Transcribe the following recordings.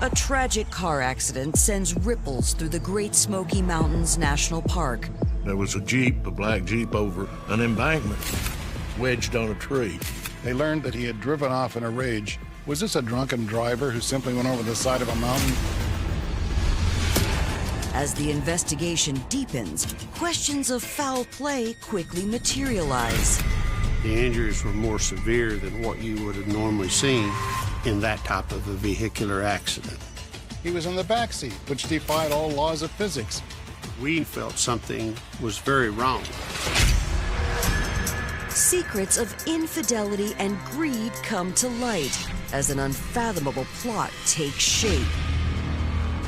A tragic car accident sends ripples through the Great Smoky Mountains National Park. There was a black Jeep over an embankment, wedged on a tree. They learned that he had driven off in a rage. Was this a drunken driver who simply went over the side of a mountain? As the investigation deepens, questions of foul play quickly materialize. The injuries were more severe than what you would have normally seen in that type of a vehicular accident. He was in the back seat, which defied all laws of physics. We felt something was very wrong. Secrets of infidelity and greed come to light as an unfathomable plot takes shape.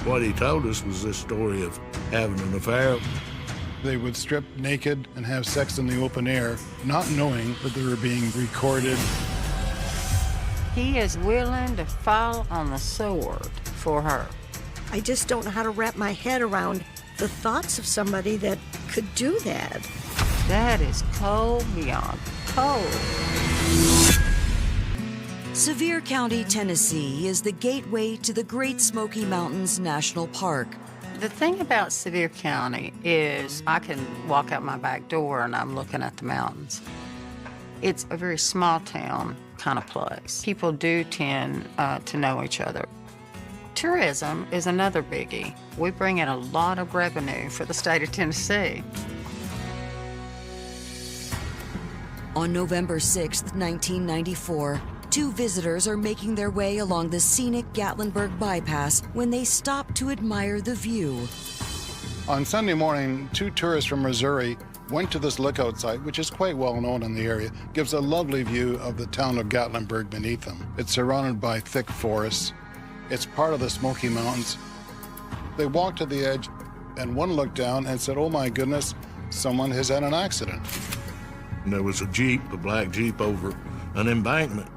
What he told us was this story of having an affair. They would strip naked and have sex in the open air, not knowing that they were being recorded. He is willing to fall on the sword for her. I just don't know how to wrap my head around the thoughts of somebody that could do that. That is cold beyond cold. Sevier County, Tennessee is the gateway to the Great Smoky Mountains National Park. The thing about Sevier County is I can walk out my back door and I'm looking at the mountains. It's a very small town kind of place. People do tend to know each other. Tourism is another biggie. We bring in a lot of revenue for the state of Tennessee. On November 6, 1994, two visitors are making their way along the scenic Gatlinburg bypass when they stop to admire the view. On Sunday morning, two tourists from Missouri went to this lookout site, which is quite well known in the area. Gives a lovely view of the town of Gatlinburg beneath them. It's surrounded by thick forests. It's part of the Smoky Mountains. They walked to the edge, and one looked down and said, "Oh my goodness, someone has had an accident." And there was a black Jeep over an embankment,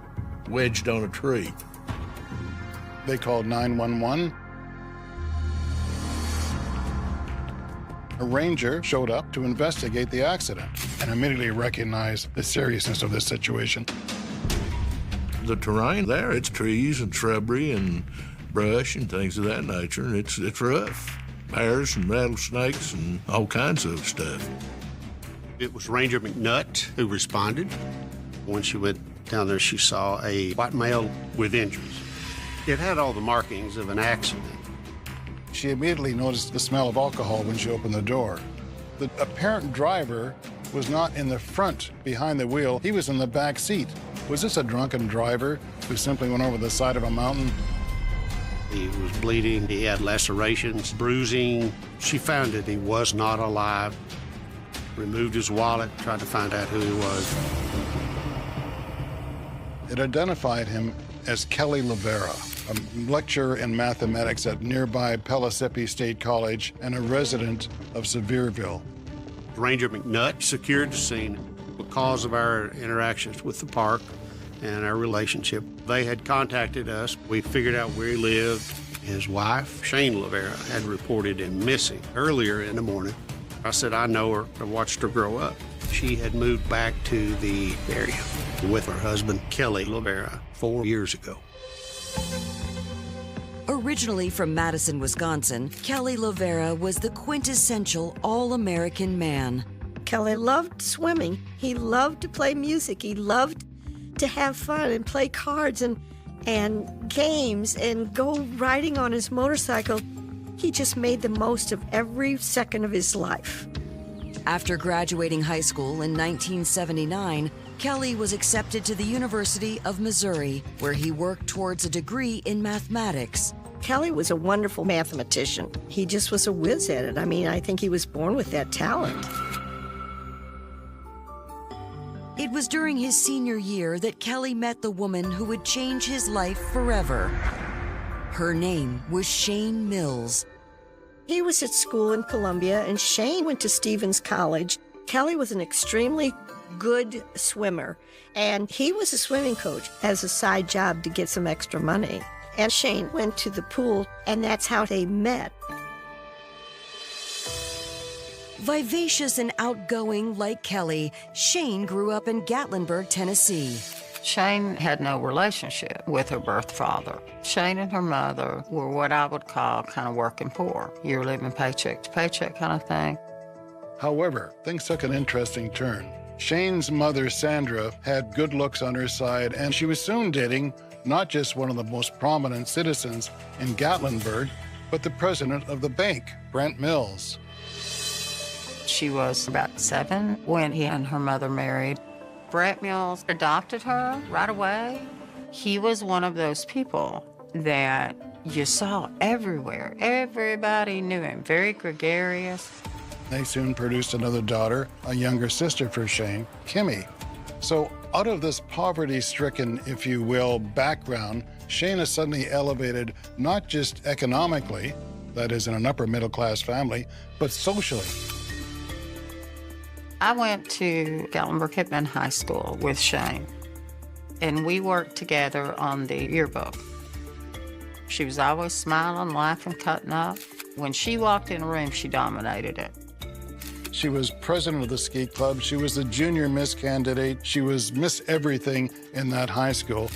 wedged on a tree. They called 911. A ranger showed up to investigate the accident and immediately recognized the seriousness of this situation. The terrain there, it's trees and shrubbery and brush and things of that nature, and it's rough. Bears and rattlesnakes and all kinds of stuff. It was Ranger McNutt who responded. When she went down there, she saw a white male with injuries. It had all the markings of an accident. She immediately noticed the smell of alcohol when she opened the door. The apparent driver was not in the front behind the wheel. He was in the back seat. Was this a drunken driver who simply went over the side of a mountain? He was bleeding. He had lacerations, bruising. She found that he was not alive. Removed his wallet, tried to find out who he was. It identified him as Kelly Lovera, a lecturer in mathematics at nearby Pellissippi State College and a resident of Sevierville. Ranger McNutt secured the scene because of our interactions with the park and our relationship. They had contacted us. We figured out where he lived. His wife, Shayne Lovera, had reported him missing earlier in the morning. I said, I know her. I watched her grow up. She had moved back to the area with her husband, Kelly Lovera, 4 years ago. Originally from Madison, Wisconsin, Kelly Lovera was the quintessential all-American man. Kelly loved swimming. He loved to play music. He loved to have fun and play cards and games and go riding on his motorcycle. He just made the most of every second of his life. After graduating high school in 1979, Kelly was accepted to the University of Missouri, where he worked towards a degree in mathematics. Kelly was a wonderful mathematician. He just was a whiz at it. I mean, I think he was born with that talent. It was during his senior year that Kelly met the woman who would change his life forever. Her name was Shayne Mills. He was at school in Columbia, and Shayne went to Stevens College. Kelly was an extremely good swimmer, and he was a swimming coach as a side job to get some extra money. And Shayne went to the pool, and that's how they met. Vivacious and outgoing like Kelly, Shayne grew up in Gatlinburg, Tennessee. Shayne had no relationship with her birth father. Shayne and her mother were what I would call kind of working poor. You're living paycheck to paycheck kind of thing. However, things took an interesting turn. Shayne's mother, Sandra, had good looks on her side, and she was soon dating not just one of the most prominent citizens in Gatlinburg, but the president of the bank, Brent Mills. She was about 7 when he and her mother married. Brent Mills adopted her right away. He was one of those people that you saw everywhere. Everybody knew him, very gregarious. They soon produced another daughter, a younger sister for Shayne, Kimmy. So out of this poverty-stricken, if you will, background, Shayne is suddenly elevated not just economically, that is in an upper middle class family, but socially. I went to Gatlinburg-Hickman High School with Shayne, and we worked together on the yearbook. She was always smiling, laughing, cutting up. When she walked in a room, she dominated it. She was president of the ski club. She was the junior Miss candidate. She was Miss Everything in that high school.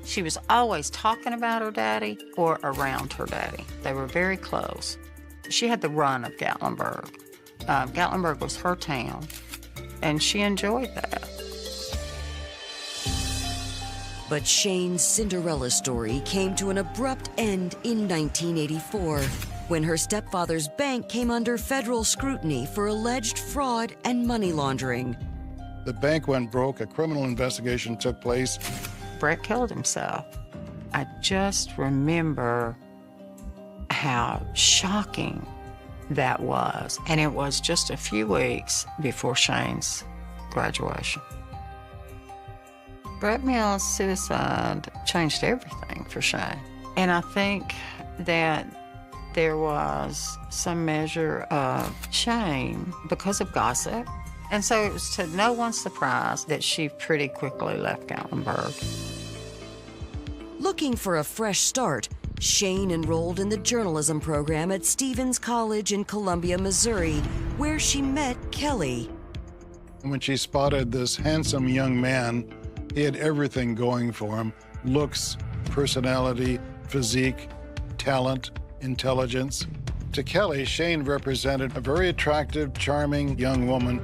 She was always talking about her daddy or around her daddy. They were very close. She had the run of Gatlinburg. Gatlinburg was her town, and she enjoyed that. But Shayne's Cinderella story came to an abrupt end in 1984, when her stepfather's bank came under federal scrutiny for alleged fraud and money laundering. The bank went broke. A criminal investigation took place. Brett killed himself. I just remember how shocking that was. And it was just a few weeks before Shayne's graduation. Brett Mills' suicide changed everything for Shayne. And I think that there was some measure of shame because of gossip. And so it was to no one's surprise that she pretty quickly left Gatlinburg. Looking for a fresh start, Shayne enrolled in the journalism program at Stevens College in Columbia, Missouri, where she met Kelly. When she spotted this handsome young man, he had everything going for him: looks, personality, physique, talent, intelligence. To Kelly, Shayne represented a very attractive, charming young woman.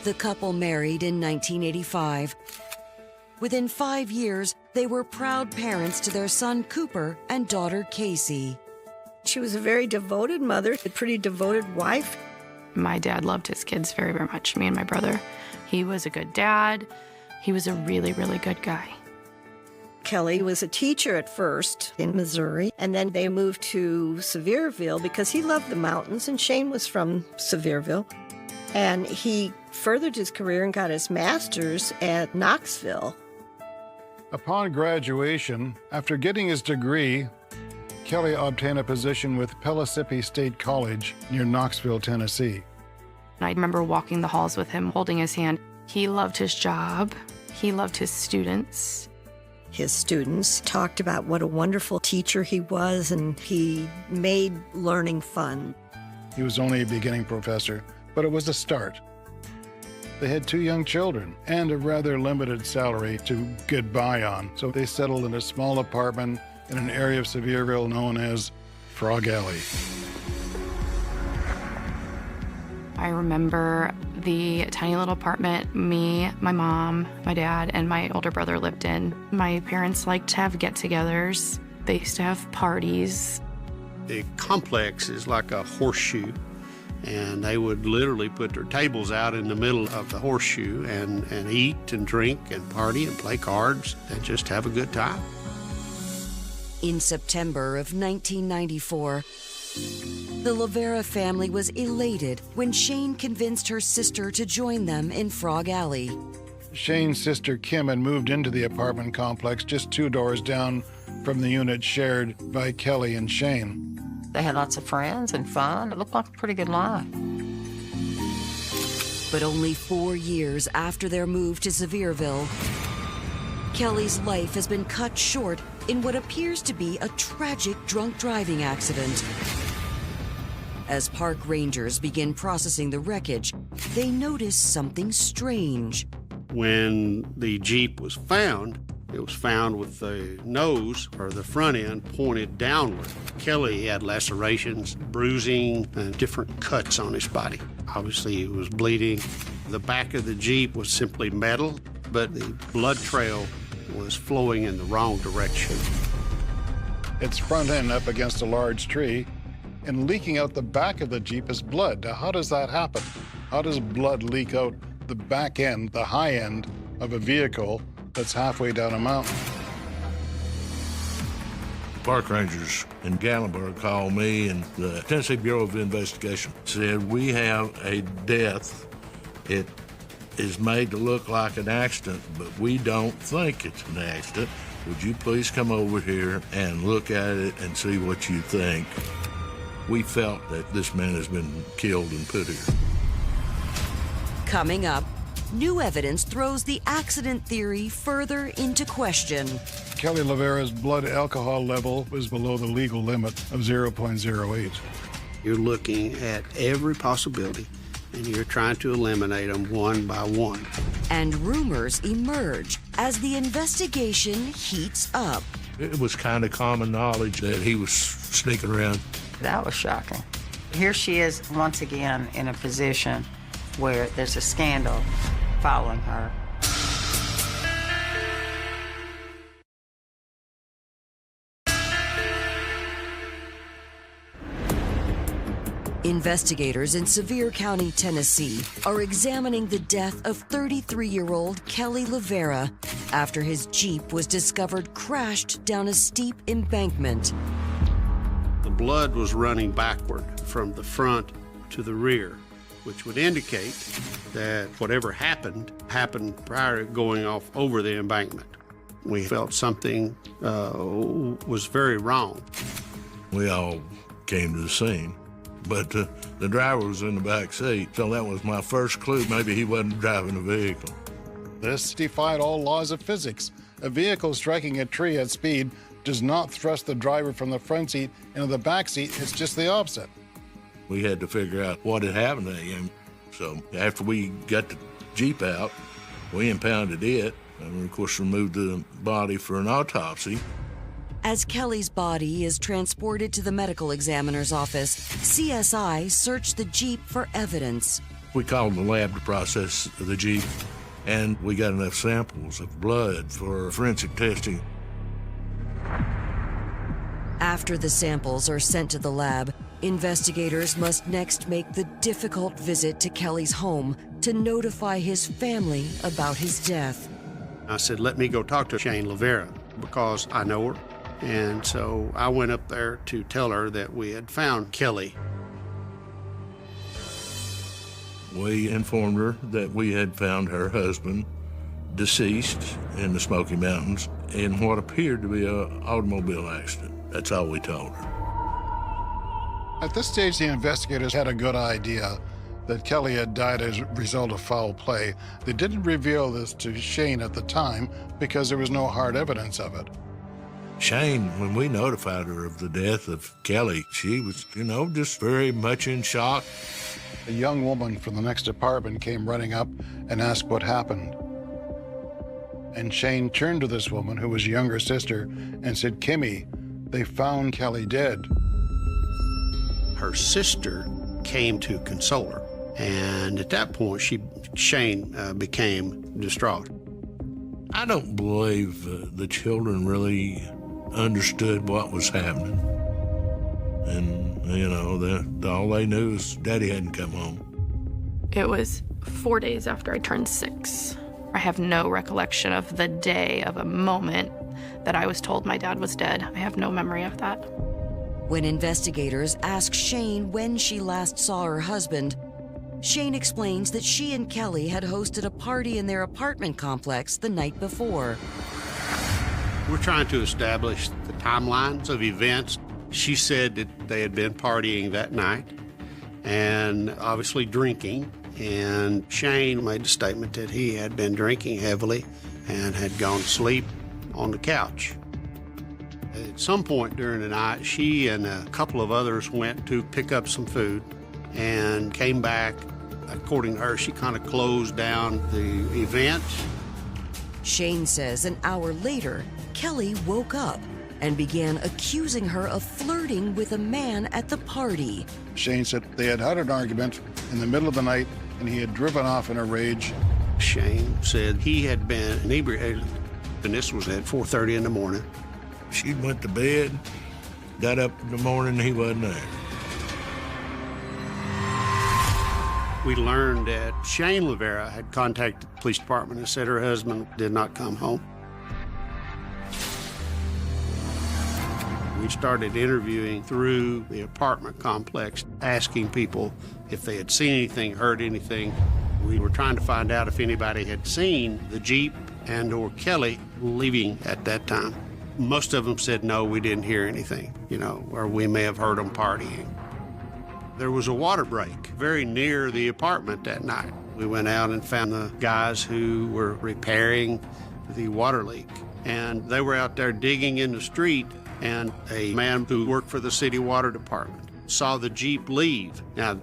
The couple married in 1985. Within 5 years, they were proud parents to their son Cooper and daughter Casey. She was a very devoted mother, a pretty devoted wife. My dad loved his kids very, very much, me and my brother. He was a good dad. He was a really, really good guy. Kelly was a teacher at first in Missouri, and then they moved to Sevierville because he loved the mountains, and Shayne was from Sevierville. And he furthered his career and got his master's at Knoxville. Upon graduation, after getting his degree, Kelly obtained a position with Pellissippi State College near Knoxville, Tennessee. I remember walking the halls with him, holding his hand. He loved his job. He loved his students. His students talked about what a wonderful teacher he was, and he made learning fun. He was only a beginning professor, but it was a start. They had 2 young children and a rather limited salary to get by on, so they settled in a small apartment in an area of Sevierville known as Frog Alley. I remember the tiny little apartment me, my mom, my dad, and my older brother lived in. My parents liked to have get-togethers. They used to have parties. The complex is like a horseshoe, and they would literally put their tables out in the middle of the horseshoe and eat and drink and party and play cards and just have a good time. In September of 1994, the Lovera family was elated when Shayne convinced her sister to join them in Frog Alley. Shayne's sister Kim had moved into the apartment complex just 2 doors down from the unit shared by Kelly and Shayne. They had lots of friends and fun. It looked like a pretty good life. But only 4 years after their move to Sevierville, Kelly's life has been cut short in what appears to be a tragic drunk driving accident. As park rangers begin processing the wreckage, they notice something strange. When the Jeep was found, it was found with the nose, or the front end, pointed downward. Kelly had lacerations, bruising, and different cuts on his body. Obviously, he was bleeding. The back of the Jeep was simply metal, but the blood trail was flowing in the wrong direction. Its front end up against a large tree, and leaking out the back of the Jeep is blood. Now, how does that happen? How does blood leak out the back end, the high end of a vehicle that's halfway down a mountain? Park rangers in Gatlinburg called me, and the Tennessee Bureau of Investigation said, we have a death. It is made to look like an accident, but we don't think it's an accident. Would you please come over here and look at it and see what you think? We felt that this man has been killed and put here. Coming up, new evidence throws the accident theory further into question. Kelly Lovera's blood alcohol level was below the legal limit of 0.08. You're looking at every possibility, and you're trying to eliminate them one by one. And rumors emerge as the investigation heats up. It was kind of common knowledge that he was sneaking around. That was shocking. Here she is once again in a position where there's a scandal following her. Investigators in Sevier County, Tennessee, are examining the death of 33-year-old Kelly Lovera after his Jeep was discovered crashed down a steep embankment. The blood was running backward from the front to the rear, which would indicate that whatever happened prior to going off over the embankment. We felt something was very wrong. We all came to the scene, but the driver was in the back seat, so that was my first clue. Maybe he wasn't driving a vehicle. This defied all laws of physics. A vehicle striking a tree at speed does not thrust the driver from the front seat into the back seat. It's just the opposite. We had to figure out what had happened to him. So after we got the Jeep out, we impounded it, and of course removed the body for an autopsy. As Kelly's body is transported to the medical examiner's office, CSI searched the Jeep for evidence. We called the lab to process the Jeep, and we got enough samples of blood for forensic testing. After the samples are sent to the lab, investigators must next make the difficult visit to Kelly's home to notify his family about his death. I said, let me go talk to Shayne Lovera because I know her. And so I went up there to tell her that we had found Kelly. We informed her that we had found her husband deceased in the Smoky Mountains in what appeared to be an automobile accident. That's all we told her. At this stage, the investigators had a good idea that Kelly had died as a result of foul play. They didn't reveal this to Shayne at the time because there was no hard evidence of it. Shayne, when we notified her of the death of Kelly, she was, just very much in shock. A young woman from the next apartment came running up and asked what happened. And Shayne turned to this woman, who was a younger sister, and said, Kimmy, they found Kelly dead. Her sister came to console her, and at that point, Shayne became distraught. I don't believe the children really understood what was happening. And, all they knew is Daddy hadn't come home. It was 4 days after I turned 6. I have no recollection of the day, of a moment that I was told my dad was dead. I have no memory of that. When investigators ask Shayne when she last saw her husband, Shayne explains that she and Kelly had hosted a party in their apartment complex the night before. We're trying to establish the timelines of events. She said that they had been partying that night and obviously drinking. And Shayne made the statement that he had been drinking heavily and had gone to sleep on the couch. At some point during the night, she and a couple of others went to pick up some food and came back According to her, she kind of closed down the event. Shayne says an hour later, Kelly woke up and began accusing her of flirting with a man at the party. Shayne said they had had an argument in the middle of the night, and he had driven off in a rage. Shayne said he had been inebriated, and this was at 4:30 in the morning. She went to bed, got up in the morning, he wasn't there. We learned that Shayne Lovera had contacted the police department and said her husband did not come home. We started interviewing through the apartment complex, asking people if they had seen anything, heard anything. We were trying to find out if anybody had seen the Jeep and or Kelly leaving at that time. Most of them said, no, we didn't hear anything, or we may have heard them partying. There was a water break very near the apartment that night. We went out and found the guys who were repairing the water leak, and they were out there digging in the street, and a man who worked for the city water department saw the Jeep leave. Now,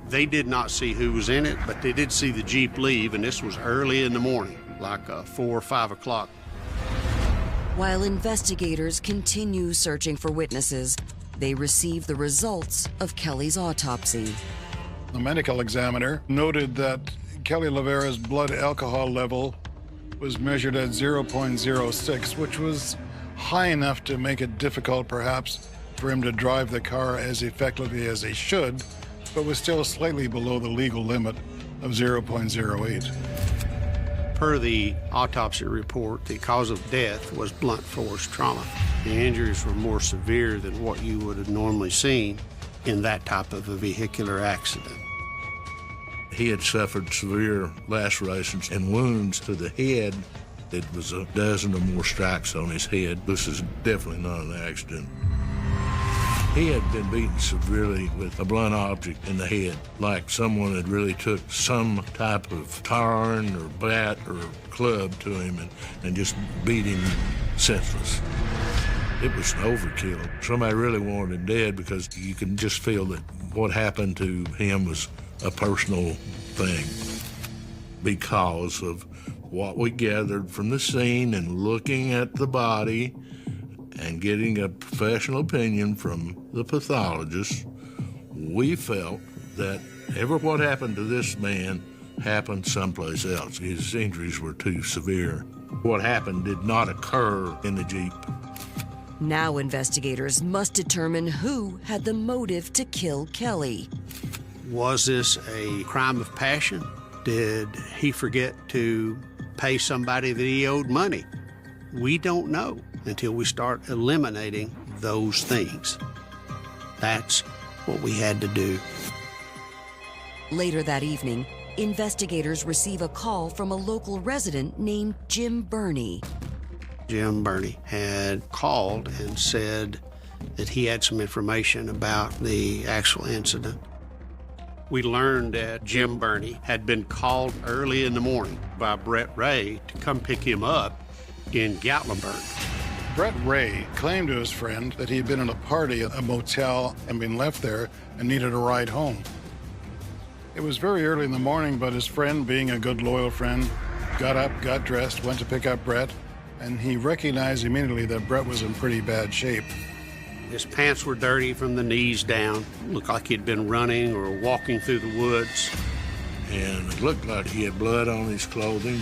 they did not see who was in it, but they did see the Jeep leave, and this was early in the morning, like 4 or 5 o'clock. While investigators continue searching for witnesses, they receive the results of Kelly's autopsy. The medical examiner noted that Kelly Lovera's blood alcohol level was measured at 0.06, which was high enough to make it difficult, perhaps, for him to drive the car as effectively as he should, but was still slightly below the legal limit of 0.08. Per the autopsy report, the cause of death was blunt force trauma. The injuries were more severe than what you would have normally seen in that type of a vehicular accident. He had suffered severe lacerations and wounds to the head. It was a dozen or more strikes on his head. This is definitely not an accident. He had been beaten severely with a blunt object in the head, like someone had really took some type of iron or bat or club to him and just beat him senseless. It was an overkill. Somebody really wanted him dead because you can just feel that what happened to him was a personal thing because of what we gathered from the scene and looking at the body and getting a professional opinion from the pathologist. We felt that what happened to this man happened someplace else. His injuries were too severe. What happened did not occur in the Jeep. Now investigators must determine who had the motive to kill Kelly. Was this a crime of passion? Did he forget to pay somebody that he owed money? We don't know until we start eliminating those things. That's what we had to do. Later that evening, investigators receive a call from a local resident named Jim Burney. Jim Burney had called and said that he had some information about the actual incident. We learned that Jim Burney had been called early in the morning by Brett Ray to come pick him up in Gatlinburg. Brett Ray claimed to his friend that he had been at a party at a motel and been left there and needed a ride home. It was very early in the morning, but his friend, being a good, loyal friend, got up, got dressed, went to pick up Brett, and he recognized immediately that Brett was in pretty bad shape. His pants were dirty from the knees down. Looked like he'd been running or walking through the woods. And it looked like he had blood on his clothing.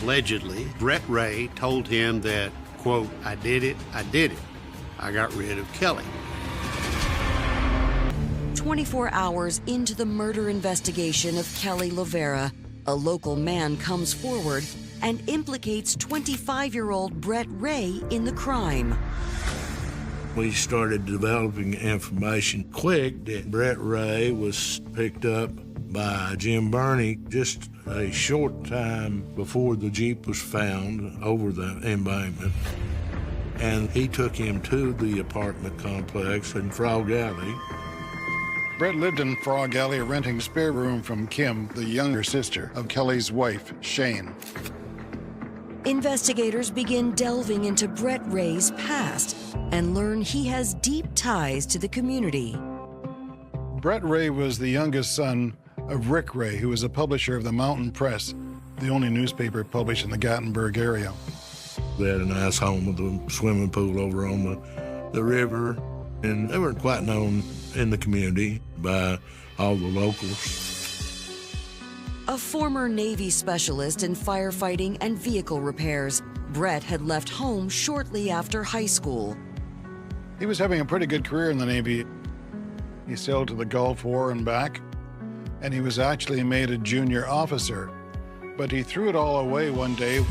Allegedly, Brett Ray told him that, quote, I did it. I got rid of Kelly. 24 hours into the murder investigation of Kelly Lovera, a local man comes forward and implicates 25-year-old Brett Ray in the crime. We started developing information quick that Brett Ray was picked up by Jim Burney just a short time before the Jeep was found over the embankment. And he took him to the apartment complex in Frog Alley. Brett lived in Frog Alley, renting spare room from Kim, the younger sister of Kelly's wife, Shayne. Investigators begin delving into Brett Ray's past and learn he has deep ties to the community. Brett Ray was the youngest son of Rick Ray, who was a publisher of the Mountain Press, the only newspaper published in the Gatlinburg area. They had a nice home with a swimming pool over on the river, and they weren't quite known in the community by all the locals. A former Navy specialist in firefighting and vehicle repairs, Brett had left home shortly after high school. He was having a pretty good career in the Navy. He sailed to the Gulf War and back, and he was actually made a junior officer. But he threw it all away one day.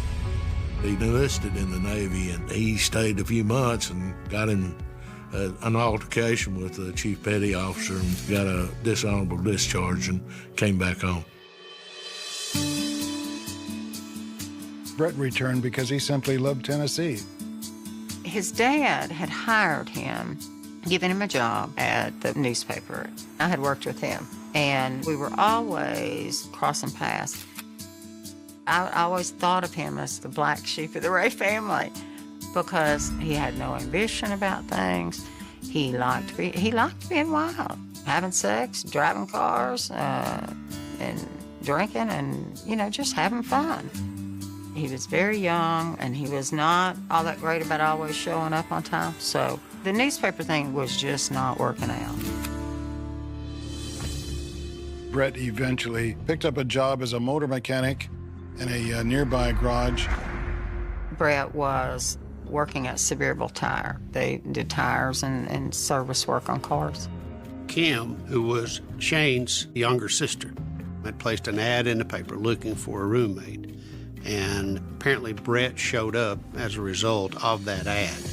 He enlisted in the Navy, and he stayed a few months and got in an altercation with the chief petty officer and got a dishonorable discharge and came back home. Brett returned because he simply loved Tennessee. His dad had hired him, given him a job at the newspaper. I had worked with him, and we were always crossing paths. I always thought of him as the black sheep of the Ray family because he had no ambition about things. He liked being wild, having sex, driving cars, and drinking, and just having fun. He was very young, and he was not all that great about always showing up on time. So the newspaper thing was just not working out. Brett eventually picked up a job as a motor mechanic in a nearby garage. Brett was working at Sevierville Tire. They did tires and service work on cars. Kim, who was Shayne's younger sister, had placed an ad in the paper looking for a roommate. And apparently Brett showed up as a result of that ad.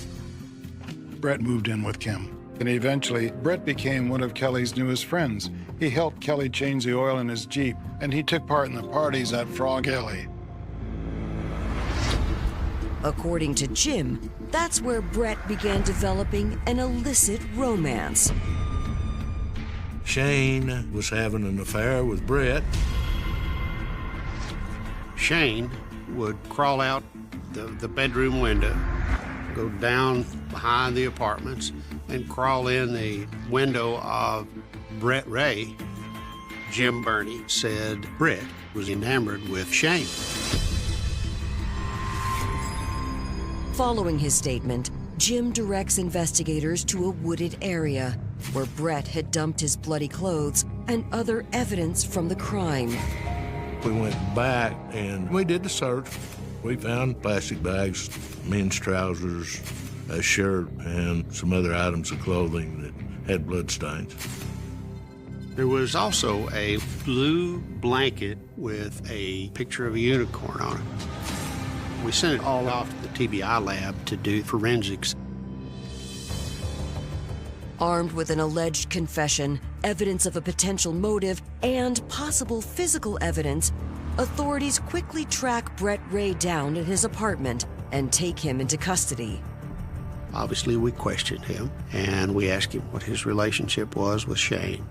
Brett moved in with Kim. And eventually, Brett became one of Kelly's newest friends. He helped Kelly change the oil in his Jeep, and he took part in the parties at Frog Alley. According to Jim, that's where Brett began developing an illicit romance. Shayne was having an affair with Brett. Shayne would crawl out the bedroom window, go down behind the apartments, and crawl in the window of Brett Ray. Jim Burney said Brett was enamored with Shayne. Following his statement, Jim directs investigators to a wooded area where Brett had dumped his bloody clothes and other evidence from the crime. We went back and we did the search. We found plastic bags, men's trousers, a shirt, and some other items of clothing that had blood stains. There was also a blue blanket with a picture of a unicorn on it. We sent it all off to the TBI lab to do forensics. Armed with an alleged confession, evidence of a potential motive, and possible physical evidence, authorities quickly track Brett Ray down at his apartment and take him into custody. Obviously, we questioned him, and we asked him what his relationship was with Shayne.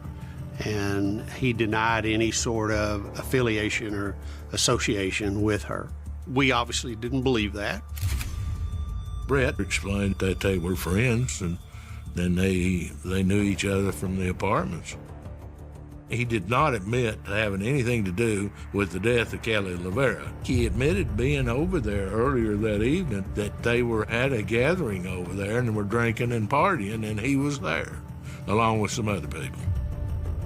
And he denied any sort of affiliation or association with her. We obviously didn't believe that. Brett explained that they were friends, and then they knew each other from the apartments. He did not admit to having anything to do with the death of Kelly Lovera. He admitted being over there earlier that evening, that they were at a gathering over there and were drinking and partying, and he was there, along with some other people.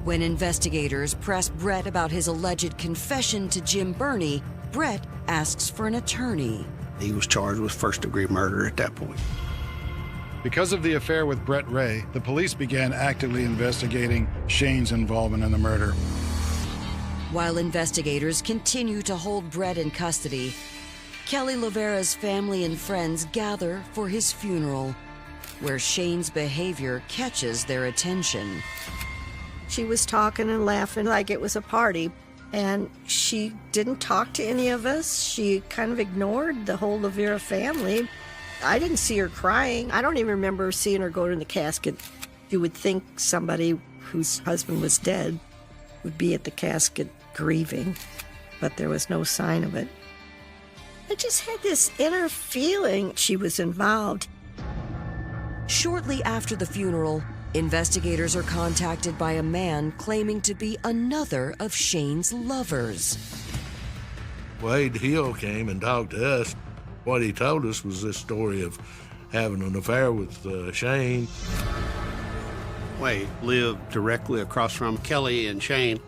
When investigators press Brett about his alleged confession to Jim Burney, Brett asks for an attorney. He was charged with first-degree murder at that point. Because of the affair with Brett Ray, the police began actively investigating Shayne's involvement in the murder. While investigators continue to hold Brett in custody, Kelly Lovera's family and friends gather for his funeral, where Shayne's behavior catches their attention. She was talking and laughing like it was a party, and she didn't talk to any of us. She kind of ignored the whole Lovera family. I didn't see her crying. I don't even remember seeing her go to the casket. You would think somebody whose husband was dead would be at the casket grieving, but there was no sign of it. I just had this inner feeling she was involved. Shortly after the funeral, investigators are contacted by a man claiming to be another of Shayne's lovers. Wade Hill came and talked to us. What he told us was this story of having an affair with Shayne. Wade lived directly across from Kelly and Shayne.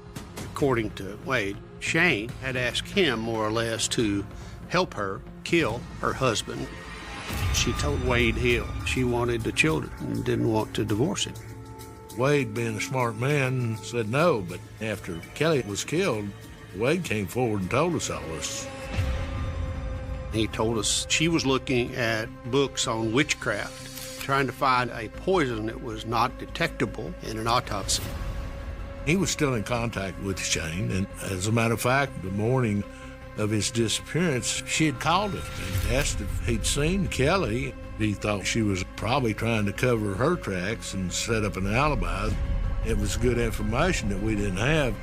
According to Wade, Shayne had asked him more or less to help her kill her husband. She told Wade Hill she wanted the children and didn't want to divorce him. Wade, being a smart man, said no, but after Kelly was killed, Wade came forward and told us all this. He told us she was looking at books on witchcraft, trying to find a poison that was not detectable in an autopsy. He was still in contact with Shayne, and as a matter of fact, the morning of his disappearance, she had called him and asked if he'd seen Kelly. He thought she was probably trying to cover her tracks and set up an alibi. It was good information that we didn't have.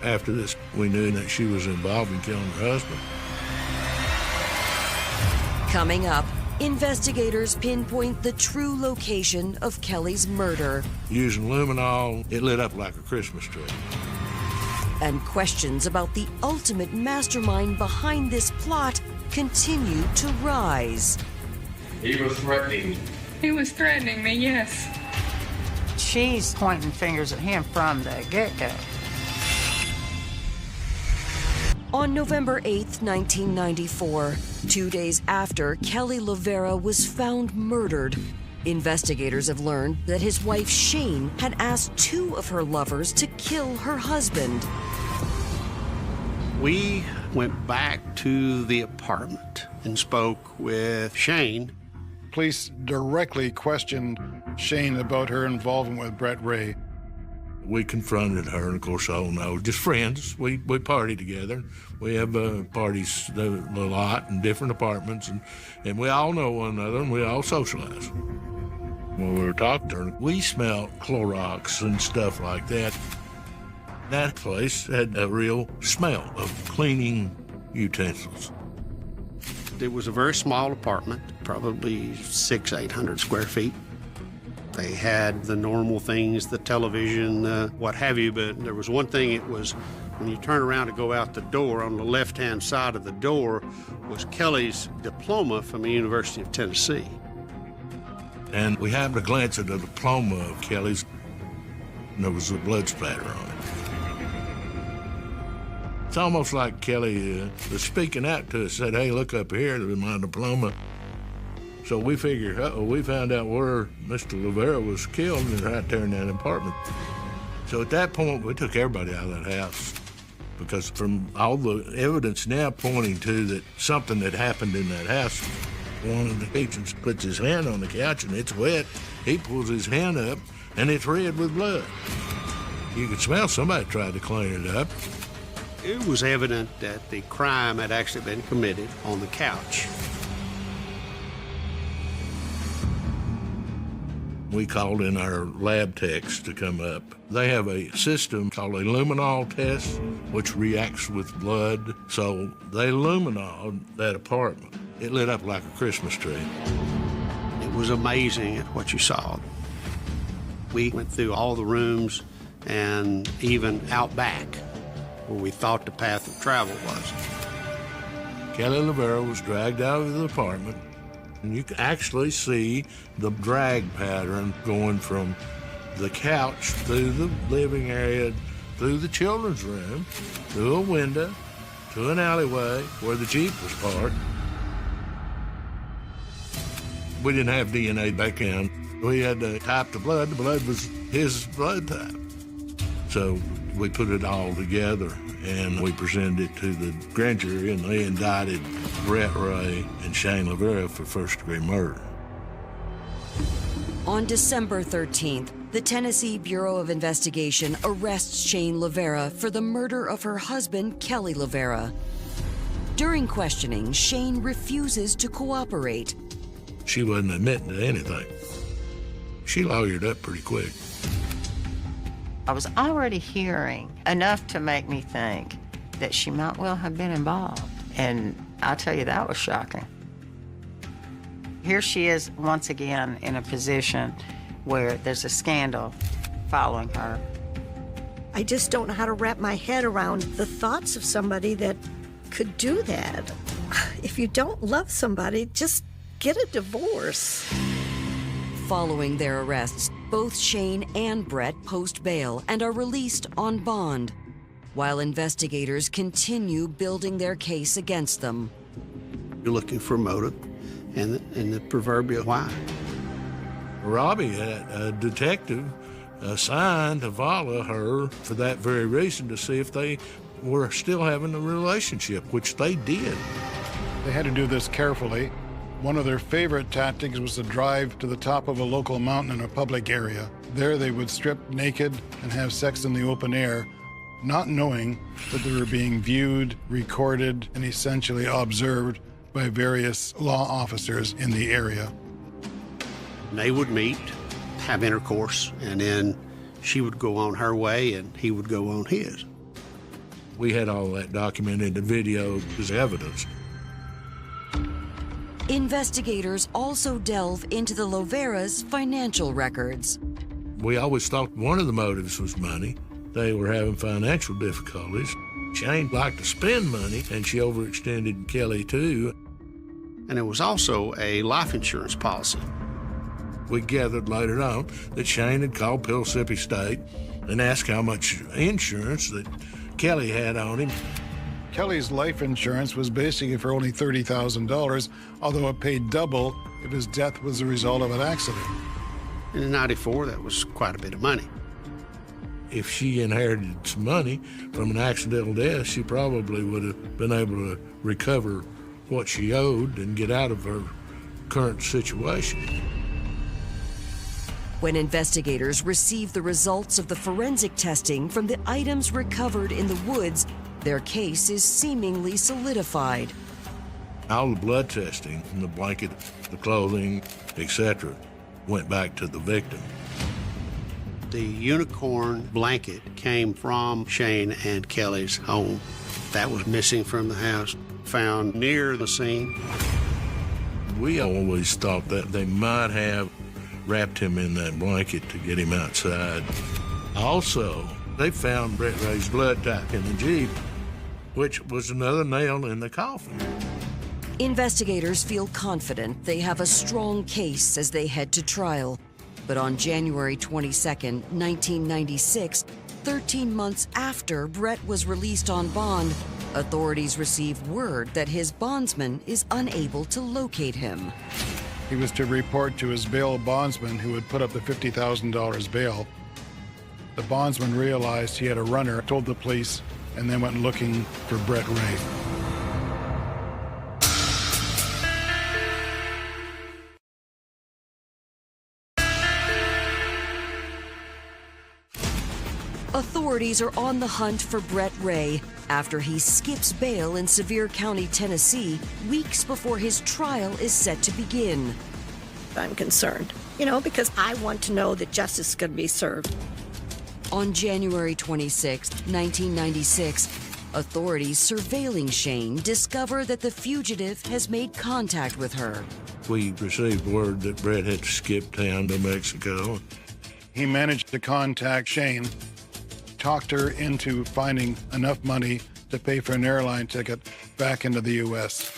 After this, we knew that she was involved in killing her husband. Coming up, investigators pinpoint the true location of Kelly's murder. Using luminol, it lit up like a Christmas tree. And questions about the ultimate mastermind behind this plot continue to rise. He was threatening me. He was threatening me, yes. She's pointing fingers at him from the get-go. On November 8th, 1994, 2 days after Kelly Lovera was found murdered, investigators have learned that his wife Shayne had asked two of her lovers to kill her husband. We went back to the apartment and spoke with Shayne. Police directly questioned Shayne about her involvement with Brett Ray. We confronted her, and of course, all know, just friends. We party together. We have parties a lot in different apartments, and we all know one another, and we all socialize. When we were talking to her, we smelled Clorox and stuff like that. That place had a real smell of cleaning utensils. It was a very small apartment, probably 800 square feet. They had the normal things, the television, what have you, but there was one thing, it was when you turn around to go out the door, on the left-hand side of the door was Kelly's diploma from the University of Tennessee. And we happened to glance at the diploma of Kelly's, and there was a blood splatter on it. It's almost like Kelly was speaking out to us, said, hey, look up here, there's my diploma. So we figured, we found out where Mr. Lovera was killed, and right there in that apartment. So at that point, we took everybody out of that house, because from all the evidence now pointing to that something had happened in that house, one of the patrons puts his hand on the couch and it's wet. He pulls his hand up and it's red with blood. You could smell somebody tried to clean it up. It was evident that the crime had actually been committed on the couch. We called in our lab techs to come up. They have a system called a luminol test, which reacts with blood. So they luminoled that apartment. It lit up like a Christmas tree. It was amazing what you saw. We went through all the rooms and even out back where we thought the path of travel was. Kelly Lovera was dragged out of the apartment, and you can actually see the drag pattern going from the couch through the living area, through the children's room, through a window, to an alleyway where the Jeep was parked. We didn't have DNA back then. We had to type the blood. The blood was his blood type. So we put it all together and we presented it to the grand jury, and they indicted Brett Ray and Shayne Lovera for first-degree murder. On December 13th, the Tennessee Bureau of Investigation arrests Shayne Lovera for the murder of her husband, Kelly Lovera. During questioning, Shayne refuses to cooperate. She wasn't admitting to anything. She lawyered up pretty quick. I was already hearing enough to make me think that she might well have been involved. And I'll tell you, that was shocking. Here she is once again in a position where there's a scandal following her. I just don't know how to wrap my head around the thoughts of somebody that could do that. If you don't love somebody, just get a divorce. Following their arrests, both Shayne and Brett post bail and are released on bond, while investigators continue building their case against them. You're looking for motive and the proverbial why. Robbie had a detective assigned to follow her for that very reason, to see if they were still having a relationship, which they did. They had to do this carefully. One of their favorite tactics was to drive to the top of a local mountain in a public area. There they would strip naked and have sex in the open air, not knowing that they were being viewed, recorded, and essentially observed by various law officers in the area. They would meet, have intercourse, and then she would go on her way and he would go on his. We had all that documented in video as evidence. Investigators also delve into the Lovera's financial records. We always thought one of the motives was money. They were having financial difficulties. Shayne liked to spend money, and she overextended Kelly too. And it was also a life insurance policy. We gathered later on that Shayne had called Pellissippi State and asked how much insurance that Kelly had on him. Kelly's life insurance was basically for only $30,000, although it paid double if his death was the result of an accident. And in '94, that was quite a bit of money. If she inherited some money from an accidental death, she probably would have been able to recover what she owed and get out of her current situation. When investigators receive the results of the forensic testing from the items recovered in the woods, their case is seemingly solidified. All the blood testing, from the blanket, the clothing, etc., went back to the victim. The unicorn blanket came from Shayne and Kelly's home. That was missing from the house, found near the scene. We always thought that they might have wrapped him in that blanket to get him outside. Also, they found Brett Ray's blood type in the Jeep, which was another nail in the coffin. Investigators feel confident they have a strong case as they head to trial. But on January 22nd, 1996, 13 months after Brett was released on bond, authorities received word that his bondsman is unable to locate him. He was to report to his bail bondsman, who had put up the $50,000 bail. The bondsman realized he had a runner, told the police, and then went looking for Brett Ray. Authorities are on the hunt for Brett Ray after he skips bail in Sevier County, Tennessee, weeks before his trial is set to begin. I'm concerned, because I want to know that justice is going to be served. On January 26, 1996, authorities surveilling Shayne discover that the fugitive has made contact with her. We received word that Brett had to skip town to Mexico. He managed to contact Shayne, talked her into finding enough money to pay for an airline ticket back into the U.S.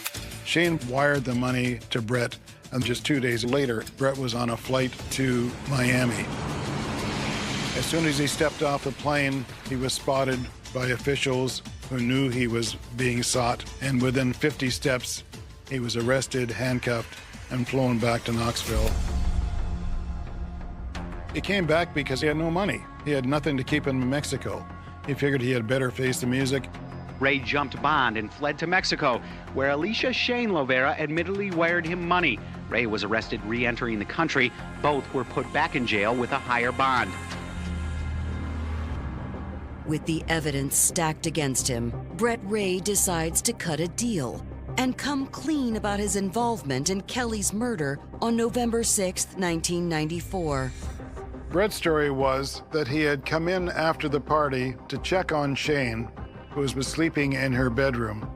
Shayne wired the money to Brett, and just 2 days later, Brett was on a flight to Miami. As soon as he stepped off the plane, he was spotted by officials who knew he was being sought, and within 50 steps, he was arrested, handcuffed, and flown back to Knoxville. He came back because he had no money. He had nothing to keep him in Mexico. He figured he had better face the music. Ray jumped bond and fled to Mexico, where Alicia Shayne Lovera admittedly wired him money. Ray was arrested re-entering the country. Both were put back in jail with a higher bond. With the evidence stacked against him, Brett Ray decides to cut a deal and come clean about his involvement in Kelly's murder on November 6, 1994. Brett's story was that he had come in after the party to check on Shayne, who was sleeping in her bedroom.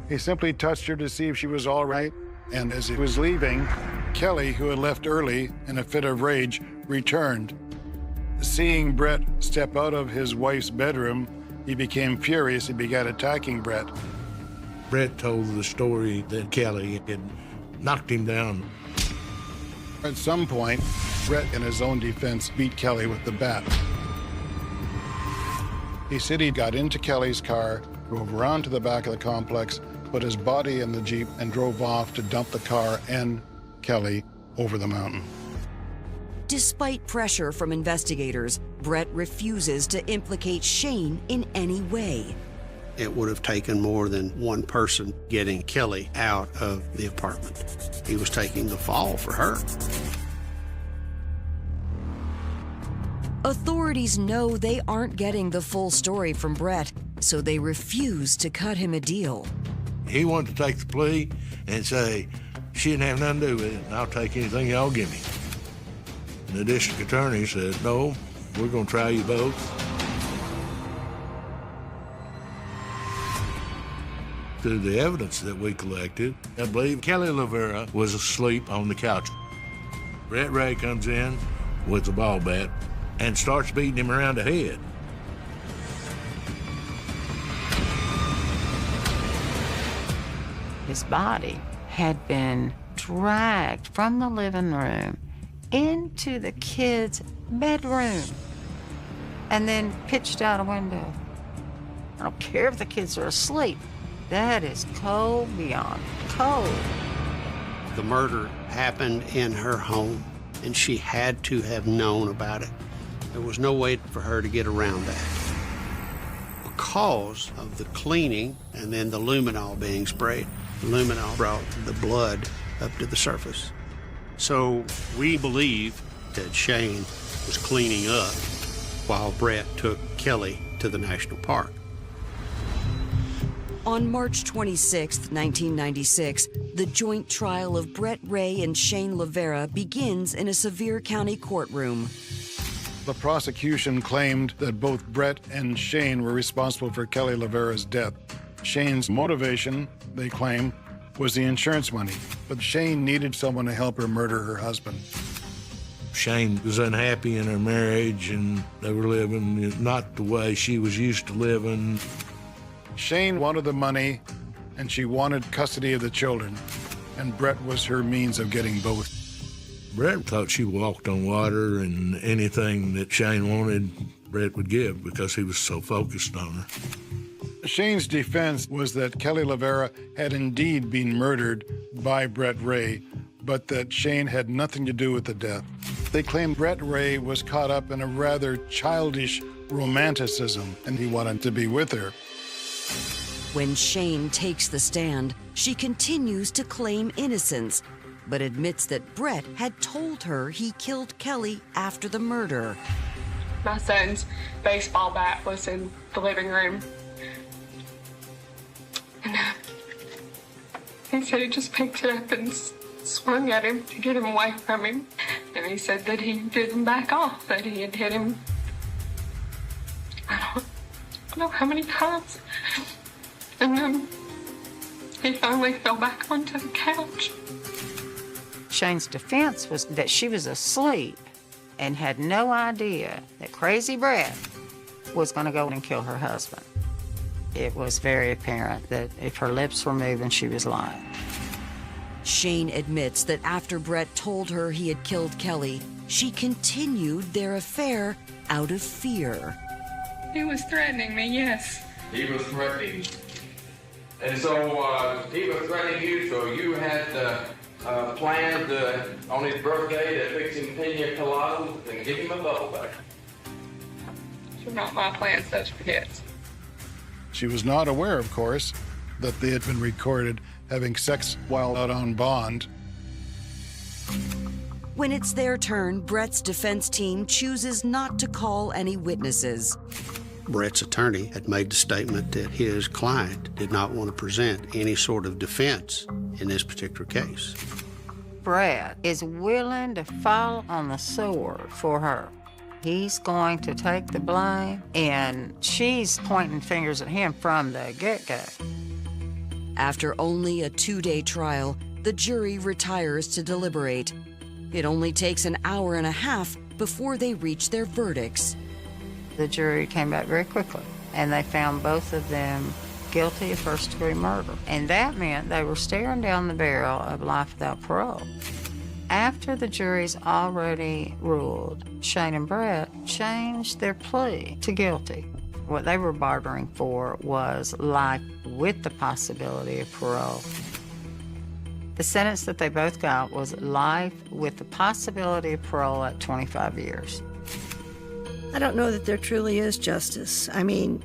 He simply touched her to see if she was all right, and as he was leaving, Kelly, who had left early in a fit of rage, returned. Seeing Brett step out of his wife's bedroom, he became furious and began attacking Brett. Brett told the story that Kelly had knocked him down. At some point, Brett, in his own defense, beat Kelly with the bat. He said he got into Kelly's car, drove around to the back of the complex, put his body in the Jeep, and drove off to dump the car and Kelly over the mountain. Despite pressure from investigators, Brett refuses to implicate Shayne in any way. It would have taken more than one person getting Kelly out of the apartment. He was taking the fall for her. Authorities know they aren't getting the full story from Brett, so they refuse to cut him a deal. He wanted to take the plea and say, she didn't have nothing to do with it, and I'll take anything y'all give me. And the district attorney said, no, we're going to try you both. Through the evidence that we collected, I believe Kelly Lovera was asleep on the couch. Brett Ray comes in with a ball bat and starts beating him around the head. His body had been dragged from the living room into the kid's bedroom and then pitched out a window. I don't care if the kids are asleep. That is cold beyond cold. The murder happened in her home, and she had to have known about it. There was no way for her to get around that. Because of the cleaning and then the luminol being sprayed, the luminol brought the blood up to the surface. So we believe that Shayne was cleaning up while Brett took Kelly to the national park. On March 26, 1996, the joint trial of Brett Ray and Shayne Lovera begins in a Sevier County courtroom. The prosecution claimed that both Brett and Shayne were responsible for Kelly Lovera's death. Shayne's motivation, they claim, was the insurance money, but Shayne needed someone to help her murder her husband. Shayne was unhappy in her marriage, and they were living not the way she was used to living. Shayne wanted the money, and she wanted custody of the children, and Brett was her means of getting both. Brett thought she walked on water, and anything that Shayne wanted, Brett would give because he was so focused on her. Shayne's defense was that Kelly Lovera had indeed been murdered by Brett Ray, but that Shayne had nothing to do with the death. They claimed Brett Ray was caught up in a rather childish romanticism, and he wanted to be with her. When Shayne takes the stand, she continues to claim innocence, but admits that Brett had told her he killed Kelly after the murder. My son's baseball bat was in the living room. And he said he just picked it up and swung at him to get him away from him. And he said that he didn't back off, that he had hit him, I don't know how many times. And then he finally fell back onto the couch. Shayne's defense was that she was asleep and had no idea that crazy Brett was going to go and kill her husband. It was very apparent that if her lips were moving, she was lying. Shayne admits that after Brett told her he had killed Kelly, she continued their affair out of fear. He was threatening me, yes. He was threatening. And so he was threatening you, so you had planned on his birthday to fix him pina coladas and give him a bubble bath. Those were not my plans, those were his. She was not aware, of course, that they had been recorded having sex while out on bond. When it's their turn, Brett's defense team chooses not to call any witnesses. Brett's attorney had made the statement that his client did not want to present any sort of defense in this particular case. Brett is willing to fall on the sword for her. He's going to take the blame, and she's pointing fingers at him from the get-go. After only a 2-day trial, the jury retires to deliberate. It only takes an hour and a half before they reach their verdicts. The jury came back very quickly, and they found both of them guilty of first-degree murder. And that meant they were staring down the barrel of life without parole. After the jury's already ruled, Shayne and Brett changed their plea to guilty. What they were bartering for was life with the possibility of parole. The sentence that they both got was life with the possibility of parole at 25 years. I don't know that there truly is justice. I mean,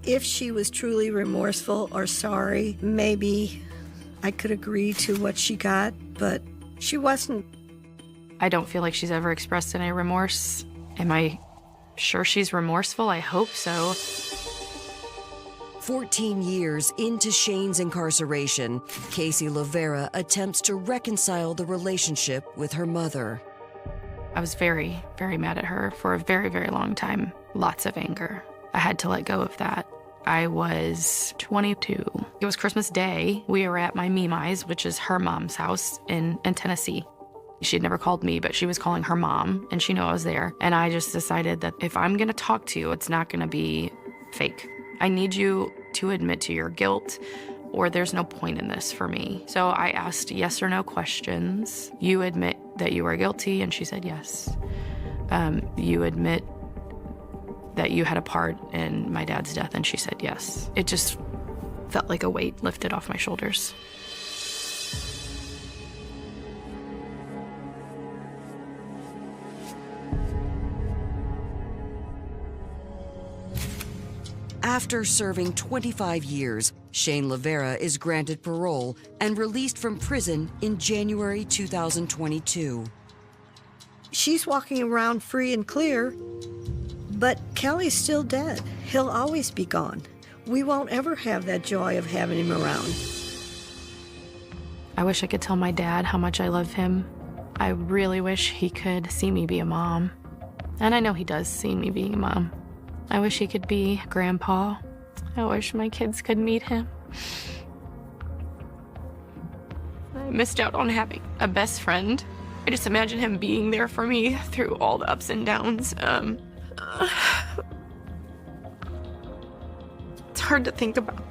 if she was truly remorseful or sorry, maybe I could agree to what she got, but she wasn't. I don't feel like she's ever expressed any remorse. Am I sure she's remorseful? I hope so. 14 years into Shayne's incarceration, Casey Lovera attempts to reconcile the relationship with her mother. I was very, very mad at her for a very, very long time. Lots of anger. I had to let go of that. I was 22. It was Christmas Day. We were at my Mimi's, which is her mom's house in Tennessee. She had never called me, but she was calling her mom, and she knew I was there. And I just decided that if I'm going to talk to you, it's not going to be fake. I need you to admit to your guilt, or there's no point in this for me. So I asked yes or no questions. You admit that you are guilty, and she said yes. You admit that you had a part in my dad's death, and she said yes. It just felt like a weight lifted off my shoulders. After serving 25 years, Shayne Lovera is granted parole and released from prison in January 2022. She's walking around free and clear, but Kelly's still dead. He'll always be gone. We won't ever have that joy of having him around. I wish I could tell my dad how much I love him. I really wish he could see me be a mom. And I know he does see me being a mom. I wish he could be Grandpa. I wish my kids could meet him. I missed out on having a best friend. I just imagine him being there for me through all the ups and downs. It's hard to think about.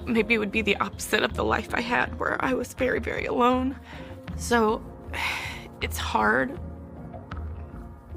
Maybe it would be the opposite of the life I had, where I was very, very alone. So it's hard.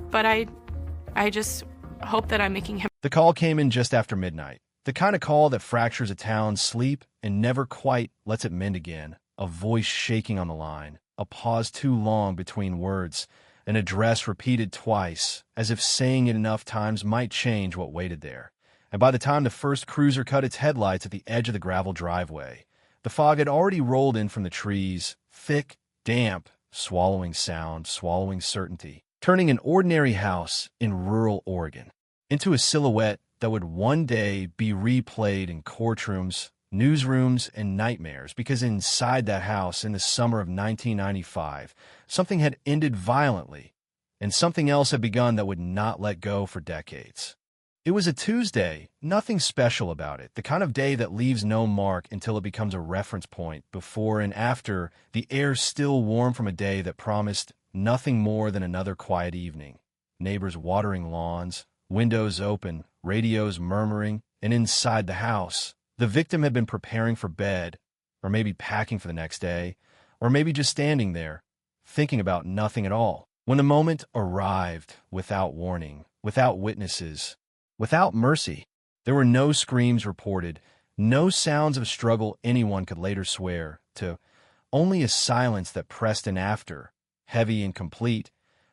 But I just hope that I'm making him. The call came in just after midnight. The kind of call that fractures a town's sleep and never quite lets it mend again. A voice shaking on the line. A pause too long between words. An address repeated twice, as if saying it enough times might change what waited there. And by the time the first cruiser cut its headlights at the edge of the gravel driveway, the fog had already rolled in from the trees, thick, damp, swallowing sound, swallowing certainty, turning an ordinary house in rural Oregon into a silhouette that would one day be replayed in courtrooms, newsrooms, and nightmares, because inside that house in the summer of 1995, something had ended violently, and something else had begun that would not let go for decades. It was a Tuesday, nothing special about it, the kind of day that leaves no mark until it becomes a reference point before and after the air still warm from a day that promised nothing more than another quiet evening. Neighbors watering lawns, windows open, radios murmuring, and inside the house, the victim had been preparing for bed, or maybe packing for the next day, or maybe just standing there, thinking about nothing at all, when the moment arrived without warning, without witnesses, without mercy. There were no screams reported, no sounds of struggle anyone could later swear to, only a silence that pressed in after, heavy and complete,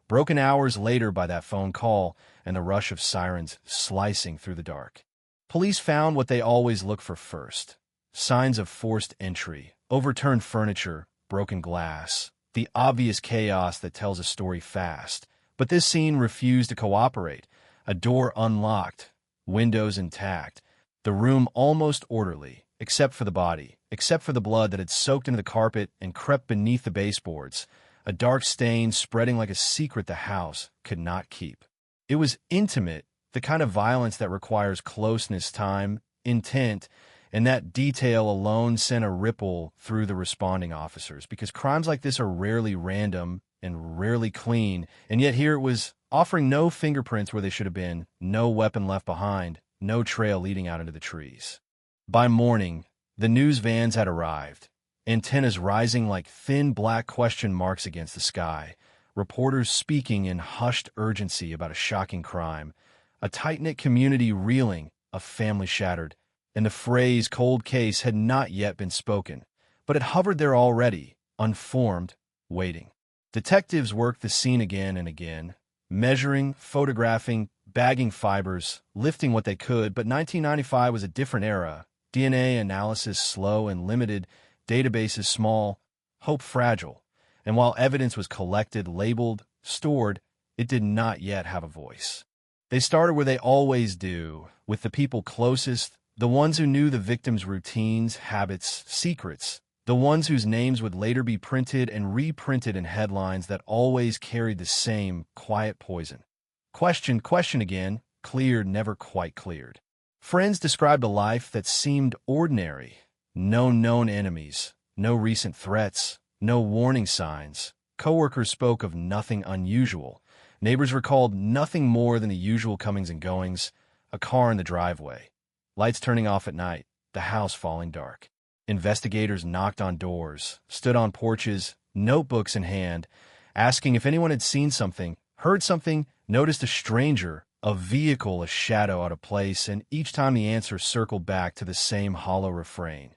broken hours later by that phone call and the rush of sirens slicing through the dark. Police found what they always look for first: signs of forced entry, overturned furniture, broken glass, the obvious chaos that tells a story fast. But this scene refused to cooperate. A door unlocked, windows intact, the room almost orderly, except for the body, except for the blood that had soaked into the carpet and crept beneath the baseboards, a dark stain spreading like a secret the house could not keep. It was intimate, the kind of violence that requires closeness, time, intent, And that detail alone sent a ripple through the responding officers, because crimes like this are rarely random and rarely clean, and yet here it was offering no fingerprints where they should have been, no weapon left behind, no trail leading out into the trees. By morning, the news vans had arrived, antennas rising like thin black question marks against the sky, reporters speaking in hushed urgency about a shocking crime, a tight-knit community reeling, a family shattered, and the phrase cold case had not yet been spoken, but it hovered there already, unformed, waiting. Detectives worked the scene again and again, measuring, photographing, bagging fibers, lifting what they could, but 1995 was a different era. DNA analysis slow and limited, databases small, hope fragile, and while evidence was collected, labeled, stored, it did not yet have a voice. They started where they always do, with the people closest, the ones who knew the victim's routines, habits, secrets, the ones whose names would later be printed and reprinted in headlines that always carried the same quiet poison. Question again, cleared, never quite cleared. Friends described a life that seemed ordinary. No known enemies, no recent threats, no warning signs. Coworkers spoke of nothing unusual. Neighbors recalled nothing more than the usual comings and goings, a car in the driveway, lights turning off at night, the house falling dark. Investigators knocked on doors, stood on porches, notebooks in hand, asking if anyone had seen something, heard something, noticed a stranger, a vehicle, a shadow out of place, and each time the answer circled back to the same hollow refrain.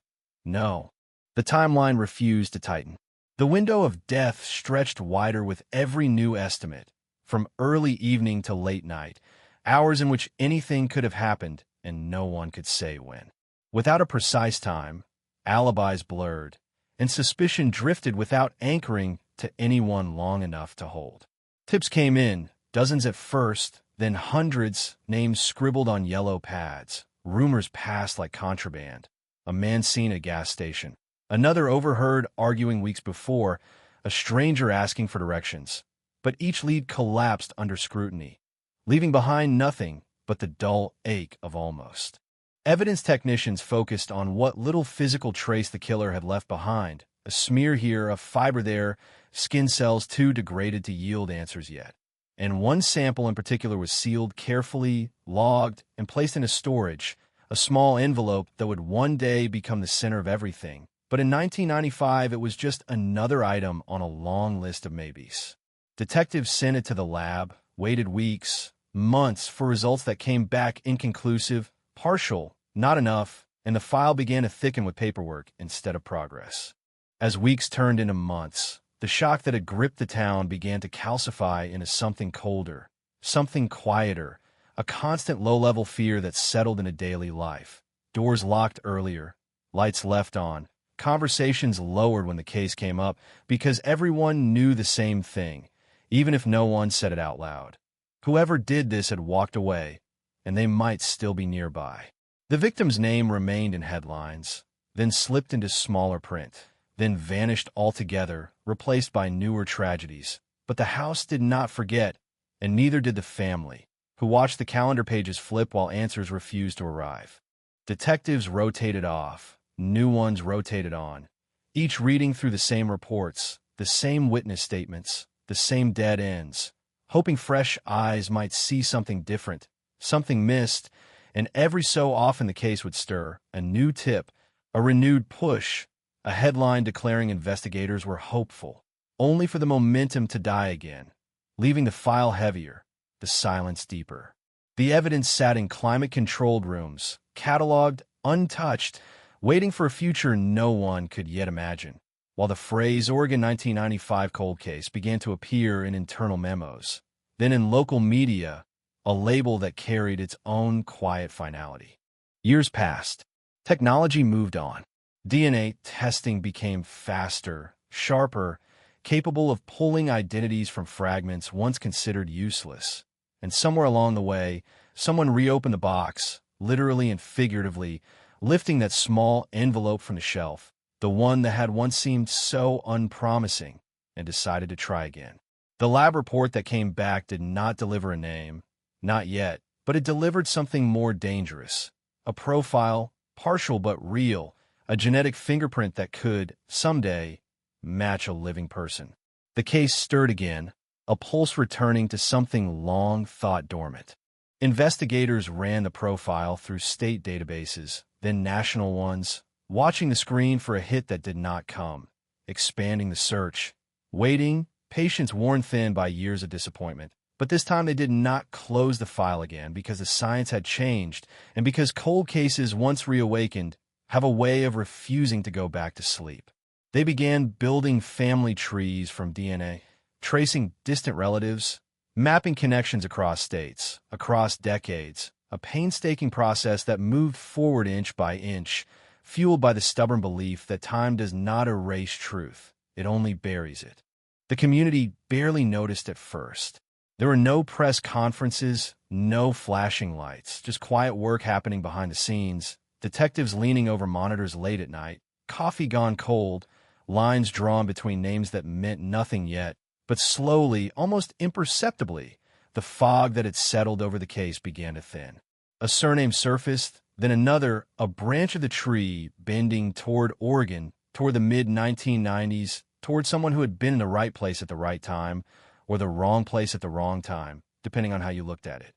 No. The timeline refused to tighten. The window of death stretched wider with every new estimate, from early evening to late night, hours in which anything could have happened and no one could say when. Without a precise time, alibis blurred, and suspicion drifted without anchoring to anyone long enough to hold. Tips came in, dozens at first, then hundreds, names scribbled on yellow pads. Rumors passed like contraband. A man seen at a gas station. Another overheard arguing weeks before, a stranger asking for directions. But each lead collapsed under scrutiny, leaving behind nothing but the dull ache of almost. Evidence technicians focused on what little physical trace the killer had left behind. A smear here, a fiber there, skin cells too degraded to yield answers yet. And one sample in particular was sealed carefully, logged, and placed in a storage, a small envelope that would one day become the center of everything. But in 1995, it was just another item on a long list of maybes. Detectives sent it to the lab, waited weeks, months for results that came back inconclusive, partial, not enough, and the file began to thicken with paperwork instead of progress. As weeks turned into months, the shock that had gripped the town began to calcify into something colder, something quieter, a constant low-level fear that settled into daily life. Doors locked earlier, lights left on, conversations lowered when the case came up because everyone knew the same thing, even if no one said it out loud. Whoever did this had walked away, and they might still be nearby. The victim's name remained in headlines, then slipped into smaller print, then vanished altogether, replaced by newer tragedies. But the house did not forget, and neither did the family, who watched the calendar pages flip while answers refused to arrive. Detectives rotated off, new ones rotated on, each reading through the same reports, the same witness statements, the same dead ends, hoping fresh eyes might see something different, something missed, and every so often the case would stir, a new tip, a renewed push, a headline declaring investigators were hopeful, only for the momentum to die again, leaving the file heavier, the silence deeper. The evidence sat in climate-controlled rooms, cataloged, untouched, waiting for a future no one could yet imagine, while the phrase Oregon 1995 cold case began to appear in internal memos, then in local media, a label that carried its own quiet finality. Years passed. Technology moved on. DNA testing became faster, sharper, capable of pulling identities from fragments once considered useless. And somewhere along the way, someone reopened the box, literally and figuratively, lifting that small envelope from the shelf, the one that had once seemed so unpromising, and decided to try again. The lab report that came back did not deliver a name, not yet, but it delivered something more dangerous, a profile, partial but real, a genetic fingerprint that could, someday, match a living person. The case stirred again, a pulse returning to something long thought dormant. Investigators ran the profile through state databases, then national ones, watching the screen for a hit that did not come, expanding the search, waiting, patience worn thin by years of disappointment. But this time they did not close the file again because the science had changed and because cold cases, once reawakened, have a way of refusing to go back to sleep. They began building family trees from DNA, tracing distant relatives, mapping connections across states, across decades, a painstaking process that moved forward inch by inch, fueled by the stubborn belief that time does not erase truth, it only buries it. The community barely noticed at first. There were no press conferences, no flashing lights, just quiet work happening behind the scenes, detectives leaning over monitors late at night, coffee gone cold, lines drawn between names that meant nothing yet. But slowly, almost imperceptibly, the fog that had settled over the case began to thin. A surname surfaced, then another, a branch of the tree bending toward Oregon, toward the mid-1990s, toward someone who had been in the right place at the right time, or the wrong place at the wrong time, depending on how you looked at it.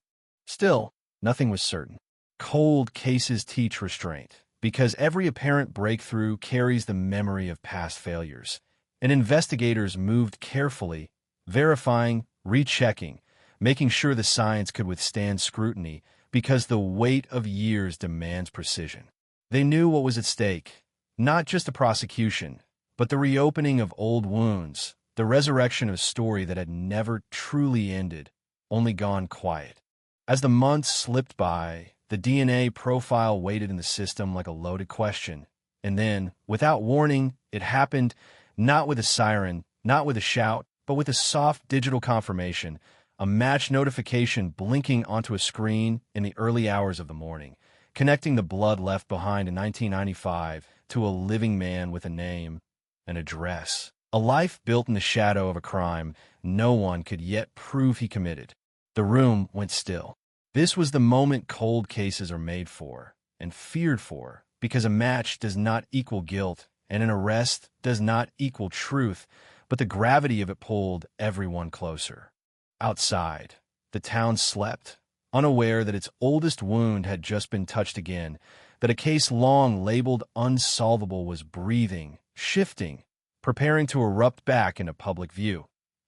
Still, nothing was certain. Cold cases teach restraint, because every apparent breakthrough carries the memory of past failures. And investigators moved carefully, verifying, rechecking, making sure the science could withstand scrutiny, because the weight of years demands precision. They knew what was at stake, not just the prosecution, but the reopening of old wounds, the resurrection of a story that had never truly ended, only gone quiet. As the months slipped by, the DNA profile waited in the system like a loaded question. And then, without warning, it happened, not with a siren, not with a shout, but with a soft digital confirmation, a match notification blinking onto a screen in the early hours of the morning, connecting the blood left behind in 1995 to a living man with a name, an address. A life built in the shadow of a crime no one could yet prove he committed. The room went still. This was the moment cold cases are made for, and feared for, because a match does not equal guilt, and an arrest does not equal truth, but the gravity of it pulled everyone closer. Outside, the town slept, unaware that its oldest wound had just been touched again, that a case long labeled unsolvable was breathing, shifting, preparing to erupt back into public view.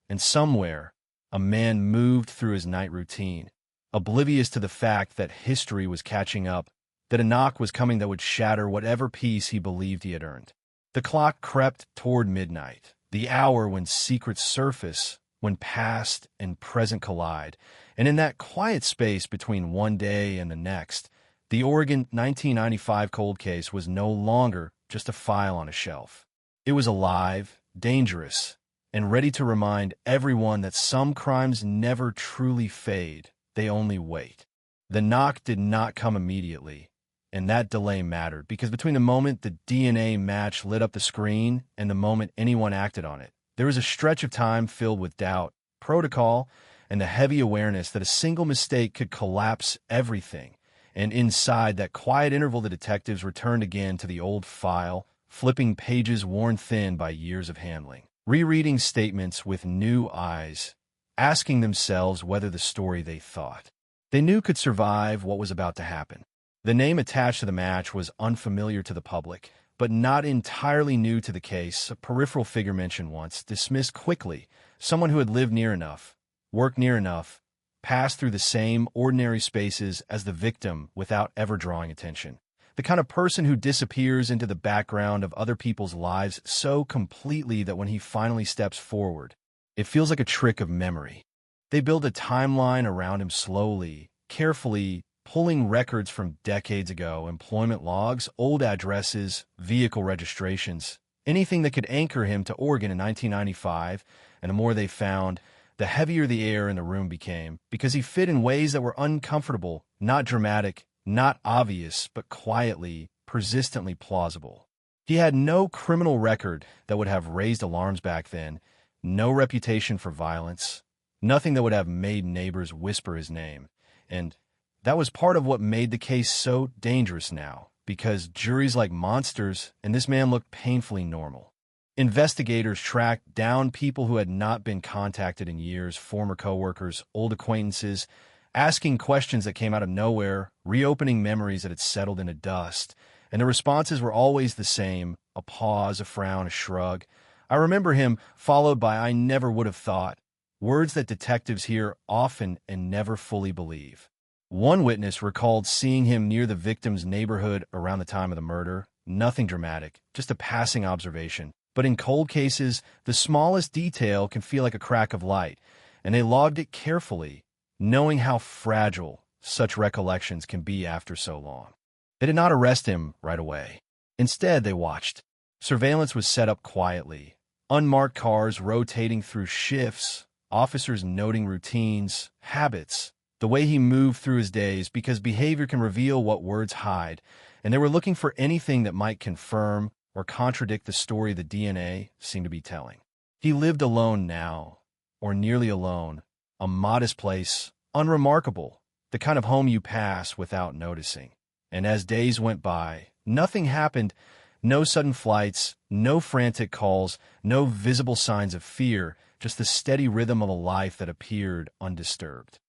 And somewhere, a man moved through his night routine, oblivious to the fact that history was catching up, that a knock was coming that would shatter whatever peace he believed he had earned. The clock crept toward midnight, the hour when secrets surface, when past and present collide, and in that quiet space between one day and the next, the Oregon 1995 cold case was no longer just a file on a shelf. It was alive, dangerous, and ready to remind everyone that some crimes never truly fade, they only wait. The knock did not come immediately, and that delay mattered, because between the moment the DNA match lit up the screen and the moment anyone acted on it, there was a stretch of time filled with doubt, protocol, and the heavy awareness that a single mistake could collapse everything. And inside that quiet interval, the detectives returned again to the old file, flipping pages worn thin by years of handling, rereading statements with new eyes, asking themselves whether the story they thought they knew could survive what was about to happen. The name attached to the match was unfamiliar to the public, but not entirely new to the case. A peripheral figure mentioned once, dismissed quickly, someone who had lived near enough, worked near enough, passed through the same ordinary spaces as the victim without ever drawing attention. The kind of person who disappears into the background of other people's lives so completely that when he finally steps forward, it feels like a trick of memory. They build a timeline around him slowly, carefully, pulling records from decades ago, employment logs, old addresses, vehicle registrations, anything that could anchor him to Oregon in 1995, and the more they found, the heavier the air in the room became, because he fit in ways that were uncomfortable, not dramatic, not obvious, but quietly, persistently plausible. He had no criminal record that would have raised alarms back then, no reputation for violence, nothing that would have made neighbors whisper his name. And that was part of what made the case so dangerous now, because juries like monsters, and this man looked painfully normal. Investigators tracked down people who had not been contacted in years, former coworkers, old acquaintances, asking questions that came out of nowhere, reopening memories that had settled into dust. And the responses were always the same: a pause, a frown, a shrug. I remember him, followed by "I never would have thought," words that detectives hear often and never fully believe. One witness recalled seeing him near the victim's neighborhood around the time of the murder. Nothing dramatic, just a passing observation. But in cold cases, the smallest detail can feel like a crack of light, and they logged it carefully, knowing how fragile such recollections can be after so long. They did not arrest him right away. Instead, they watched. Surveillance was set up quietly. Unmarked cars rotating through shifts, officers noting routines, habits, the way he moved through his days, because behavior can reveal what words hide, and they were looking for anything that might confirm or contradict the story the DNA seemed to be telling. He lived alone now, or nearly alone, a modest place, unremarkable, the kind of home you pass without noticing. And as days went by, nothing happened. No sudden flights, no frantic calls, no visible signs of fear, just the steady rhythm of a life that appeared undisturbed.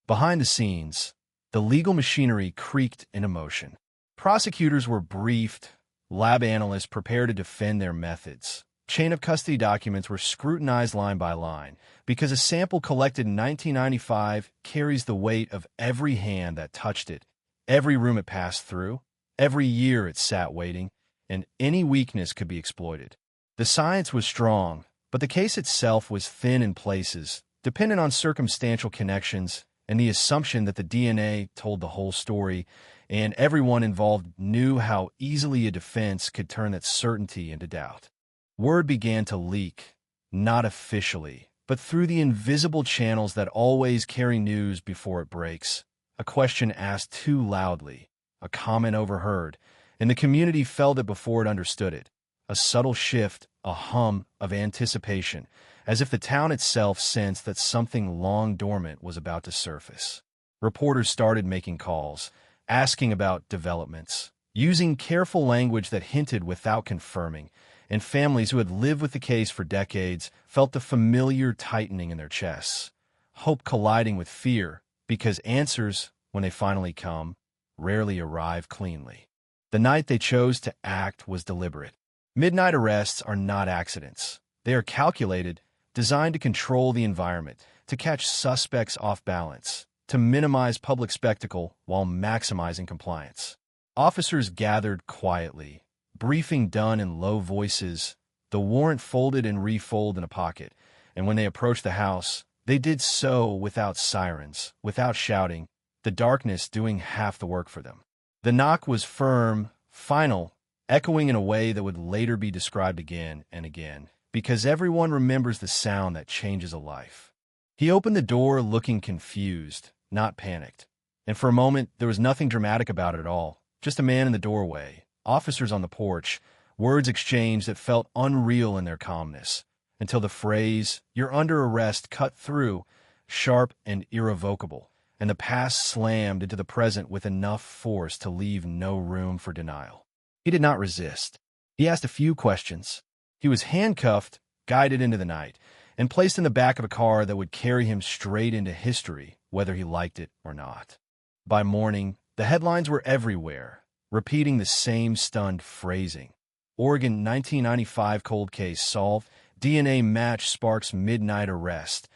Behind the scenes, the legal machinery creaked into motion. Prosecutors were briefed, lab analysts prepared to defend their methods. Chain of custody documents were scrutinized line by line, because a sample collected in 1995 carries the weight of every hand that touched it, every room it passed through, every year it sat waiting, and any weakness could be exploited. The science was strong, but the case itself was thin in places, dependent on circumstantial connections and the assumption that the DNA told the whole story, and everyone involved knew how easily a defense could turn that certainty into doubt. Word began to leak, not officially, but through the invisible channels that always carry news before it breaks. A question asked too loudly, a comment overheard, and the community felt it before it understood it. A subtle shift, a hum of anticipation, as if the town itself sensed that something long dormant was about to surface. Reporters started making calls, asking about developments, using careful language that hinted without confirming, and families who had lived with the case for decades felt the familiar tightening in their chests, hope colliding with fear, because answers, when they finally come, rarely arrive cleanly. The night they chose to act was deliberate. Midnight arrests are not accidents. They are calculated, designed to control the environment, to catch suspects off balance, to minimize public spectacle while maximizing compliance. Officers gathered quietly, briefing done in low voices, the warrant folded and refolded in a pocket, and when they approached the house, they did so without sirens, without shouting, the darkness doing half the work for them. The knock was firm, final, echoing in a way that would later be described again and again, because everyone remembers the sound that changes a life. He opened the door looking confused, not panicked. And for a moment, there was nothing dramatic about it at all. Just a man in the doorway, officers on the porch, words exchanged that felt unreal in their calmness, until the phrase, "You're under arrest," cut through, sharp and irrevocable, and the past slammed into the present with enough force to leave no room for denial. He did not resist. He asked a few questions. He was handcuffed, guided into the night, and placed in the back of a car that would carry him straight into history, whether he liked it or not. By morning, the headlines were everywhere, repeating the same stunned phrasing. Oregon 1995 cold case solved, DNA match sparks midnight arrest,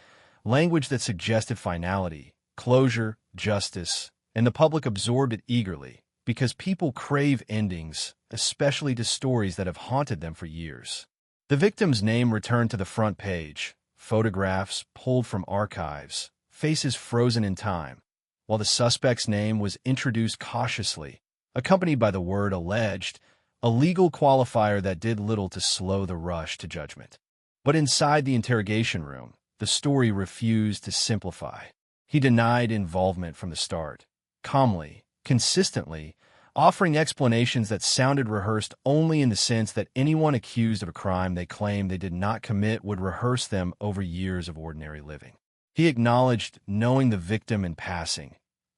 language that suggested finality, closure, justice, and the public absorbed it eagerly, because people crave endings, especially to stories that have haunted them for years. The victim's name returned to the front page, photographs pulled from archives, faces frozen in time, while the suspect's name was introduced cautiously, accompanied by the word alleged, a legal qualifier that did little to slow the rush to judgment. But inside the interrogation room, the story refused to simplify. He denied involvement from the start, calmly, consistently, offering explanations that sounded rehearsed only in the sense that anyone accused of a crime they claimed they did not commit would rehearse them over years of ordinary living. He acknowledged knowing the victim in passing,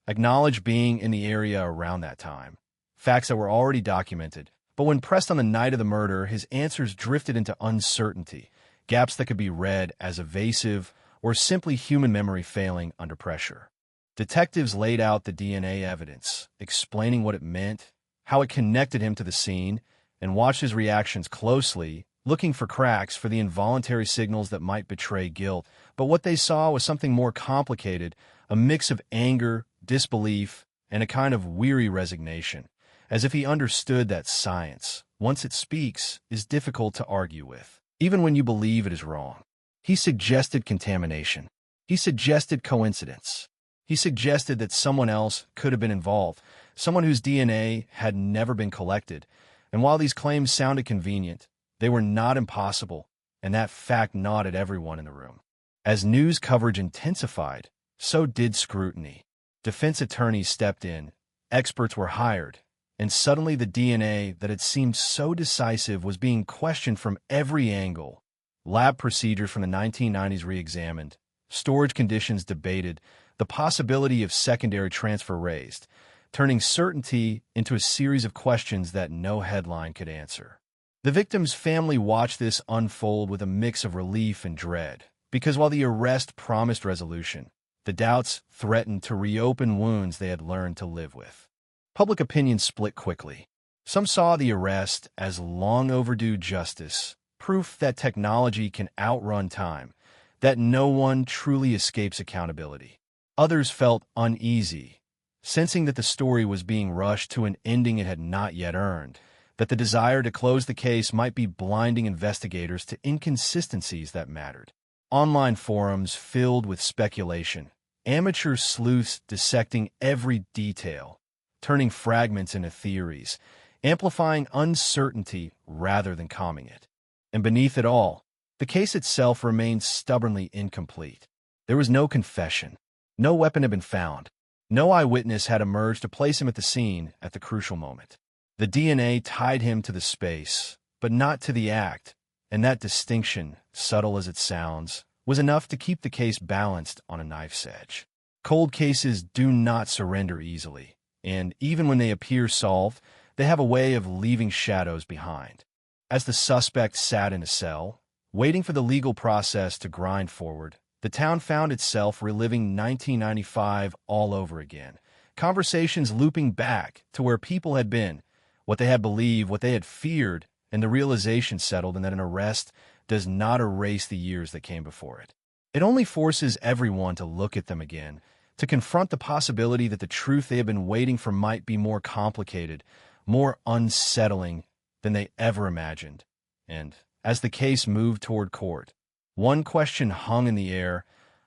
acknowledged being in the area around that time, facts that were already documented. But when pressed on the night of the murder, his answers drifted into uncertainty, gaps that could be read as evasive or simply human memory failing under pressure. Detectives laid out the DNA evidence, explaining what it meant, how it connected him to the scene, and watched his reactions closely, looking for cracks for the involuntary signals that might betray guilt. But what they saw was something more complicated, a mix of anger, disbelief, and a kind of weary resignation, as if he understood that science, once it speaks, is difficult to argue with, even when you believe it is wrong. He suggested contamination. He suggested coincidence. He suggested that someone else could have been involved, someone whose DNA had never been collected. And while these claims sounded convenient, they were not impossible, and that fact gnawed at everyone in the room. As news coverage intensified, so did scrutiny. Defense attorneys stepped in, experts were hired, and suddenly the DNA that had seemed so decisive was being questioned from every angle. Lab procedures from the 1990s re-examined, storage conditions debated, the possibility of secondary transfer raised, turning certainty into a series of questions that no headline could answer. The victim's family watched this unfold with a mix of relief and dread, because while the arrest promised resolution, the doubts threatened to reopen wounds they had learned to live with. Public opinion split quickly. Some saw the arrest as long overdue justice, proof that technology can outrun time, that no one truly escapes accountability. Others felt uneasy, sensing that the story was being rushed to an ending it had not yet earned, that the desire to close the case might be blinding investigators to inconsistencies that mattered. Online forums filled with speculation, amateur sleuths dissecting every detail, turning fragments into theories, amplifying uncertainty rather than calming it. And beneath it all, the case itself remained stubbornly incomplete. There was no confession. No weapon had been found. No eyewitness had emerged to place him at the scene at the crucial moment. The DNA tied him to the space, but not to the act, and that distinction, subtle as it sounds, was enough to keep the case balanced on a knife's edge. Cold cases do not surrender easily, and even when they appear solved, they have a way of leaving shadows behind. As the suspect sat in a cell, waiting for the legal process to grind forward, the town found itself reliving 1995 all over again. Conversations looping back to where people had been, what they had believed, what they had feared, and the realization settled in that an arrest does not erase the years that came before it. It only forces everyone to look at them again, to confront the possibility that the truth they have been waiting for might be more complicated, more unsettling than they ever imagined. And as the case moved toward court, one question hung in the air,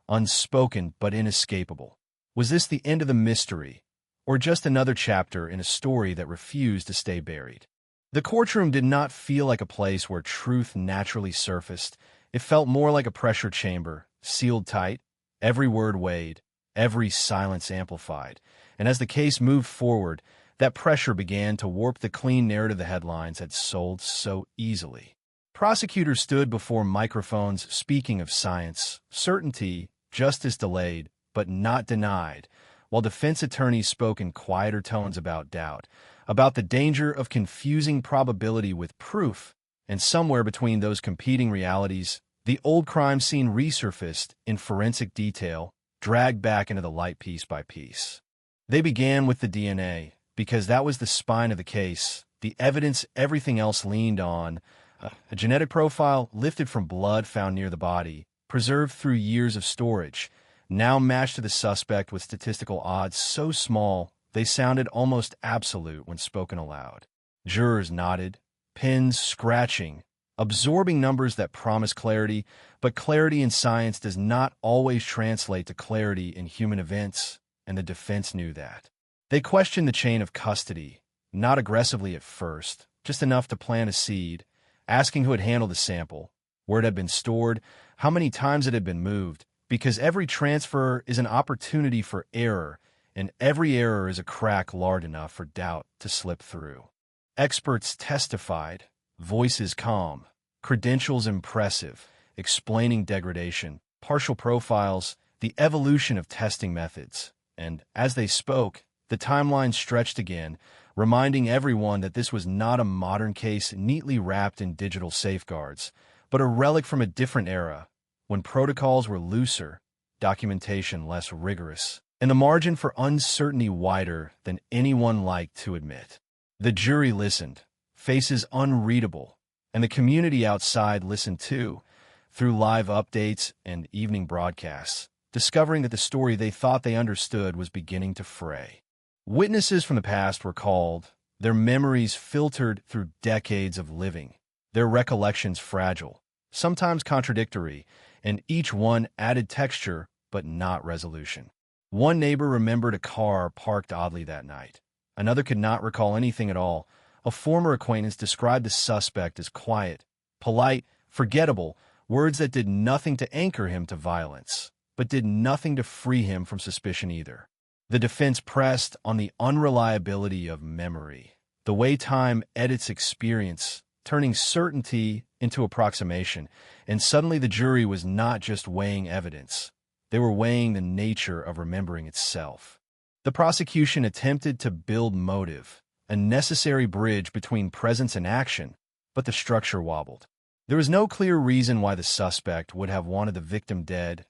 unspoken but inescapable. Was this the end of the mystery, or just another chapter in a story that refused to stay buried? The courtroom did not feel like a place where truth naturally surfaced. It felt more like a pressure chamber, sealed tight, every word weighed, every silence amplified. And as the case moved forward, that pressure began to warp the clean narrative the headlines had sold so easily. Prosecutors stood before microphones speaking of science, certainty, justice delayed, but not denied, while defense attorneys spoke in quieter tones about doubt, about the danger of confusing probability with proof, and somewhere between those competing realities, the old crime scene resurfaced in forensic detail, dragged back into the light piece by piece. They began with the DNA, because that was the spine of the case, the evidence everything else leaned on, a genetic profile lifted from blood found near the body, preserved through years of storage, now matched to the suspect with statistical odds so small they sounded almost absolute when spoken aloud. Jurors nodded, pens scratching, absorbing numbers that promise clarity, but clarity in science does not always translate to clarity in human events, and the defense knew that. They questioned the chain of custody, not aggressively at first, just enough to plant a seed, asking who had handled the sample, where it had been stored, how many times it had been moved, because every transfer is an opportunity for error, and every error is a crack large enough for doubt to slip through. Experts testified, voices calm, credentials impressive, explaining degradation, partial profiles, the evolution of testing methods, and as they spoke, the timeline stretched again, reminding everyone that this was not a modern case neatly wrapped in digital safeguards, but a relic from a different era, when protocols were looser, documentation less rigorous, and the margin for uncertainty wider than anyone liked to admit. The jury listened, faces unreadable, and the community outside listened too, through live updates and evening broadcasts, discovering that the story they thought they understood was beginning to fray. Witnesses from the past were called, their memories filtered through decades of living, their recollections fragile, sometimes contradictory, and each one added texture but not resolution. One neighbor remembered a car parked oddly that night. Another could not recall anything at all. A former acquaintance described the suspect as quiet, polite, forgettable, words that did nothing to anchor him to violence, but did nothing to free him from suspicion either. The defense pressed on the unreliability of memory, the way time edits experience, turning certainty into approximation, and suddenly the jury was not just weighing evidence. They were weighing the nature of remembering itself. The prosecution attempted to build motive, a necessary bridge between presence and action, but the structure wobbled. There was no clear reason why the suspect would have wanted the victim dead.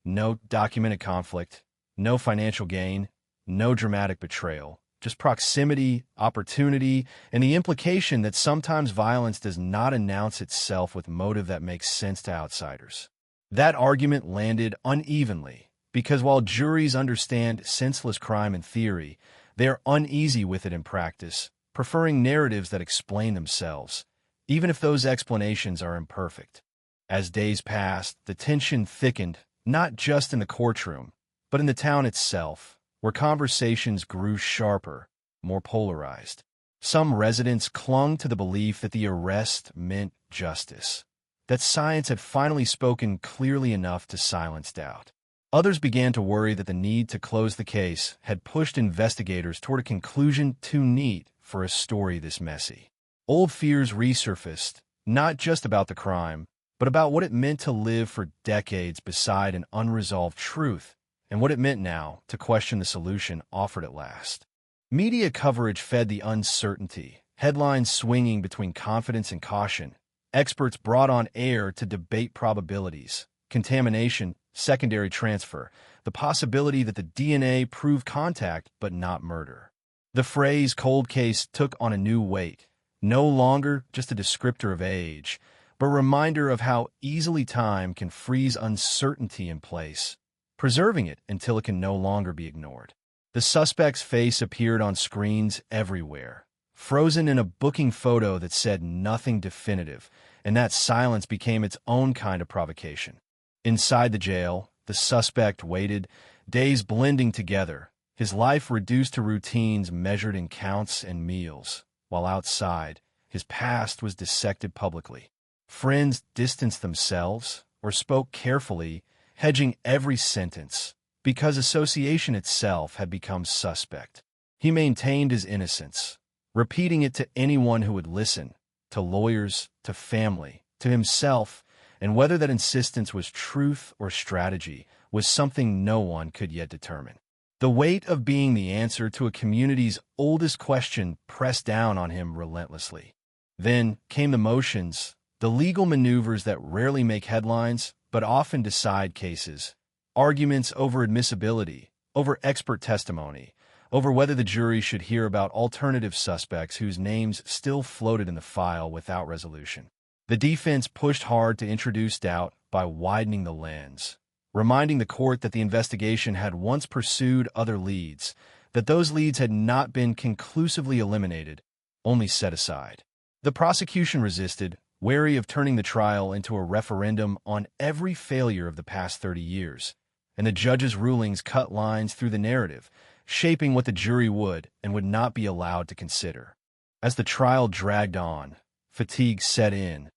No documented conflict, no financial gain, no dramatic betrayal, just proximity, opportunity, and the implication that sometimes violence does not announce itself with motive that makes sense to outsiders. That argument landed unevenly, because while juries understand senseless crime in theory, they are uneasy with it in practice, preferring narratives that explain themselves, even if those explanations are imperfect. As days passed, the tension thickened, not just in the courtroom, but in the town itself, where conversations grew sharper, more polarized. Some residents clung to the belief that the arrest meant justice, that science had finally spoken clearly enough to silence doubt. Others began to worry that the need to close the case had pushed investigators toward a conclusion too neat for a story this messy. Old fears resurfaced, not just about the crime, but about what it meant to live for decades beside an unresolved truth, and what it meant now to question the solution offered at last. Media coverage fed the uncertainty, headlines swinging between confidence and caution. Experts brought on air to debate probabilities, contamination, secondary transfer, the possibility that the DNA proved contact but not murder. The phrase cold case took on a new weight, no longer just a descriptor of age, but a reminder of how easily time can freeze uncertainty in place, preserving it until it can no longer be ignored. The suspect's face appeared on screens everywhere, frozen in a booking photo that said nothing definitive, and that silence became its own kind of provocation. Inside the jail, the suspect waited, days blending together, his life reduced to routines measured in counts and meals, while outside, his past was dissected publicly. Friends distanced themselves or spoke carefully, hedging every sentence, because association itself had become suspect. He maintained his innocence, repeating it to anyone who would listen, to lawyers, to family, to himself, and whether that insistence was truth or strategy was something no one could yet determine. The weight of being the answer to a community's oldest question pressed down on him relentlessly. Then came the motions, the legal maneuvers that rarely make headlines but often decide cases, arguments over admissibility, over expert testimony, over whether the jury should hear about alternative suspects whose names still floated in the file without resolution. The defense pushed hard to introduce doubt by widening the lens, reminding the court that the investigation had once pursued other leads, that those leads had not been conclusively eliminated, only set aside. The prosecution resisted, wary of turning the trial into a referendum on every failure of the past 30 years, and the judge's rulings cut lines through the narrative, shaping what the jury would and would not be allowed to consider. As the trial dragged on, fatigue set in,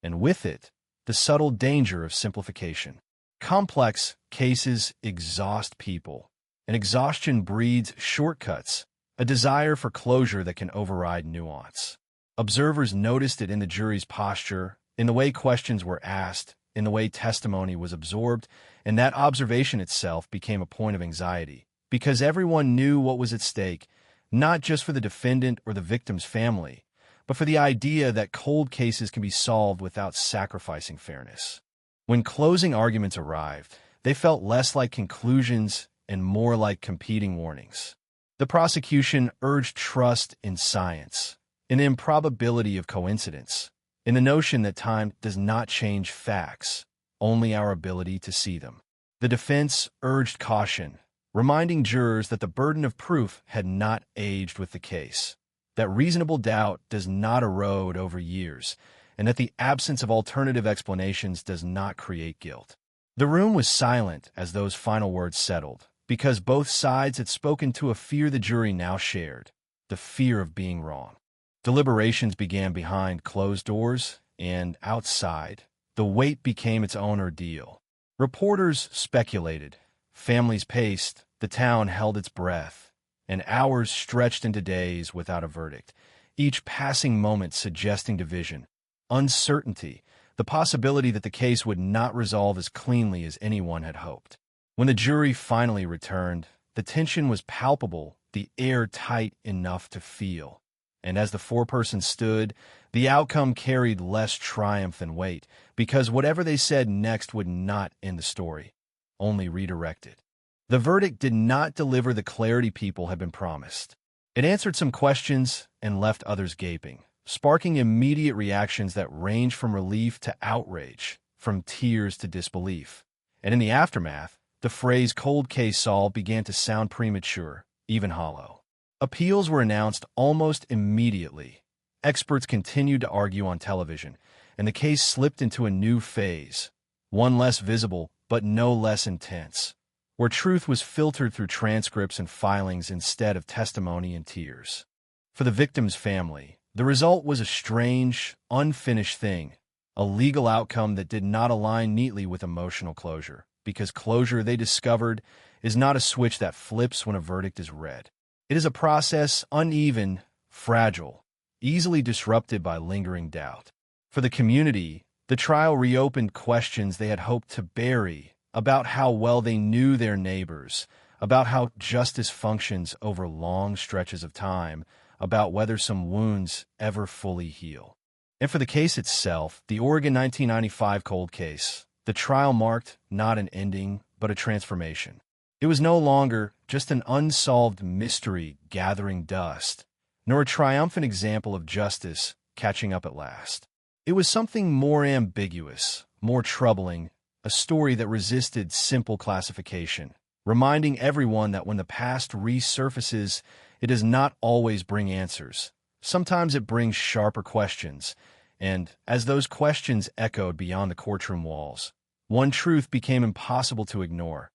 and with it, the subtle danger of simplification. Complex cases exhaust people, and exhaustion breeds shortcuts, a desire for closure that can override nuance. Observers noticed it in the jury's posture, in the way questions were asked, in the way testimony was absorbed, and that observation itself became a point of anxiety, because everyone knew what was at stake. not just for the defendant or the victim's family, but for the idea that cold cases can be solved without sacrificing fairness. When closing arguments arrived, they felt less like conclusions and more like competing warnings. The prosecution urged trust in science, in the improbability of coincidence, in the notion that time does not change facts, only our ability to see them. The defense urged caution, reminding jurors that the burden of proof had not aged with the case, that reasonable doubt does not erode over years, and that the absence of alternative explanations does not create guilt. The room was silent as those final words settled, because both sides had spoken to a fear the jury now shared, the fear of being wrong. Deliberations began behind closed doors, and outside, the wait became its own ordeal. Reporters speculated, families paced, the town held its breath, and hours stretched into days without a verdict, each passing moment suggesting division, uncertainty, the possibility that the case would not resolve as cleanly as anyone had hoped. When the jury finally returned, the tension was palpable, the air tight enough to feel. And as the foreperson stood, the outcome carried less triumph than weight, because whatever they said next would not end the story, only redirect it. The verdict did not deliver the clarity people had been promised. It answered some questions and left others gaping, sparking immediate reactions that ranged from relief to outrage, from tears to disbelief. And in the aftermath, the phrase cold case solved began to sound premature, even hollow. Appeals were announced almost immediately. Experts continued to argue on television, and the case slipped into a new phase, one less visible but no less intense, where truth was filtered through transcripts and filings instead of testimony and tears. For the victim's family, the result was a strange, unfinished thing, a legal outcome that did not align neatly with emotional closure, because closure, they discovered, is not a switch that flips when a verdict is read. It is a process uneven, fragile, easily disrupted by lingering doubt. For the community, the trial reopened questions they had hoped to bury about how well they knew their neighbors, about how justice functions over long stretches of time, about whether some wounds ever fully heal. And for the case itself, the Oregon 1995 cold case, the trial marked not an ending, but a transformation. It was no longer just an unsolved mystery gathering dust, nor a triumphant example of justice catching up at last. It was something more ambiguous, more troubling, a story that resisted simple classification, reminding everyone that when the past resurfaces, it does not always bring answers. Sometimes it brings sharper questions, and as those questions echoed beyond the courtroom walls, one truth became impossible to ignore.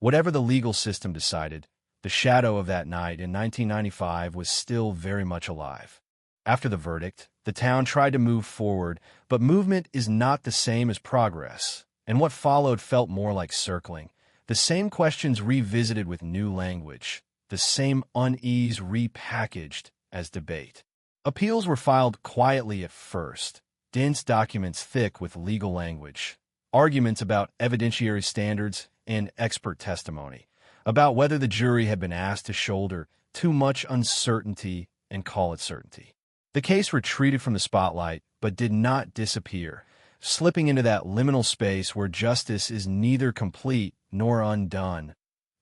Whatever the legal system decided, the shadow of that night in 1995 was still very much alive. After the verdict, the town tried to move forward, but movement is not the same as progress, and what followed felt more like circling. The same questions revisited with new language, the same unease repackaged as debate. Appeals were filed quietly at first, dense documents thick with legal language, arguments about evidentiary standards and expert testimony, about whether the jury had been asked to shoulder too much uncertainty and call it certainty. The case retreated from the spotlight, but did not disappear, slipping into that liminal space where justice is neither complete nor undone,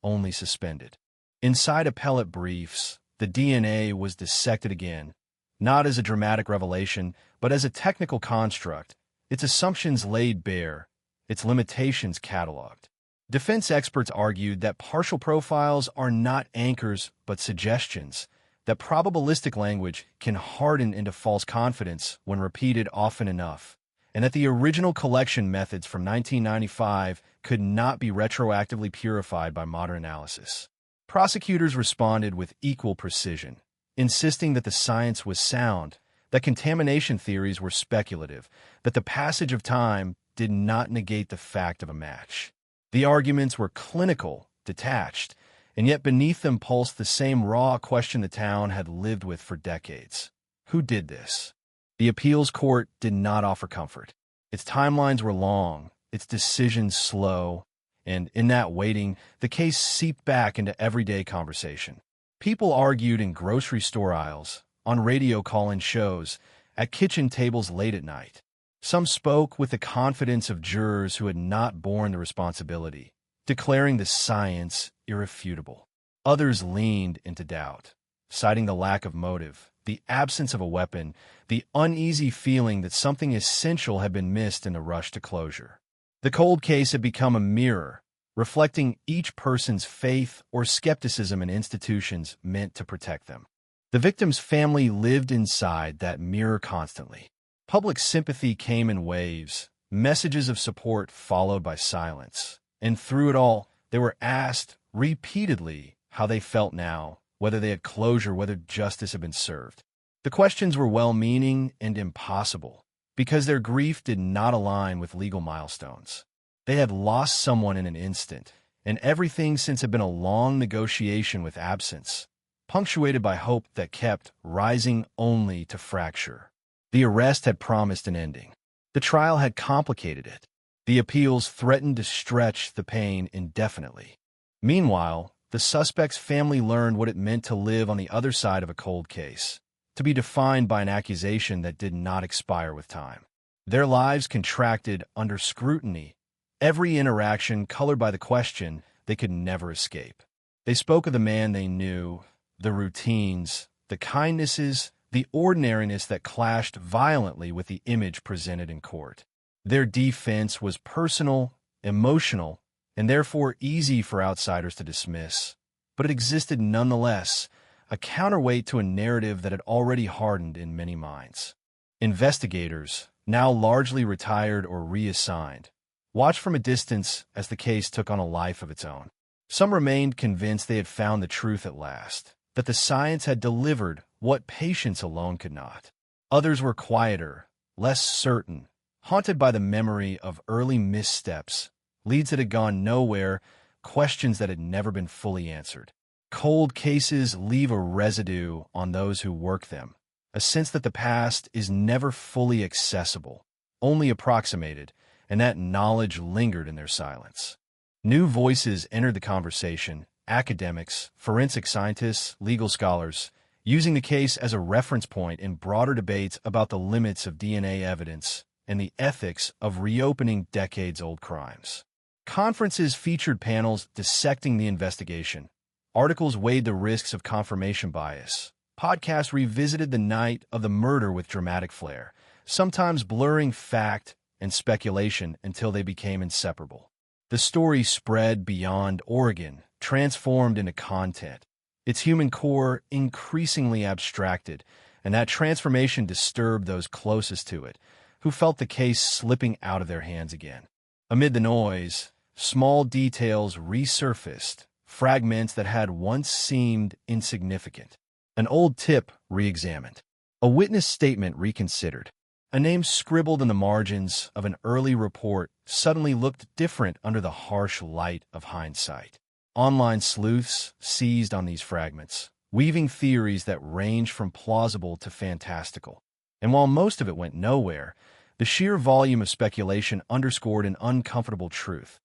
only suspended. Inside appellate briefs, the DNA was dissected again, not as a dramatic revelation, but as a technical construct, its assumptions laid bare, its limitations cataloged. Defense experts argued that partial profiles are not anchors but suggestions, that probabilistic language can harden into false confidence when repeated often enough, and that the original collection methods from 1995 could not be retroactively purified by modern analysis. Prosecutors responded with equal precision, insisting that the science was sound, that contamination theories were speculative, that the passage of time did not negate the fact of a match. The arguments were clinical, detached, and yet beneath them pulsed the same raw question the town had lived with for decades. Who did this? The appeals court did not offer comfort. Its timelines were long, its decisions slow, and in that waiting, the case seeped back into everyday conversation. People argued in grocery store aisles, on radio call-in shows, at kitchen tables late at night. Some spoke with the confidence of jurors who had not borne the responsibility, declaring the science irrefutable. Others leaned into doubt, citing the lack of motive, the absence of a weapon, the uneasy feeling that something essential had been missed in the rush to closure. The cold case had become a mirror, reflecting each person's faith or skepticism in institutions meant to protect them. The victim's family lived inside that mirror constantly. Public sympathy came in waves, messages of support followed by silence. And through it all, they were asked repeatedly how they felt now, whether they had closure, whether justice had been served. The questions were well-meaning and impossible, because their grief did not align with legal milestones. They had lost someone in an instant, and everything since had been a long negotiation with absence, punctuated by hope that kept rising only to fracture. The arrest had promised an ending. The trial had complicated it. The appeals threatened to stretch the pain indefinitely. Meanwhile, the suspect's family learned what it meant to live on the other side of a cold case, to be defined by an accusation that did not expire with time. Their lives contracted under scrutiny, every interaction colored by the question they could never escape. They spoke of the man they knew, the routines, the kindnesses, the ordinariness that clashed violently with the image presented in court. Their defense was personal, emotional, and therefore easy for outsiders to dismiss, but it existed nonetheless, a counterweight to a narrative that had already hardened in many minds. Investigators, now largely retired or reassigned, watched from a distance as the case took on a life of its own. Some remained convinced they had found the truth at last, that the science had delivered what patience alone could not. Others were quieter, less certain, haunted by the memory of early missteps, leads that had gone nowhere, questions that had never been fully answered. Cold cases leave a residue on those who work them, a sense that the past is never fully accessible, only approximated, and that knowledge lingered in their silence. New voices entered the conversation, academics, forensic scientists, legal scholars, using the case as a reference point in broader debates about the limits of DNA evidence and the ethics of reopening decades-old crimes. Conferences featured panels dissecting the investigation. Articles weighed the risks of confirmation bias. Podcasts revisited the night of the murder with dramatic flair, sometimes blurring fact and speculation until they became inseparable. The story spread beyond Oregon, transformed into content, its human core increasingly abstracted, and that transformation disturbed those closest to it, who felt the case slipping out of their hands again. Amid the noise, small details resurfaced, fragments that had once seemed insignificant. An old tip re-examined. A witness statement reconsidered. A name scribbled in the margins of an early report suddenly looked different under the harsh light of hindsight. Online sleuths seized on these fragments, weaving theories that ranged from plausible to fantastical. And while most of it went nowhere, the sheer volume of speculation underscored an uncomfortable truth.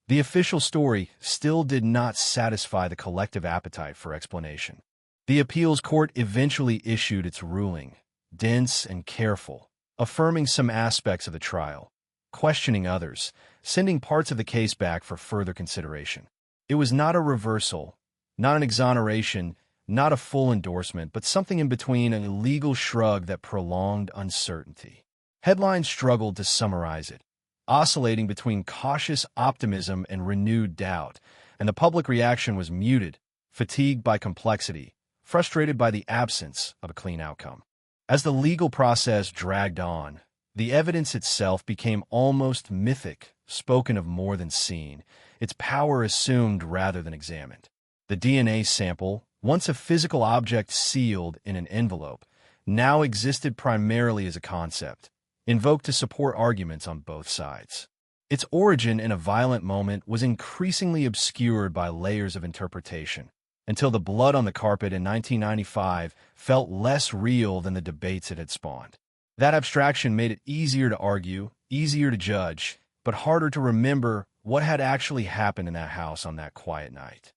The official story still did not satisfy the collective appetite for explanation. The appeals court eventually issued its ruling, dense and careful, affirming some aspects of the trial, questioning others, sending parts of the case back for further consideration. It was not a reversal, not an exoneration, not a full endorsement, but something in between, a legal shrug that prolonged uncertainty. Headlines struggled to summarize it, oscillating between cautious optimism and renewed doubt, and the public reaction was muted, fatigued by complexity, frustrated by the absence of a clean outcome. As the legal process dragged on, the evidence itself became almost mythic, spoken of more than seen, its power assumed rather than examined. The DNA sample, once a physical object sealed in an envelope, now existed primarily as a concept, invoked to support arguments on both sides. Its origin in a violent moment was increasingly obscured by layers of interpretation, until the blood on the carpet in 1995 felt less real than the debates it had spawned. That abstraction made it easier to argue, easier to judge, but harder to remember what had actually happened in that house on that quiet night.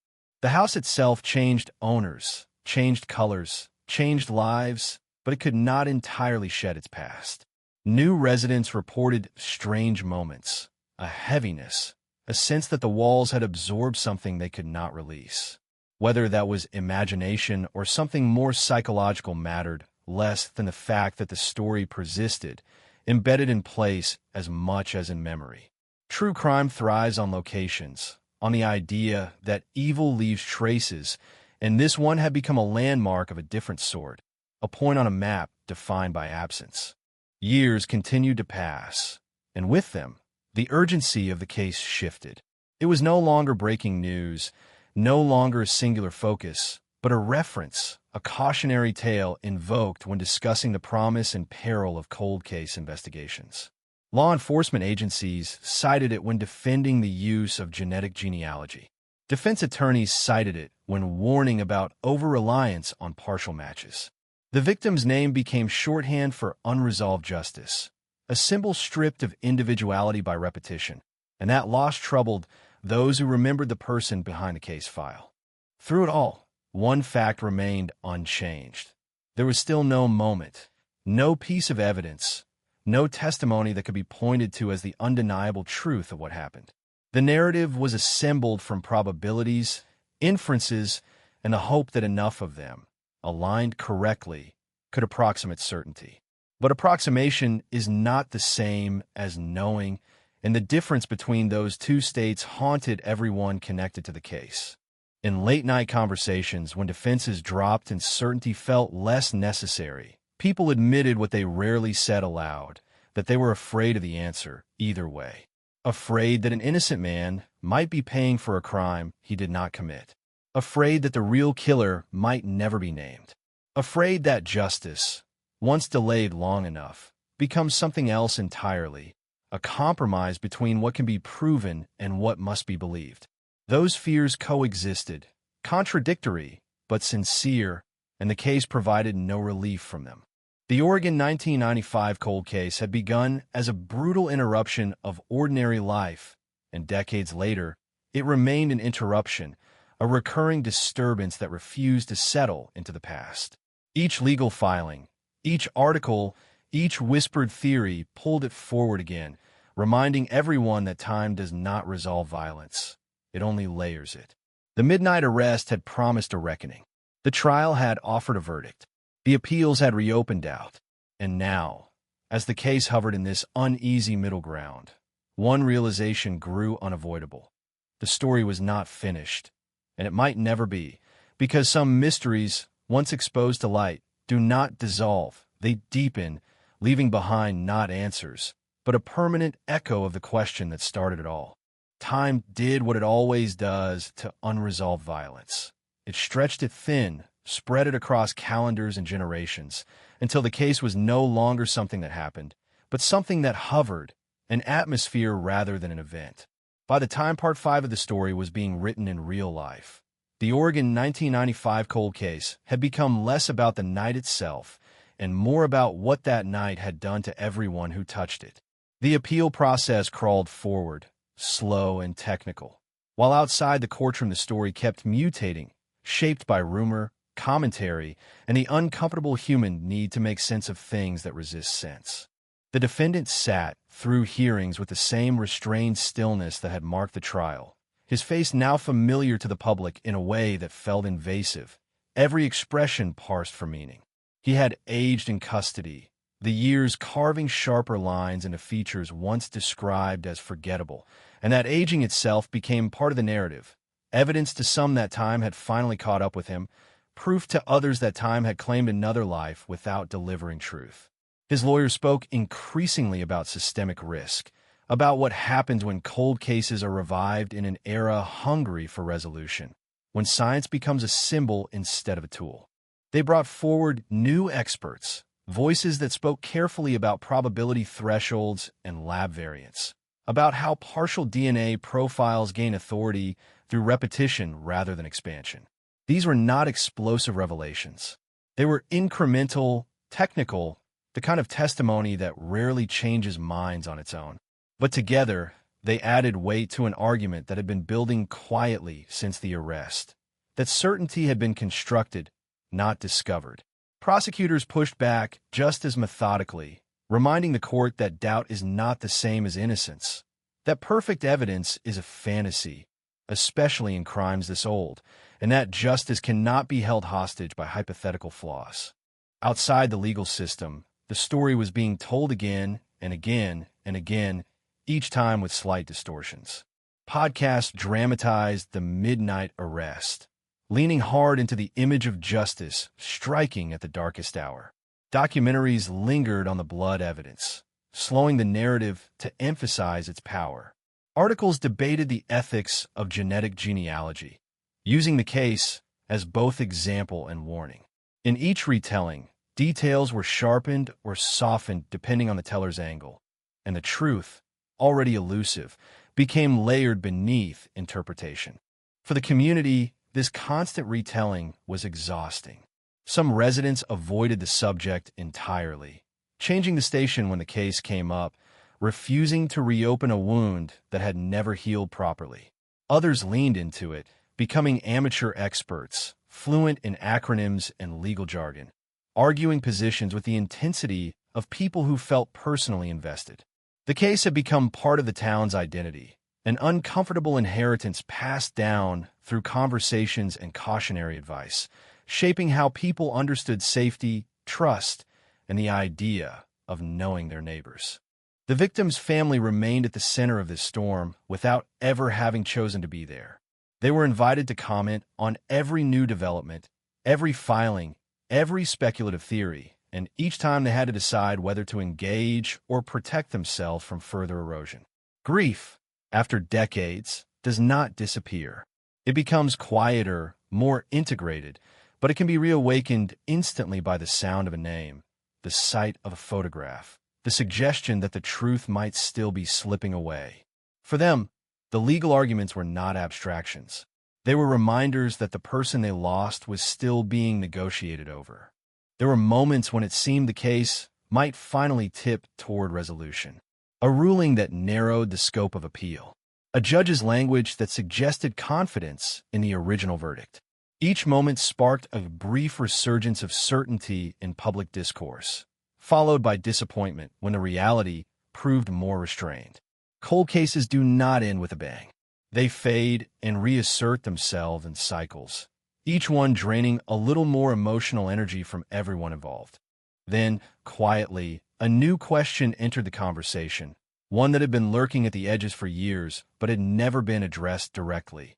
The house itself changed owners, changed colors, changed lives, but it could not entirely shed its past. New residents reported strange moments, a heaviness, a sense that the walls had absorbed something they could not release. Whether that was imagination or something more psychological mattered less than the fact that the story persisted, embedded in place as much as in memory. True crime thrives on locations, on the idea that evil leaves traces, and this one had become a landmark of a different sort, a point on a map defined by absence. Years continued to pass, and with them, the urgency of the case shifted. It was no longer breaking news, no longer a singular focus, but a reference, a cautionary tale invoked when discussing the promise and peril of cold case investigations. Law enforcement agencies cited it when defending the use of genetic genealogy. Defense attorneys cited it when warning about over-reliance on partial matches. The victim's name became shorthand for unresolved justice, a symbol stripped of individuality by repetition, and that loss troubled those who remembered the person behind the case file. Through it all, one fact remained unchanged. There was still no moment, no piece of evidence, no testimony that could be pointed to as the undeniable truth of what happened. The narrative was assembled from probabilities, inferences, and the hope that enough of them, aligned correctly, could approximate certainty. But approximation is not the same as knowing, and the difference between those two states haunted everyone connected to the case. In late-night conversations, when defenses dropped and certainty felt less necessary, people admitted what they rarely said aloud, that they were afraid of the answer either way. Afraid that an innocent man might be paying for a crime he did not commit. Afraid that the real killer might never be named. Afraid that justice, once delayed long enough, becomes something else entirely, a compromise between what can be proven and what must be believed. Those fears coexisted, contradictory but sincere, and the case provided no relief from them. The Oregon 1995 cold case had begun as a brutal interruption of ordinary life, and decades later, it remained an interruption, a recurring disturbance that refused to settle into the past. Each legal filing, each article, each whispered theory pulled it forward again, reminding everyone that time does not resolve violence. It only layers it. The midnight arrest had promised a reckoning. The trial had offered a verdict. The appeals had reopened doubt. And now, as the case hovered in this uneasy middle ground, one realization grew unavoidable. The story was not finished, and it might never be, because some mysteries, once exposed to light, do not dissolve. They deepen, leaving behind not answers, but a permanent echo of the question that started it all. Time did what it always does to unresolved violence. It stretched it thin, spread it across calendars and generations, until the case was no longer something that happened, but something that hovered, an atmosphere rather than an event. By the time Part 5 of the story was being written in real life, the Oregon 1995 cold case had become less about the night itself and more about what that night had done to everyone who touched it. The appeal process crawled forward, slow and technical, while outside the courtroom the story kept mutating, shaped by rumor, commentary, and the uncomfortable human need to make sense of things that resist sense. The defendant sat through hearings with the same restrained stillness that had marked the trial, his face now familiar to the public in a way that felt invasive, every expression parsed for meaning. He had aged in custody, the years carving sharper lines into features once described as forgettable, and that aging itself became part of the narrative. Evidence to some that time had finally caught up with him, proof to others that time had claimed another life without delivering truth. His lawyer spoke increasingly about systemic risk, about what happens when cold cases are revived in an era hungry for resolution, when science becomes a symbol instead of a tool. They brought forward new experts, voices that spoke carefully about probability thresholds and lab variants, about how partial DNA profiles gain authority through repetition rather than expansion. These were not explosive revelations. They were incremental, technical, the kind of testimony that rarely changes minds on its own. But together, they added weight to an argument that had been building quietly since the arrest, that certainty had been constructed, not discovered. Prosecutors pushed back just as methodically, reminding the court that doubt is not the same as innocence, that perfect evidence is a fantasy, especially in crimes this old, and that justice cannot be held hostage by hypothetical flaws. Outside the legal system, the story was being told again and again and again, each time with slight distortions. Podcasts dramatized the midnight arrest, leaning hard into the image of justice striking at the darkest hour. Documentaries lingered on the blood evidence, slowing the narrative to emphasize its power. Articles debated the ethics of genetic genealogy, using the case as both example and warning. In each retelling, details were sharpened or softened depending on the teller's angle, and the truth, already elusive, became layered beneath interpretation. For the community, this constant retelling was exhausting. Some residents avoided the subject entirely, changing the station when the case came up, refusing to reopen a wound that had never healed properly. Others leaned into it, becoming amateur experts, fluent in acronyms and legal jargon, arguing positions with the intensity of people who felt personally invested. The case had become part of the town's identity, an uncomfortable inheritance passed down through conversations and cautionary advice, shaping how people understood safety, trust, and the idea of knowing their neighbors. The victim's family remained at the center of this storm without ever having chosen to be there. They were invited to comment on every new development, every filing, every speculative theory, and each time they had to decide whether to engage or protect themselves from further erosion. Grief, after decades, does not disappear. It becomes quieter, more integrated, but it can be reawakened instantly by the sound of a name, the sight of a photograph, the suggestion that the truth might still be slipping away. For them, the legal arguments were not abstractions. They were reminders that the person they lost was still being negotiated over. There were moments when it seemed the case might finally tip toward resolution. A ruling that narrowed the scope of appeal. A judge's language that suggested confidence in the original verdict. Each moment sparked a brief resurgence of certainty in public discourse, followed by disappointment when the reality proved more restrained. Cold cases do not end with a bang. They fade and reassert themselves in cycles, each one draining a little more emotional energy from everyone involved. Then, quietly, a new question entered the conversation, one that had been lurking at the edges for years but had never been addressed directly.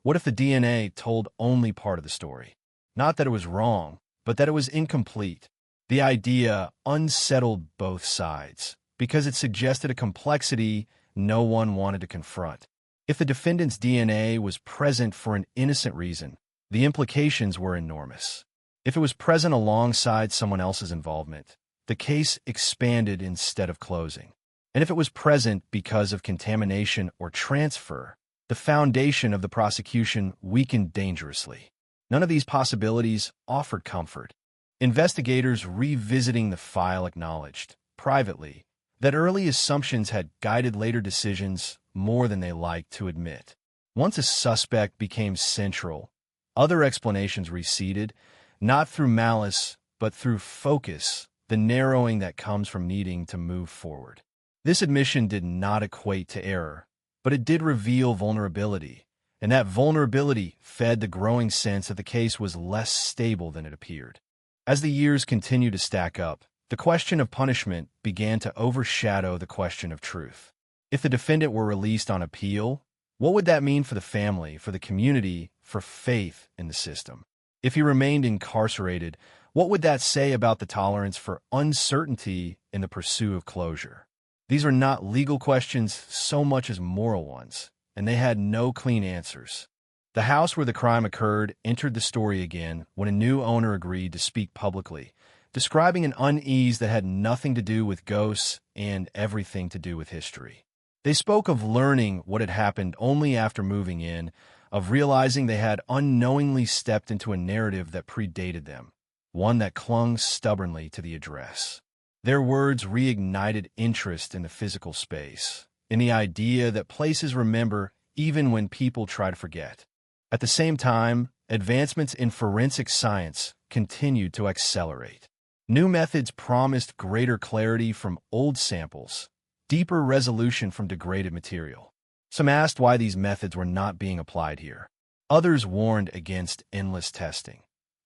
What if the DNA told only part of the story? Not that it was wrong, but that it was incomplete. The idea unsettled both sides, because it suggested a complexity no one wanted to confront. If the defendant's DNA was present for an innocent reason, the implications were enormous. If it was present alongside someone else's involvement, the case expanded instead of closing. And if it was present because of contamination or transfer, the foundation of the prosecution weakened dangerously. None of these possibilities offered comfort. Investigators revisiting the file acknowledged, privately, that early assumptions had guided later decisions more than they liked to admit. Once a suspect became central, other explanations receded, not through malice, but through focus, the narrowing that comes from needing to move forward. This admission did not equate to error, but it did reveal vulnerability, and that vulnerability fed the growing sense that the case was less stable than it appeared. As the years continued to stack up, the question of punishment began to overshadow the question of truth. If the defendant were released on appeal, what would that mean for the family, for the community, for faith in the system? If he remained incarcerated, what would that say about the tolerance for uncertainty in the pursuit of closure? These are not legal questions so much as moral ones, and they had no clean answers. The house where the crime occurred entered the story again when a new owner agreed to speak publicly, describing an unease that had nothing to do with ghosts and everything to do with history. They spoke of learning what had happened only after moving in, of realizing they had unknowingly stepped into a narrative that predated them, one that clung stubbornly to the address. Their words reignited interest in the physical space, in the idea that places remember even when people try to forget. At the same time, advancements in forensic science continued to accelerate. New methods promised greater clarity from old samples, deeper resolution from degraded material. Some asked why these methods were not being applied here. Others warned against endless testing,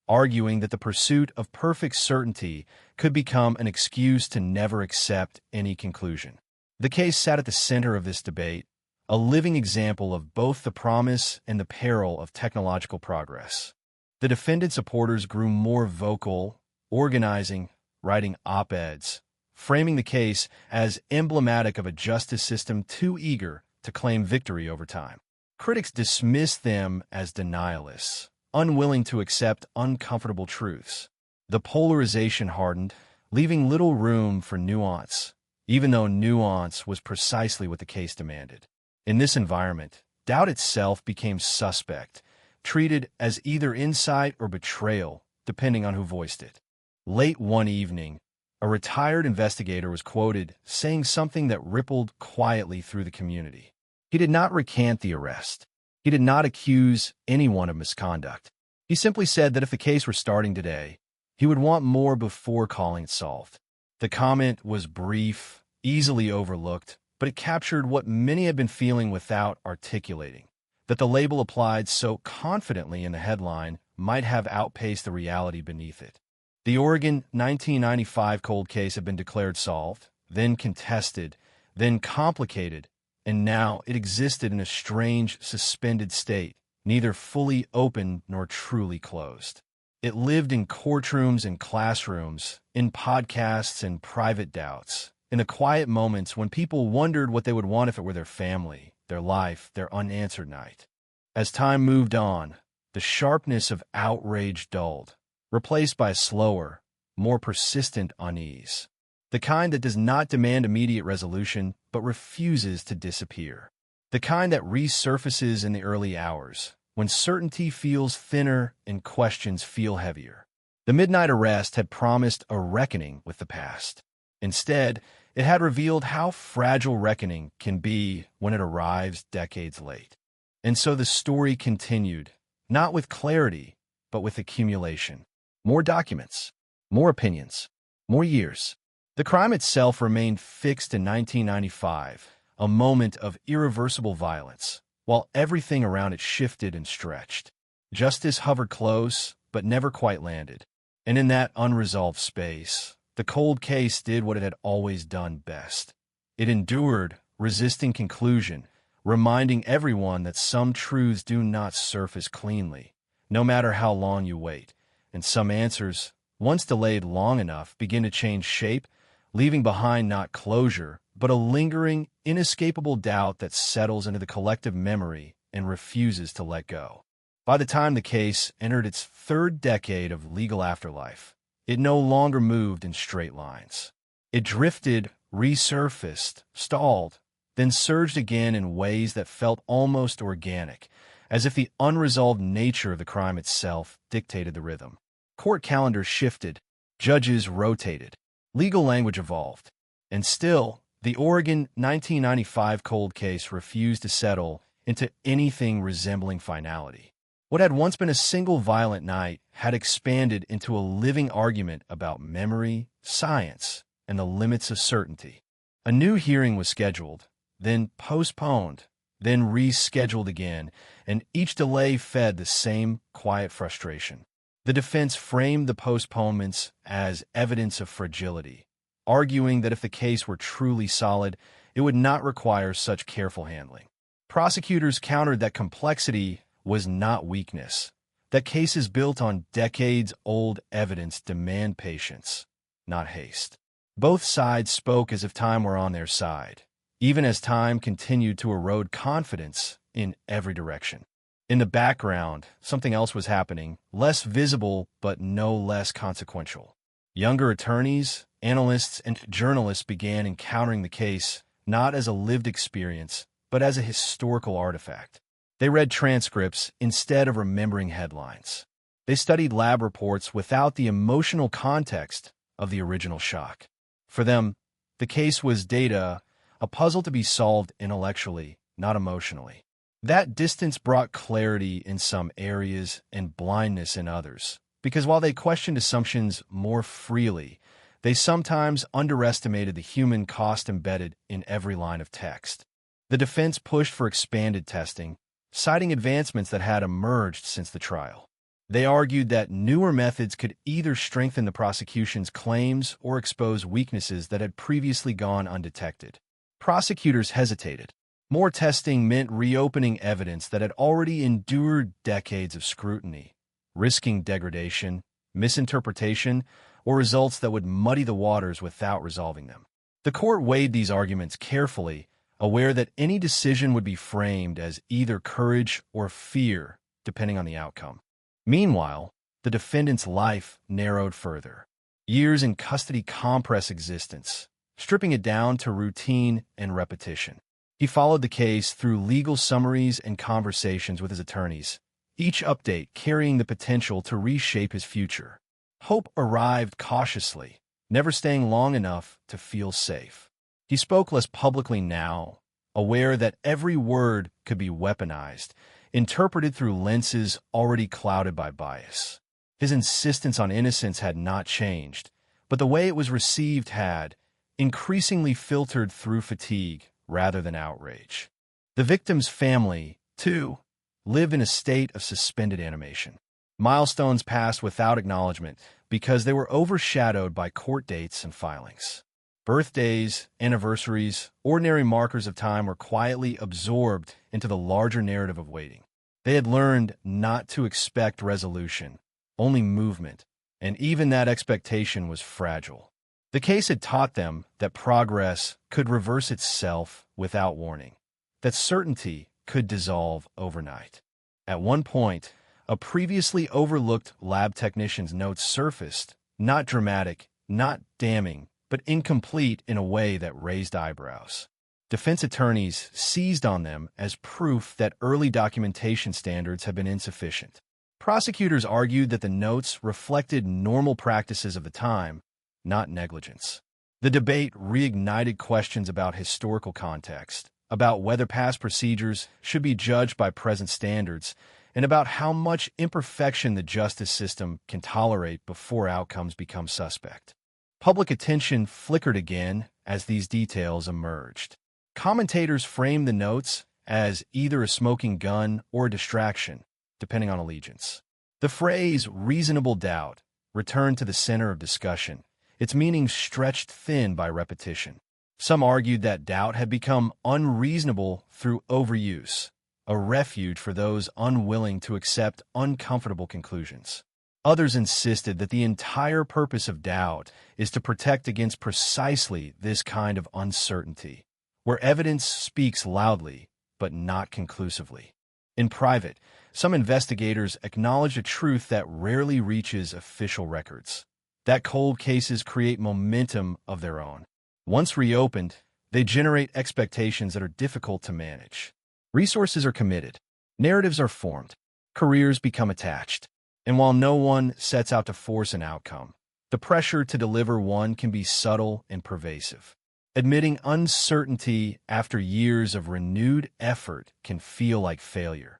arguing that the pursuit of perfect certainty could become an excuse to never accept any conclusion. The case sat at the center of this debate, a living example of both the promise and the peril of technological progress. The defendant supporters grew more vocal, organizing, writing op-eds, framing the case as emblematic of a justice system too eager to claim victory over time. Critics dismissed them as denialists, unwilling to accept uncomfortable truths. The polarization hardened, leaving little room for nuance, even though nuance was precisely what the case demanded. In this environment, doubt itself became suspect, treated as either insight or betrayal, depending on who voiced it. Late one evening, a retired investigator was quoted saying something that rippled quietly through the community. He did not recant the arrest. He did not accuse anyone of misconduct. He simply said that if the case were starting today, he would want more before calling it solved. The comment was brief, easily overlooked, but it captured what many had been feeling without articulating, that the label applied so confidently in the headline might have outpaced the reality beneath it. The Oregon 1995 cold case had been declared solved, then contested, then complicated, and now it existed in a strange, suspended state, neither fully open nor truly closed. It lived in courtrooms and classrooms, in podcasts and private doubts, in the quiet moments when people wondered what they would want if it were their family, their life, their unanswered night. As time moved on, the sharpness of outrage dulled, replaced by a slower, more persistent unease, the kind that does not demand immediate resolution but refuses to disappear, the kind that resurfaces in the early hours, when certainty feels thinner and questions feel heavier. The midnight arrest had promised a reckoning with the past. Instead, it had revealed how fragile reckoning can be when it arrives decades late. And so the story continued, not with clarity, but with accumulation. More documents, more opinions, more years. The crime itself remained fixed in 1995, a moment of irreversible violence, while everything around it shifted and stretched. Justice hovered close, but never quite landed. And in that unresolved space, the cold case did what it had always done best. It endured, resisting conclusion, reminding everyone that some truths do not surface cleanly, no matter how long you wait. And some answers, once delayed long enough, begin to change shape, leaving behind not closure, but a lingering, inescapable doubt that settles into the collective memory and refuses to let go. By the time the case entered its third decade of legal afterlife, it no longer moved in straight lines. It drifted, resurfaced, stalled, then surged again in ways that felt almost organic, as if the unresolved nature of the crime itself dictated the rhythm. Court calendars shifted, judges rotated, legal language evolved, and still, the Oregon 1995 cold case refused to settle into anything resembling finality. What had once been a single violent night had expanded into a living argument about memory, science, and the limits of certainty. A new hearing was scheduled, then postponed, then rescheduled again, and each delay fed the same quiet frustration. The defense framed the postponements as evidence of fragility, arguing that if the case were truly solid, it would not require such careful handling. Prosecutors countered that complexity was not weakness, that cases built on decades-old evidence demand patience, not haste. Both sides spoke as if time were on their side, even as time continued to erode confidence in every direction. In the background, something else was happening, less visible but no less consequential. Younger attorneys, analysts, and journalists began encountering the case not as a lived experience, but as a historical artifact. They read transcripts instead of remembering headlines. They studied lab reports without the emotional context of the original shock. For them, the case was data, a puzzle to be solved intellectually, not emotionally. That distance brought clarity in some areas and blindness in others, because while they questioned assumptions more freely, they sometimes underestimated the human cost embedded in every line of text. The defense pushed for expanded testing, citing advancements that had emerged since the trial. They argued that newer methods could either strengthen the prosecution's claims or expose weaknesses that had previously gone undetected. Prosecutors hesitated. More testing meant reopening evidence that had already endured decades of scrutiny, risking degradation, misinterpretation, or results that would muddy the waters without resolving them. The court weighed these arguments carefully, aware that any decision would be framed as either courage or fear, depending on the outcome. Meanwhile, the defendant's life narrowed further. Years in custody compress existence, stripping it down to routine and repetition. He followed the case through legal summaries and conversations with his attorneys, each update carrying the potential to reshape his future. Hope arrived cautiously, never staying long enough to feel safe. He spoke less publicly now, aware that every word could be weaponized, interpreted through lenses already clouded by bias. His insistence on innocence had not changed, but the way it was received had, increasingly filtered through fatigue rather than outrage. The victim's family, too, lived in a state of suspended animation. Milestones passed without acknowledgement because they were overshadowed by court dates and filings. Birthdays, anniversaries, ordinary markers of time were quietly absorbed into the larger narrative of waiting. They had learned not to expect resolution, only movement, and even that expectation was fragile. The case had taught them that progress could reverse itself without warning, that certainty could dissolve overnight. At one point, a previously overlooked lab technician's notes surfaced, not dramatic, not damning, but incomplete in a way that raised eyebrows. Defense attorneys seized on them as proof that early documentation standards had been insufficient. Prosecutors argued that the notes reflected normal practices of the time, not negligence. The debate reignited questions about historical context, about whether past procedures should be judged by present standards, and about how much imperfection the justice system can tolerate before outcomes become suspect. Public attention flickered again as these details emerged. Commentators framed the notes as either a smoking gun or a distraction, depending on allegiance. The phrase reasonable doubt returned to the center of discussion, its meaning stretched thin by repetition. Some argued that doubt had become unreasonable through overuse, a refuge for those unwilling to accept uncomfortable conclusions. Others insisted that the entire purpose of doubt is to protect against precisely this kind of uncertainty, where evidence speaks loudly but not conclusively. In private, some investigators acknowledged a truth that rarely reaches official records, that cold cases create momentum of their own. Once reopened, they generate expectations that are difficult to manage. Resources are committed, narratives are formed, careers become attached. And while no one sets out to force an outcome, the pressure to deliver one can be subtle and pervasive. Admitting uncertainty after years of renewed effort can feel like failure,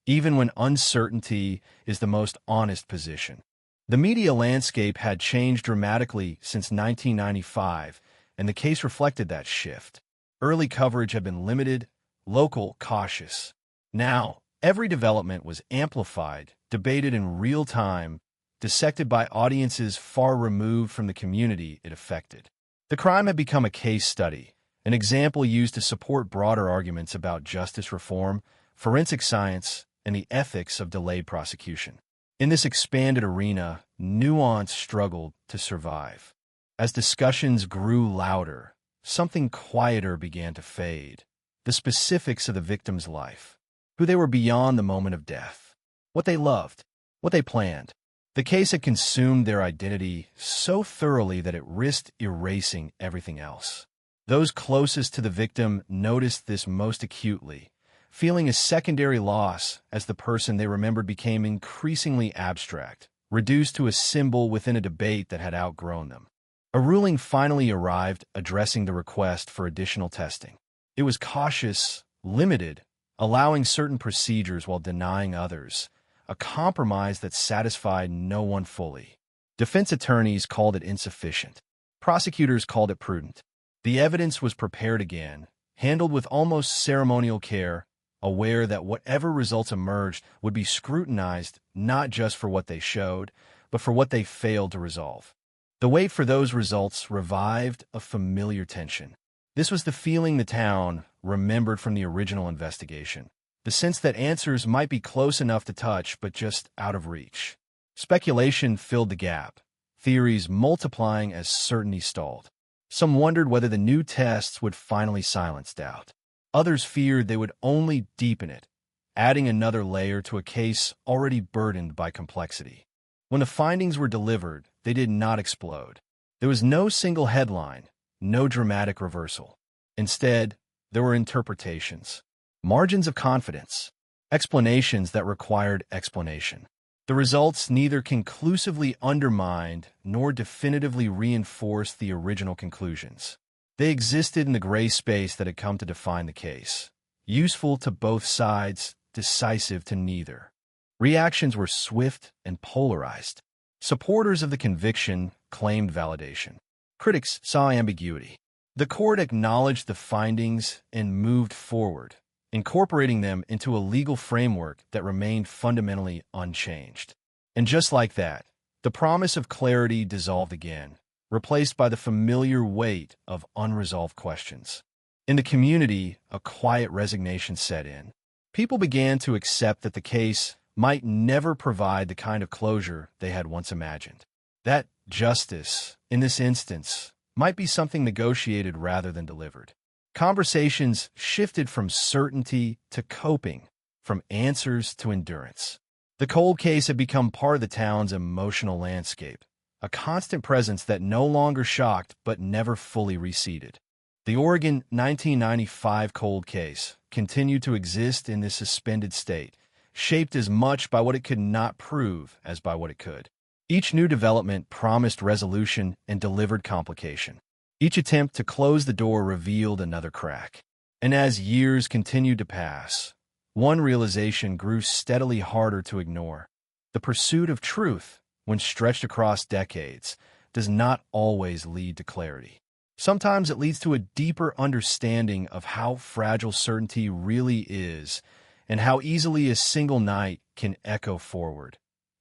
even when uncertainty is the most honest position. The media landscape had changed dramatically since 1995, and the case reflected that shift. Early coverage had been limited, local, cautious. Now, every development was amplified, debated in real time, dissected by audiences far removed from the community it affected. The crime had become a case study, an example used to support broader arguments about justice reform, forensic science, and the ethics of delayed prosecution. In this expanded arena, nuance struggled to survive. As discussions grew louder, something quieter began to fade. The specifics of the victim's life, who they were beyond the moment of death, what they loved, what they planned. The case had consumed their identity so thoroughly that it risked erasing everything else. Those closest to the victim noticed this most acutely, feeling a secondary loss as the person they remembered became increasingly abstract, reduced to a symbol within a debate that had outgrown them. A ruling finally arrived addressing the request for additional testing. It was cautious, limited, allowing certain procedures while denying others, a compromise that satisfied no one fully. Defense attorneys called it insufficient. Prosecutors called it prudent. The evidence was prepared again, handled with almost ceremonial care, aware that whatever results emerged would be scrutinized not just for what they showed, but for what they failed to resolve. The wait for those results revived a familiar tension. This was the feeling the town remembered from the original investigation, the sense that answers might be close enough to touch but just out of reach. Speculation filled the gap, theories multiplying as certainty stalled. Some wondered whether the new tests would finally silence doubt. Others feared they would only deepen it, adding another layer to a case already burdened by complexity. When the findings were delivered, they did not explode. There was no single headline, no dramatic reversal. Instead, there were interpretations, margins of confidence, explanations that required explanation. The results neither conclusively undermined nor definitively reinforced the original conclusions. They existed in the gray space that had come to define the case, useful to both sides, decisive to neither. Reactions were swift and polarized. Supporters of the conviction claimed validation. Critics saw ambiguity. The court acknowledged the findings and moved forward, incorporating them into a legal framework that remained fundamentally unchanged. And just like that, the promise of clarity dissolved again, replaced by the familiar weight of unresolved questions. In the community, a quiet resignation set in. People began to accept that the case might never provide the kind of closure they had once imagined. That justice, in this instance, might be something negotiated rather than delivered. Conversations shifted from certainty to coping, from answers to endurance. The cold case had become part of the town's emotional landscape, a constant presence that no longer shocked but never fully receded. The Oregon 1995 cold case continued to exist in this suspended state, shaped as much by what it could not prove as by what it could. Each new development promised resolution and delivered complication. Each attempt to close the door revealed another crack. And as years continued to pass, one realization grew steadily harder to ignore. The pursuit of truth, when stretched across decades, does not always lead to clarity. Sometimes it leads to a deeper understanding of how fragile certainty really is and how easily a single night can echo forward,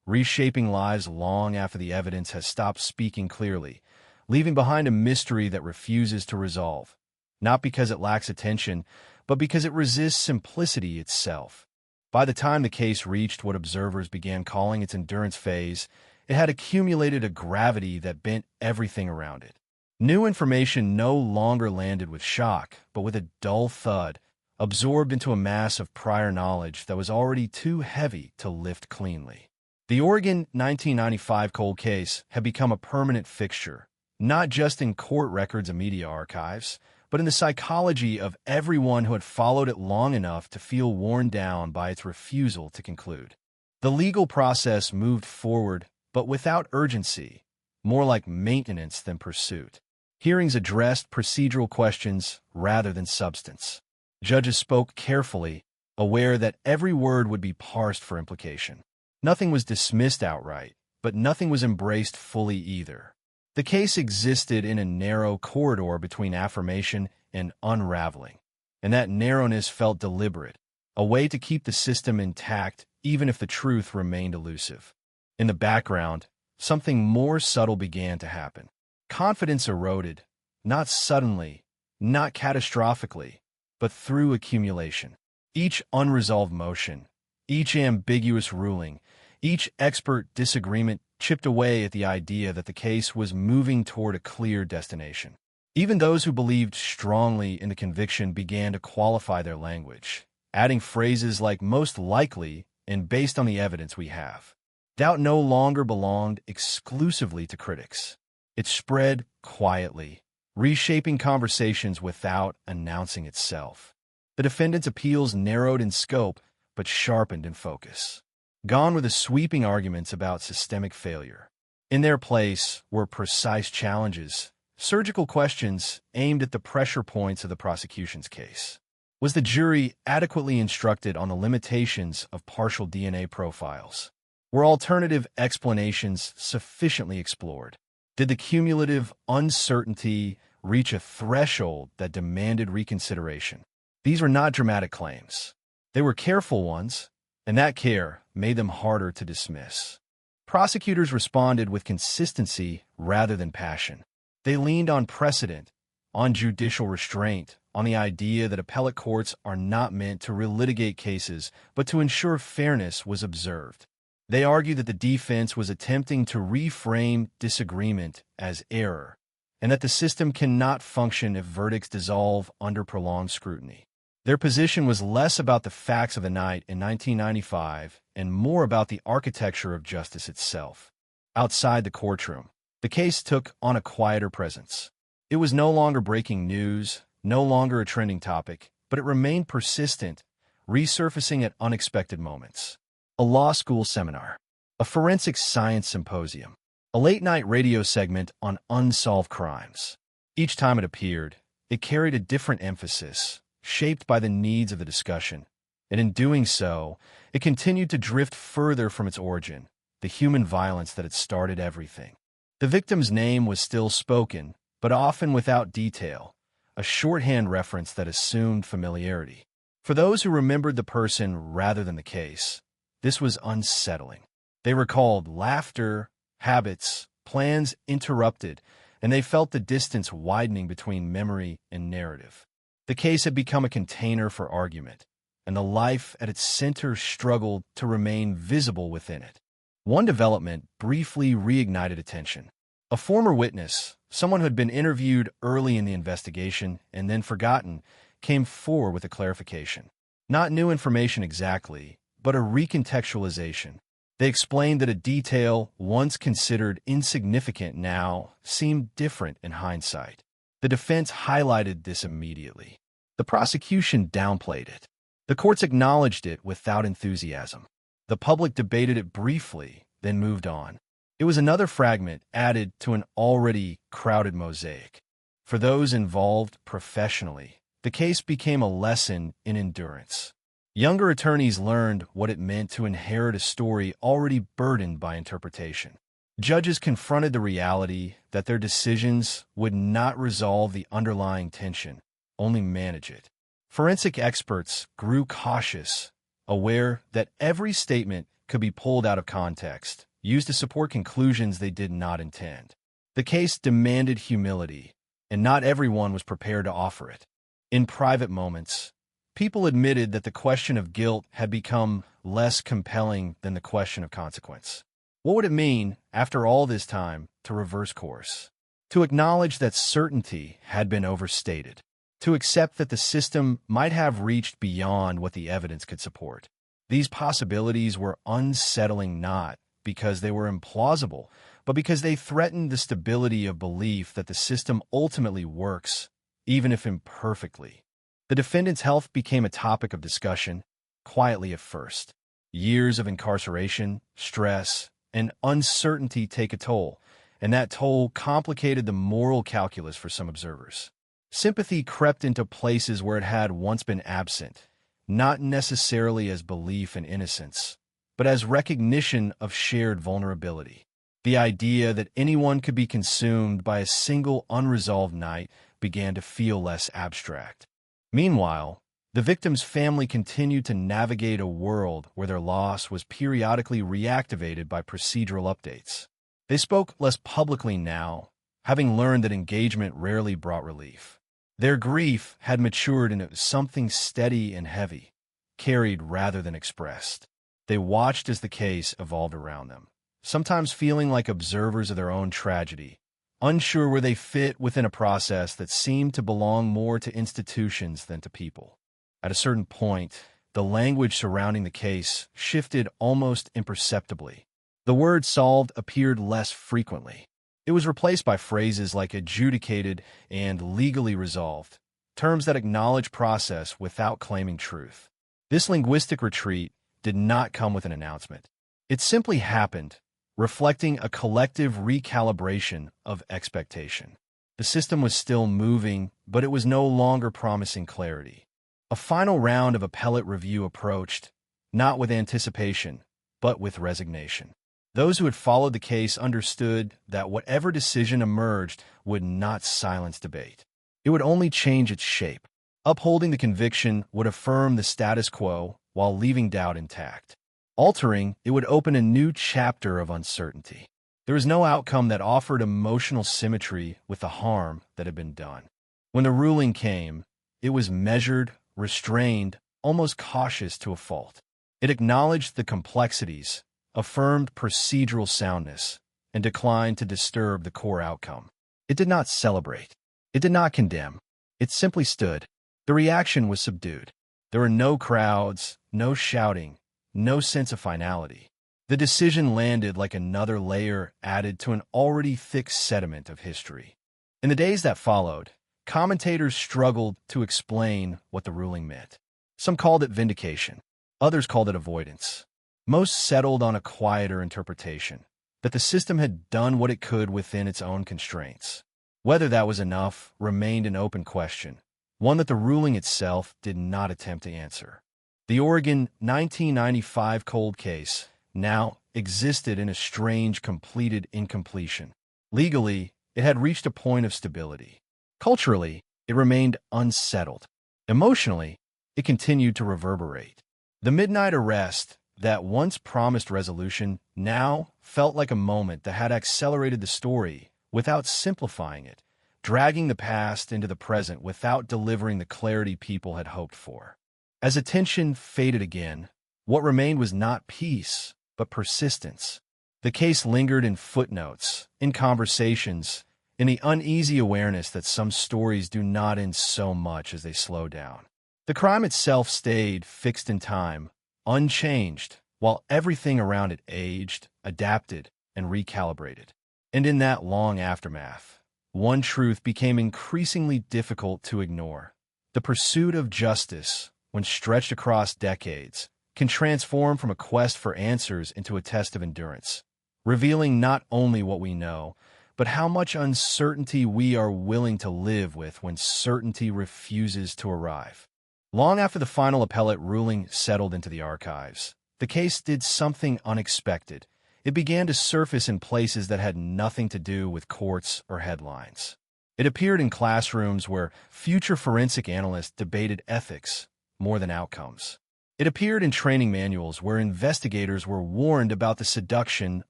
reshaping lives long after the evidence has stopped speaking clearly, leaving behind a mystery that refuses to resolve, not because it lacks attention, but because it resists simplicity itself. By the time the case reached what observers began calling its endurance phase, it had accumulated a gravity that bent everything around it. New information no longer landed with shock, but with a dull thud, absorbed into a mass of prior knowledge that was already too heavy to lift cleanly. The Oregon 1995 cold case had become a permanent fixture, not just in court records and media archives, but in the psychology of everyone who had followed it long enough to feel worn down by its refusal to conclude. The legal process moved forward, but without urgency, more like maintenance than pursuit. Hearings addressed procedural questions rather than substance. Judges spoke carefully, aware that every word would be parsed for implication. Nothing was dismissed outright, but nothing was embraced fully either. The case existed in a narrow corridor between affirmation and unraveling, and that narrowness felt deliberate, a way to keep the system intact even if the truth remained elusive. In the background, something more subtle began to happen. Confidence eroded, not suddenly, not catastrophically, but through accumulation. Each unresolved motion, each ambiguous ruling, each expert disagreement chipped away at the idea that the case was moving toward a clear destination. Even those who believed strongly in the conviction began to qualify their language, adding phrases like most likely and based on the evidence we have. Doubt no longer belonged exclusively to critics. It spread quietly, reshaping conversations without announcing itself. The defendant's appeals narrowed in scope, but sharpened in focus. Gone were the sweeping arguments about systemic failure. In their place were precise challenges, surgical questions aimed at the pressure points of the prosecution's case. Was the jury adequately instructed on the limitations of partial DNA profiles? Were alternative explanations sufficiently explored? Did the cumulative uncertainty reach a threshold that demanded reconsideration? These were not dramatic claims. They were careful ones, and that care made them harder to dismiss. Prosecutors responded with consistency rather than passion. They leaned on precedent, on judicial restraint, on the idea that appellate courts are not meant to relitigate cases, but to ensure fairness was observed. They argued that the defense was attempting to reframe disagreement as error, and that the system cannot function if verdicts dissolve under prolonged scrutiny. Their position was less about the facts of the night in 1995 and more about the architecture of justice itself. Outside the courtroom, the case took on a quieter presence. It was no longer breaking news, no longer a trending topic, but it remained persistent, resurfacing at unexpected moments. A law school seminar, a forensic science symposium, a late-night radio segment on unsolved crimes. Each time it appeared, it carried a different emphasis, shaped by the needs of the discussion, and in doing so, it continued to drift further from its origin, the human violence that had started everything. The victim's name was still spoken, but often without detail, a shorthand reference that assumed familiarity. For those who remembered the person rather than the case, this was unsettling. They recalled laughter, habits, plans interrupted, and they felt the distance widening between memory and narrative. The case had become a container for argument, and the life at its center struggled to remain visible within it. One development briefly reignited attention. A former witness, someone who had been interviewed early in the investigation and then forgotten, came forward with a clarification. Not new information exactly, but a recontextualization. They explained that a detail once considered insignificant now seemed different in hindsight. The defense highlighted this immediately. The prosecution downplayed it. The courts acknowledged it without enthusiasm. The public debated it briefly, then moved on. It was another fragment added to an already crowded mosaic. For those involved professionally, the case became a lesson in endurance. Younger attorneys learned what it meant to inherit a story already burdened by interpretation. Judges confronted the reality that their decisions would not resolve the underlying tension, only manage it. Forensic experts grew cautious, aware that every statement could be pulled out of context, used to support conclusions they did not intend. The case demanded humility, and not everyone was prepared to offer it. In private moments, people admitted that the question of guilt had become less compelling than the question of consequence. What would it mean, after all this time, to reverse course? To acknowledge that certainty had been overstated. To accept that the system might have reached beyond what the evidence could support. These possibilities were unsettling not because they were implausible, but because they threatened the stability of belief that the system ultimately works, even if imperfectly. The defendant's health became a topic of discussion, quietly at first. Years of incarceration, stress, and uncertainty take a toll, and that toll complicated the moral calculus for some observers. Sympathy crept into places where it had once been absent, not necessarily as belief in innocence, but as recognition of shared vulnerability. The idea that anyone could be consumed by a single unresolved night began to feel less abstract. Meanwhile, the victim's family continued to navigate a world where their loss was periodically reactivated by procedural updates. They spoke less publicly now, having learned that engagement rarely brought relief. Their grief had matured into something steady and heavy, carried rather than expressed. They watched as the case evolved around them, sometimes feeling like observers of their own tragedy, unsure where they fit within a process that seemed to belong more to institutions than to people. At a certain point, the language surrounding the case shifted almost imperceptibly. The word solved appeared less frequently. It was replaced by phrases like adjudicated and legally resolved, terms that acknowledge process without claiming truth. This linguistic retreat did not come with an announcement. It simply happened, reflecting a collective recalibration of expectation. The system was still moving, but it was no longer promising clarity. A final round of appellate review approached, not with anticipation, but with resignation. Those who had followed the case understood that whatever decision emerged would not silence debate. It would only change its shape. Upholding the conviction would affirm the status quo while leaving doubt intact. Altering it would open a new chapter of uncertainty. There was no outcome that offered emotional symmetry with the harm that had been done. When the ruling came, it was measured, restrained, almost cautious to a fault. It acknowledged the complexities, affirmed procedural soundness, and declined to disturb the core outcome. It did not celebrate. It did not condemn. It simply stood. The reaction was subdued. There were no crowds, no shouting, no sense of finality. The decision landed like another layer added to an already thick sediment of history. In the days that followed, commentators struggled to explain what the ruling meant. Some called it vindication. Others called it avoidance. Most settled on a quieter interpretation, that the system had done what it could within its own constraints. Whether that was enough remained an open question, one that the ruling itself did not attempt to answer. The Oregon 1995 cold case now existed in a strange completed incompletion. Legally, it had reached a point of stability. Culturally, it remained unsettled. Emotionally, it continued to reverberate. The midnight arrest that once promised resolution now felt like a moment that had accelerated the story without simplifying it, dragging the past into the present without delivering the clarity people had hoped for. As attention faded again, what remained was not peace, but persistence. The case lingered in footnotes, in conversations, in the uneasy awareness that some stories do not end so much as they slow down. The crime itself stayed fixed in time, unchanged, while everything around it aged, adapted, and recalibrated. And in that long aftermath, one truth became increasingly difficult to ignore. The pursuit of justice, when stretched across decades, can transform from a quest for answers into a test of endurance, revealing not only what we know, but how much uncertainty we are willing to live with when certainty refuses to arrive. Long after the final appellate ruling settled into the archives, the case did something unexpected. It began to surface in places that had nothing to do with courts or headlines. It appeared in classrooms where future forensic analysts debated ethics more than outcomes. It appeared in training manuals where investigators were warned about the seduction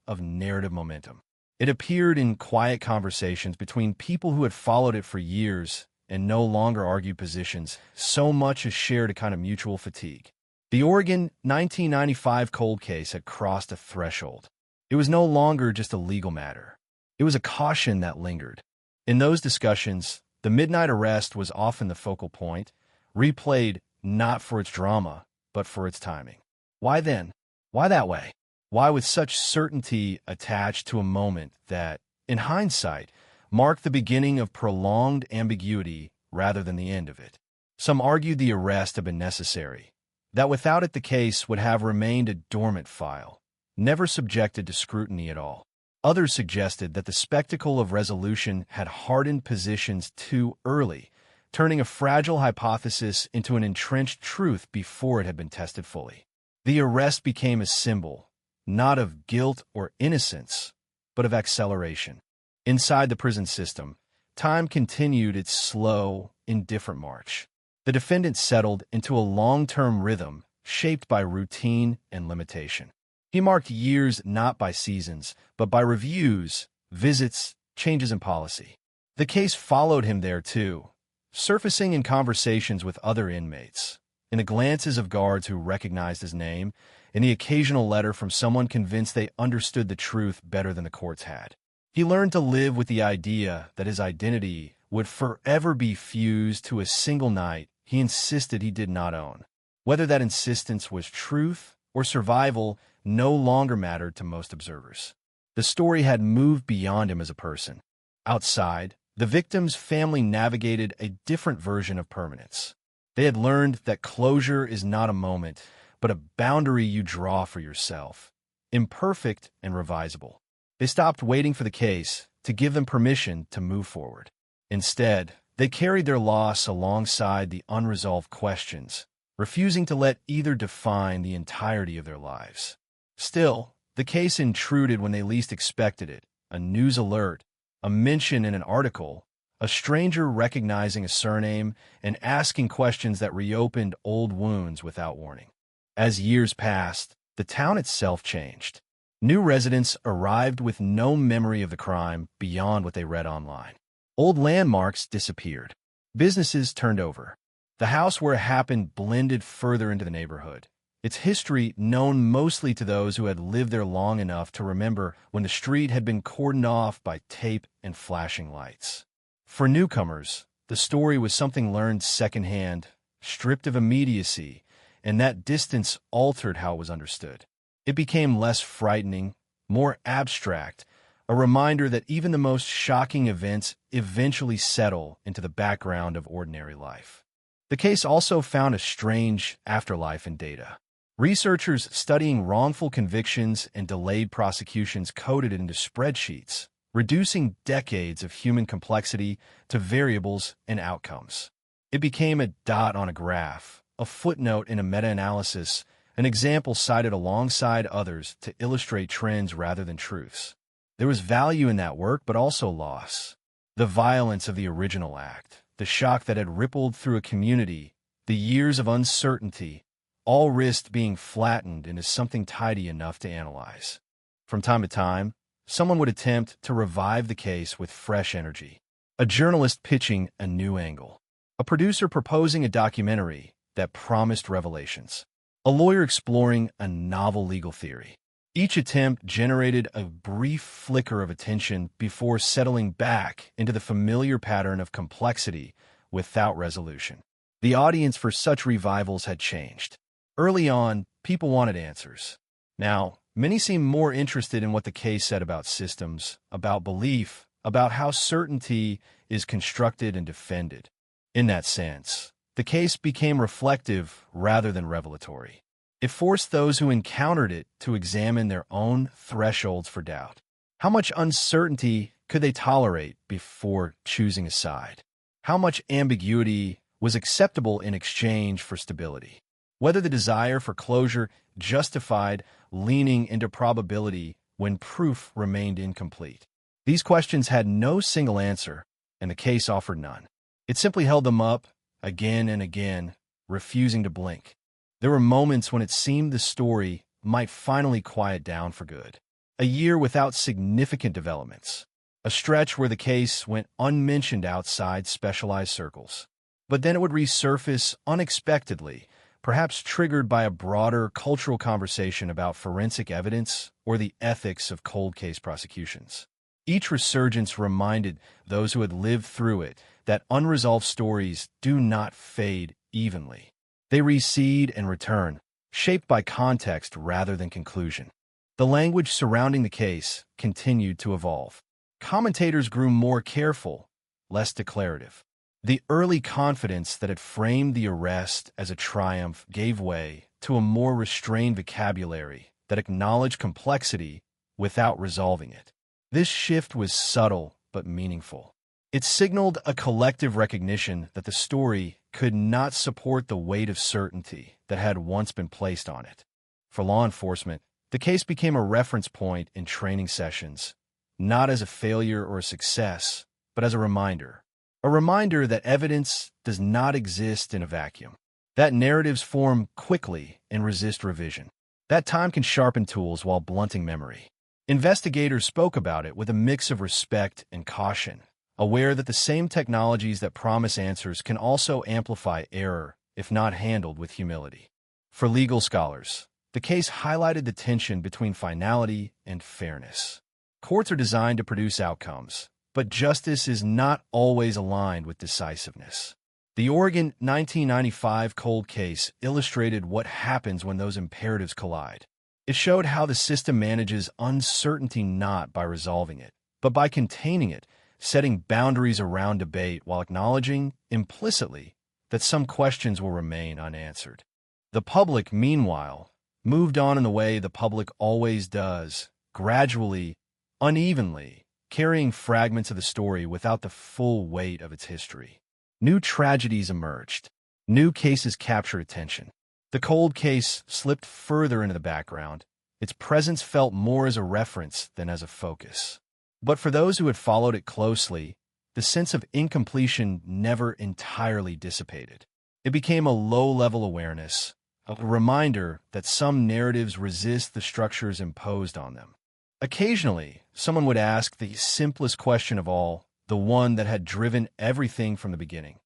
of narrative momentum. It appeared in quiet conversations between people who had followed it for years and no longer argued positions so much as shared a kind of mutual fatigue. The Oregon 1995 cold case had crossed a threshold. It was no longer just a legal matter. It was a caution that lingered. In those discussions, the midnight arrest was often the focal point, replayed not for its drama, but for its timing. Why then? Why that way? Why with such certainty attached to a moment that, in hindsight, marked the beginning of prolonged ambiguity rather than the end of it? Some argued the arrest had been necessary, that without it the case would have remained a dormant file, never subjected to scrutiny at all. Others suggested that the spectacle of resolution had hardened positions too early, turning a fragile hypothesis into an entrenched truth before it had been tested fully. The arrest became a symbol, not of guilt or innocence, but of acceleration. Inside the prison system, time continued its slow, indifferent march. The defendant settled into a long-term rhythm shaped by routine and limitation. He marked years not by seasons, but by reviews, visits, changes in policy. The case followed him there too, surfacing in conversations with other inmates, in the glances of guards who recognized his name, in the occasional letter from someone convinced they understood the truth better than the courts had. He learned to live with the idea that his identity would forever be fused to a single night he insisted he did not own. Whether that insistence was truth or survival no longer mattered to most observers. The story had moved beyond him as a person. Outside, the victim's family navigated a different version of permanence. They had learned that closure is not a moment, but a boundary you draw for yourself, imperfect and revisable. They stopped waiting for the case to give them permission to move forward. Instead, They carried their loss alongside the unresolved questions, refusing to let either define the entirety of their lives. Still, the case intruded when they least expected it. A news alert, a mention in an article, a stranger recognizing a surname and asking questions that reopened old wounds without warning. As years passed, the town itself changed. New residents arrived with no memory of the crime beyond what they read online. Old landmarks disappeared. Businesses turned over. The house where it happened blended further into the neighborhood. Its history known mostly to those who had lived there long enough to remember when the street had been cordoned off by tape and flashing lights. For newcomers, the story was something learned secondhand, stripped of immediacy, and that distance altered how it was understood. It became less frightening, more abstract, a reminder that even the most shocking events eventually settle into the background of ordinary life. The case also found a strange afterlife in data. Researchers studying wrongful convictions and delayed prosecutions coded it into spreadsheets, reducing decades of human complexity to variables and outcomes. It became a dot on a graph, a footnote in a meta-analysis, an example cited alongside others to illustrate trends rather than truths. There was value in that work, but also loss. The violence of the original act, the shock that had rippled through a community, the years of uncertainty, all risked being flattened into something tidy enough to analyze. From time to time, someone would attempt to revive the case with fresh energy. A journalist pitching a new angle. A producer proposing a documentary that promised revelations. A lawyer exploring a novel legal theory. Each attempt generated a brief flicker of attention before settling back into the familiar pattern of complexity without resolution. The audience for such revivals had changed. Early on, people wanted answers. Now, many seem more interested in what the case said about systems, about belief, about how certainty is constructed and defended. In that sense, the case became reflective rather than revelatory. It forced those who encountered it to examine their own thresholds for doubt. How much uncertainty could they tolerate before choosing a side? How much ambiguity was acceptable in exchange for stability? Whether the desire for closure justified leaning into probability when proof remained incomplete. These questions had no single answer, and the case offered none. It simply held them up, again and again, refusing to blink. There were moments when it seemed the story might finally quiet down for good. A year without significant developments. A stretch where the case went unmentioned outside specialized circles. But then it would resurface unexpectedly, perhaps triggered by a broader cultural conversation about forensic evidence or the ethics of cold case prosecutions. Each resurgence reminded those who had lived through it that unresolved stories do not fade evenly. They recede and return, shaped by context rather than conclusion. The language surrounding the case continued to evolve. Commentators grew more careful, less declarative. The early confidence that had framed the arrest as a triumph gave way to a more restrained vocabulary that acknowledged complexity without resolving it. This shift was subtle but meaningful. It signaled a collective recognition that the story could not support the weight of certainty that had once been placed on it. For law enforcement, the case became a reference point in training sessions, not as a failure or a success, but as a reminder. A reminder that evidence does not exist in a vacuum, that narratives form quickly and resist revision, that time can sharpen tools while blunting memory. Investigators spoke about it with a mix of respect and caution, aware that the same technologies that promise answers can also amplify error if not handled with humility. For legal scholars, the case highlighted the tension between finality and fairness. Courts are designed to produce outcomes, but justice is not always aligned with decisiveness. The Oregon 1995 cold case illustrated what happens when those imperatives collide. It showed how the system manages uncertainty not by resolving it, but by containing it, setting boundaries around debate while acknowledging, implicitly, that some questions will remain unanswered. The public, meanwhile, moved on in the way the public always does, gradually, unevenly, carrying fragments of the story without the full weight of its history. New tragedies emerged. New cases captured attention. The cold case slipped further into the background. Its presence felt more as a reference than as a focus. But for those who had followed it closely, the sense of incompletion never entirely dissipated. It became a low-level awareness, a reminder that some narratives resist the structures imposed on them. Occasionally, someone would ask the simplest question of all, the one that had driven everything from the beginning.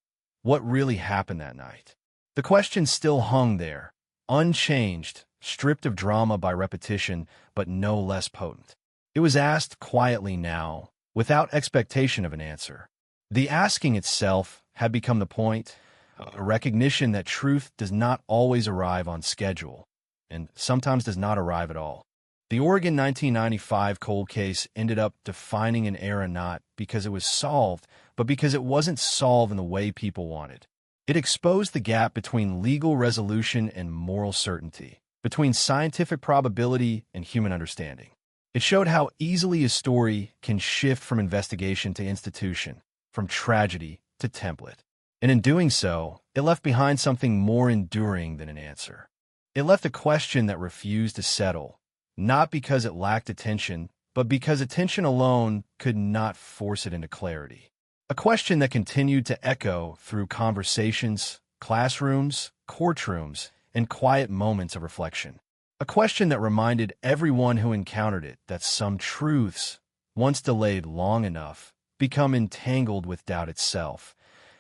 What really happened that night? The question still hung there, unchanged, stripped of drama by repetition, but no less potent. It was asked quietly now, without expectation of an answer. The asking itself had become the point, a recognition that truth does not always arrive on schedule, and sometimes does not arrive at all. The Oregon 1995 cold case ended up defining an era not because it was solved, but because it wasn't solved in the way people wanted. It exposed the gap between legal resolution and moral certainty, between scientific probability and human understanding. It showed how easily a story can shift from investigation to institution, from tragedy to template. And in doing so, it left behind something more enduring than an answer. It left a question that refused to settle, not because it lacked attention, but because attention alone could not force it into clarity. A question that continued to echo through conversations, classrooms, courtrooms, and quiet moments of reflection. A question that reminded everyone who encountered it that some truths, once delayed long enough, become entangled with doubt itself,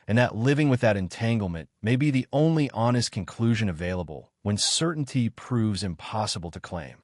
and that living with that entanglement may be the only honest conclusion available when certainty proves impossible to claim.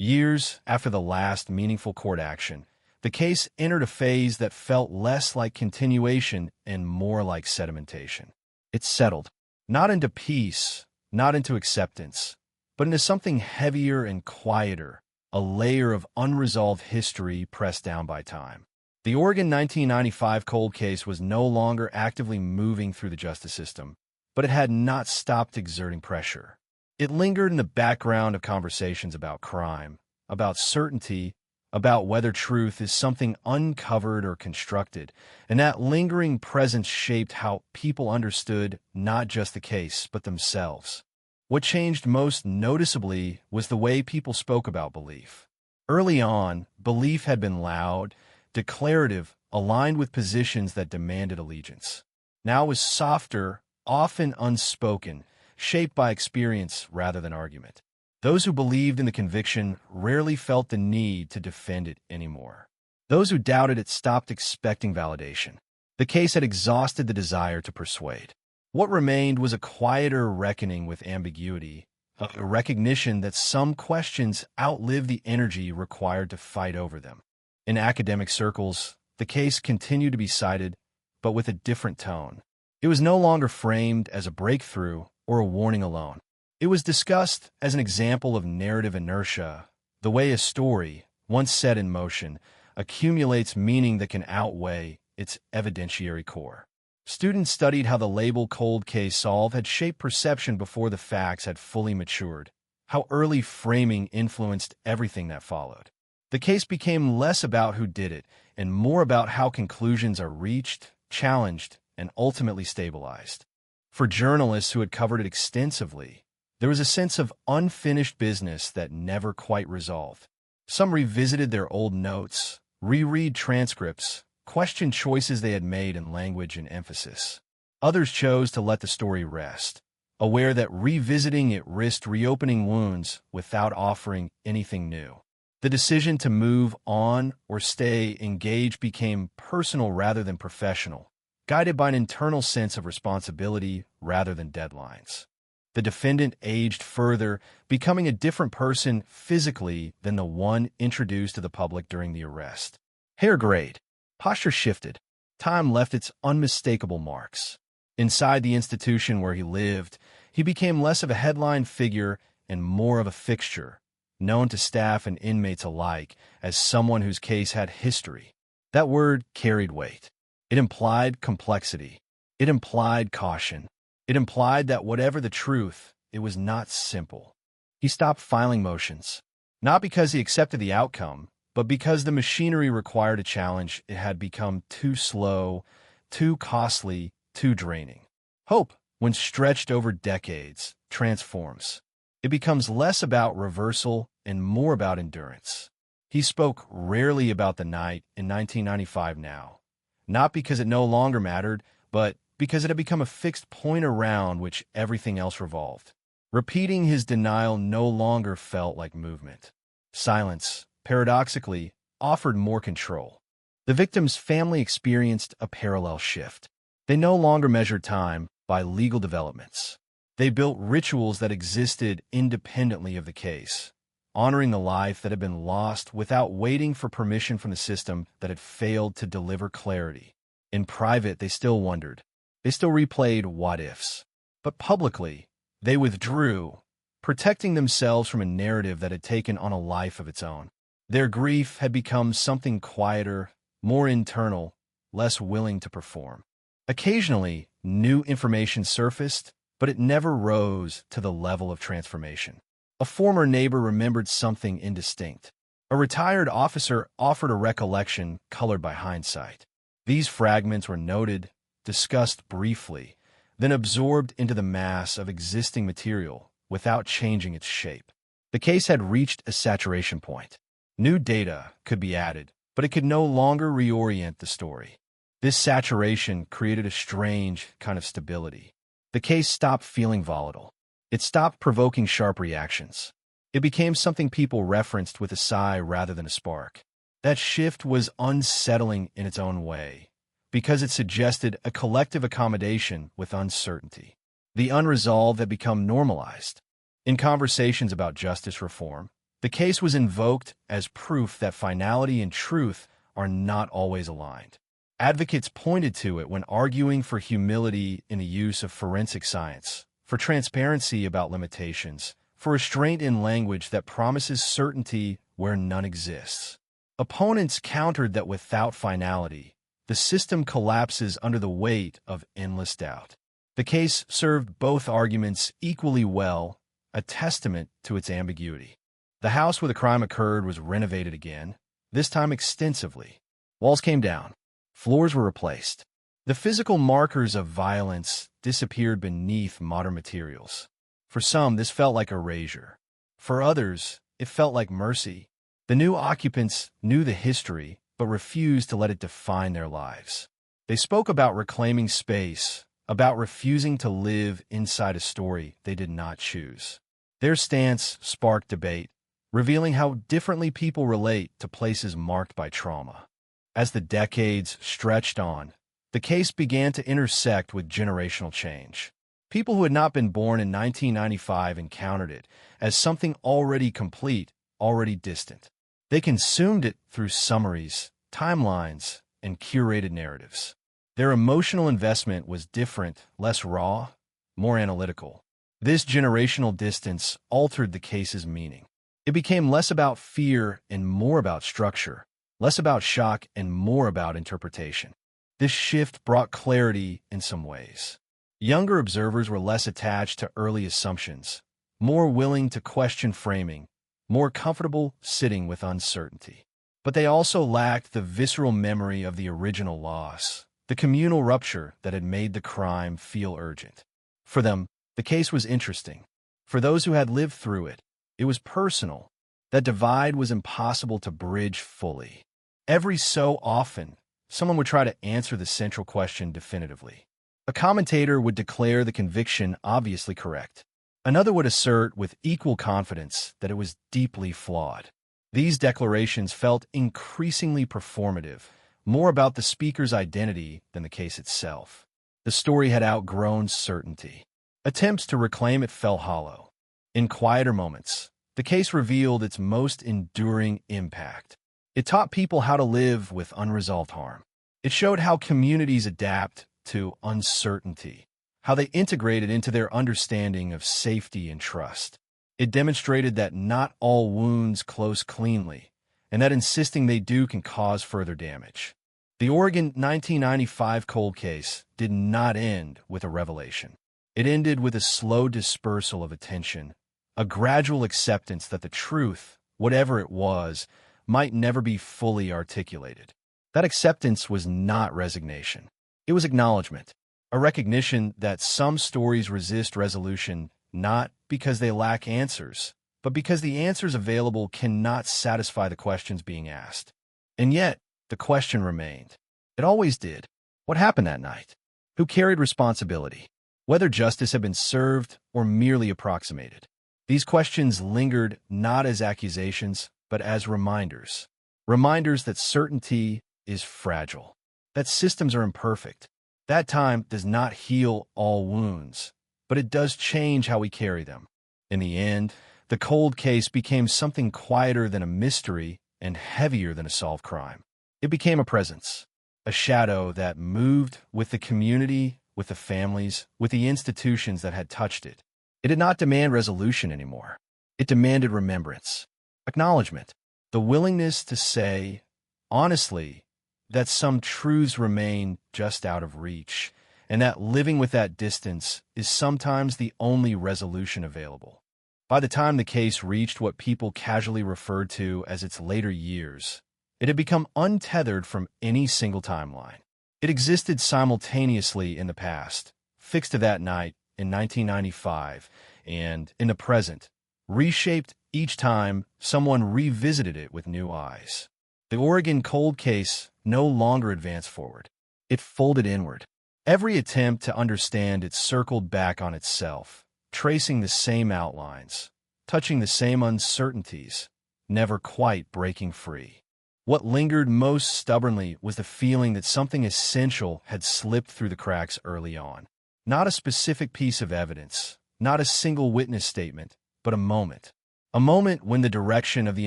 Years after the last meaningful court action, the case entered a phase that felt less like continuation and more like sedimentation. It settled, not into peace, not into acceptance, but into something heavier and quieter, a layer of unresolved history pressed down by time. The Oregon 1995 cold case was no longer actively moving through the justice system, but it had not stopped exerting pressure. It lingered in the background of conversations about crime, about certainty, about whether truth is something uncovered or constructed, and that lingering presence shaped how people understood not just the case, but themselves. What changed most noticeably was the way people spoke about belief. Early on, belief had been loud, declarative, aligned with positions that demanded allegiance. Now it was softer, often unspoken, shaped by experience rather than argument. Those who believed in the conviction rarely felt the need to defend it anymore. Those who doubted it stopped expecting validation. The case had exhausted the desire to persuade. What remained was a quieter reckoning with ambiguity, a recognition that some questions outlive the energy required to fight over them. In academic circles, the case continued to be cited, but with a different tone. It was no longer framed as a breakthrough or a warning alone. It was discussed as an example of narrative inertia, the way a story, once set in motion, accumulates meaning that can outweigh its evidentiary core. Students studied how the label cold case solved had shaped perception before the facts had fully matured, how early framing influenced everything that followed. The case became less about who did it and more about how conclusions are reached, challenged, and ultimately stabilized. For journalists who had covered it extensively, there was a sense of unfinished business that never quite resolved. Some revisited their old notes, reread transcripts, questioned choices they had made in language and emphasis. Others chose to let the story rest, aware that revisiting it risked reopening wounds without offering anything new. The decision to move on or stay engaged became personal rather than professional, guided by an internal sense of responsibility rather than deadlines. The defendant aged further, becoming a different person physically than the one introduced to the public during the arrest. Hair grayed, posture shifted, time left its unmistakable marks. Inside the institution where he lived, he became less of a headline figure and more of a fixture, known to staff and inmates alike as someone whose case had history. That word carried weight. It implied complexity. It implied caution. It implied that whatever the truth, it was not simple. He stopped filing motions, not because he accepted the outcome, but because the machinery required a challenge it had become too slow, too costly, too draining. Hope, when stretched over decades, transforms. It becomes less about reversal and more about endurance. He spoke rarely about the night in 1995 now, not because it no longer mattered, but because it had become a fixed point around which everything else revolved. Repeating his denial no longer felt like movement. Silence, paradoxically, offered more control. The victim's family experienced a parallel shift. They no longer measured time by legal developments. They built rituals that existed independently of the case, honoring the life that had been lost without waiting for permission from the system that had failed to deliver clarity. In private, they still wondered. They still replayed what-ifs. But publicly, they withdrew, protecting themselves from a narrative that had taken on a life of its own. Their grief had become something quieter, more internal, less willing to perform. Occasionally, new information surfaced, but it never rose to the level of transformation. A former neighbor remembered something indistinct. A retired officer offered a recollection colored by hindsight. These fragments were noted, discussed briefly, then absorbed into the mass of existing material without changing its shape. The case had reached a saturation point. New data could be added, but it could no longer reorient the story. This saturation created a strange kind of stability. The case stopped feeling volatile. It stopped provoking sharp reactions. It became something people referenced with a sigh rather than a spark. That shift was unsettling in its own way, because it suggested a collective accommodation with uncertainty. The unresolved had become normalized. In conversations about justice reform, the case was invoked as proof that finality and truth are not always aligned. Advocates pointed to it when arguing for humility in the use of forensic science, for transparency about limitations, for restraint in language that promises certainty where none exists. Opponents countered that without finality, the system collapses under the weight of endless doubt. The case served both arguments equally well, a testament to its ambiguity. The house where the crime occurred was renovated again, this time extensively. Walls came down. Floors were replaced. The physical markers of violence disappeared beneath modern materials. For some, this felt like erasure. For others, it felt like mercy. The new occupants knew the history, but refused to let it define their lives. They spoke about reclaiming space, about refusing to live inside a story they did not choose. Their stance sparked debate, revealing how differently people relate to places marked by trauma. As the decades stretched on, the case began to intersect with generational change. People who had not been born in 1995 encountered it as something already complete, already distant. They consumed it through summaries, timelines, and curated narratives. Their emotional investment was different, less raw, more analytical. This generational distance altered the case's meaning. It became less about fear and more about structure, less about shock and more about interpretation. This shift brought clarity in some ways. Younger observers were less attached to early assumptions, more willing to question framing, more comfortable sitting with uncertainty. But they also lacked the visceral memory of the original loss, the communal rupture that had made the crime feel urgent. For them, the case was interesting. For those who had lived through it, it was personal. That divide was impossible to bridge fully. Every so often, someone would try to answer the central question definitively. A commentator would declare the conviction obviously correct. Another would assert with equal confidence that it was deeply flawed. These declarations felt increasingly performative, more about the speaker's identity than the case itself. The story had outgrown certainty. Attempts to reclaim it fell hollow. In quieter moments, the case revealed its most enduring impact. It taught people how to live with unresolved harm. It showed how communities adapt to uncertainty, how they integrate it into their understanding of safety and trust. It demonstrated that not all wounds close cleanly, and that insisting they do can cause further damage. The Oregon 1995 cold case did not end with a revelation. It ended with a slow dispersal of attention, a gradual acceptance that the truth, whatever it was, might never be fully articulated. That acceptance was not resignation. It was acknowledgement. a recognition that some stories resist resolution not because they lack answers, but because the answers available cannot satisfy the questions being asked. And yet, the question remained. It always did. What happened that night? Who carried responsibility? Whether justice had been served or merely approximated. These questions lingered not as accusations, but as reminders. Reminders that certainty is fragile, that systems are imperfect. That time does not heal all wounds, but it does change how we carry them. In the end, the cold case became something quieter than a mystery and heavier than a solved crime. It became a presence, a shadow that moved with the community, with the families, with the institutions that had touched it. It did not demand resolution anymore. It demanded remembrance, acknowledgement, the willingness to say, honestly, that some truths remain just out of reach, and that living with that distance is sometimes the only resolution available. By the time the case reached what people casually referred to as its later years, it had become untethered from any single timeline. It existed simultaneously in the past, fixed to that night in 1995, and in the present, reshaped each time someone revisited it with new eyes. The Oregon cold case no longer advanced forward. It folded inward. Every attempt to understand it circled back on itself, tracing the same outlines, touching the same uncertainties, never quite breaking free. What lingered most stubbornly was the feeling that something essential had slipped through the cracks early on. Not a specific piece of evidence, not a single witness statement, but a moment. A moment when the direction of the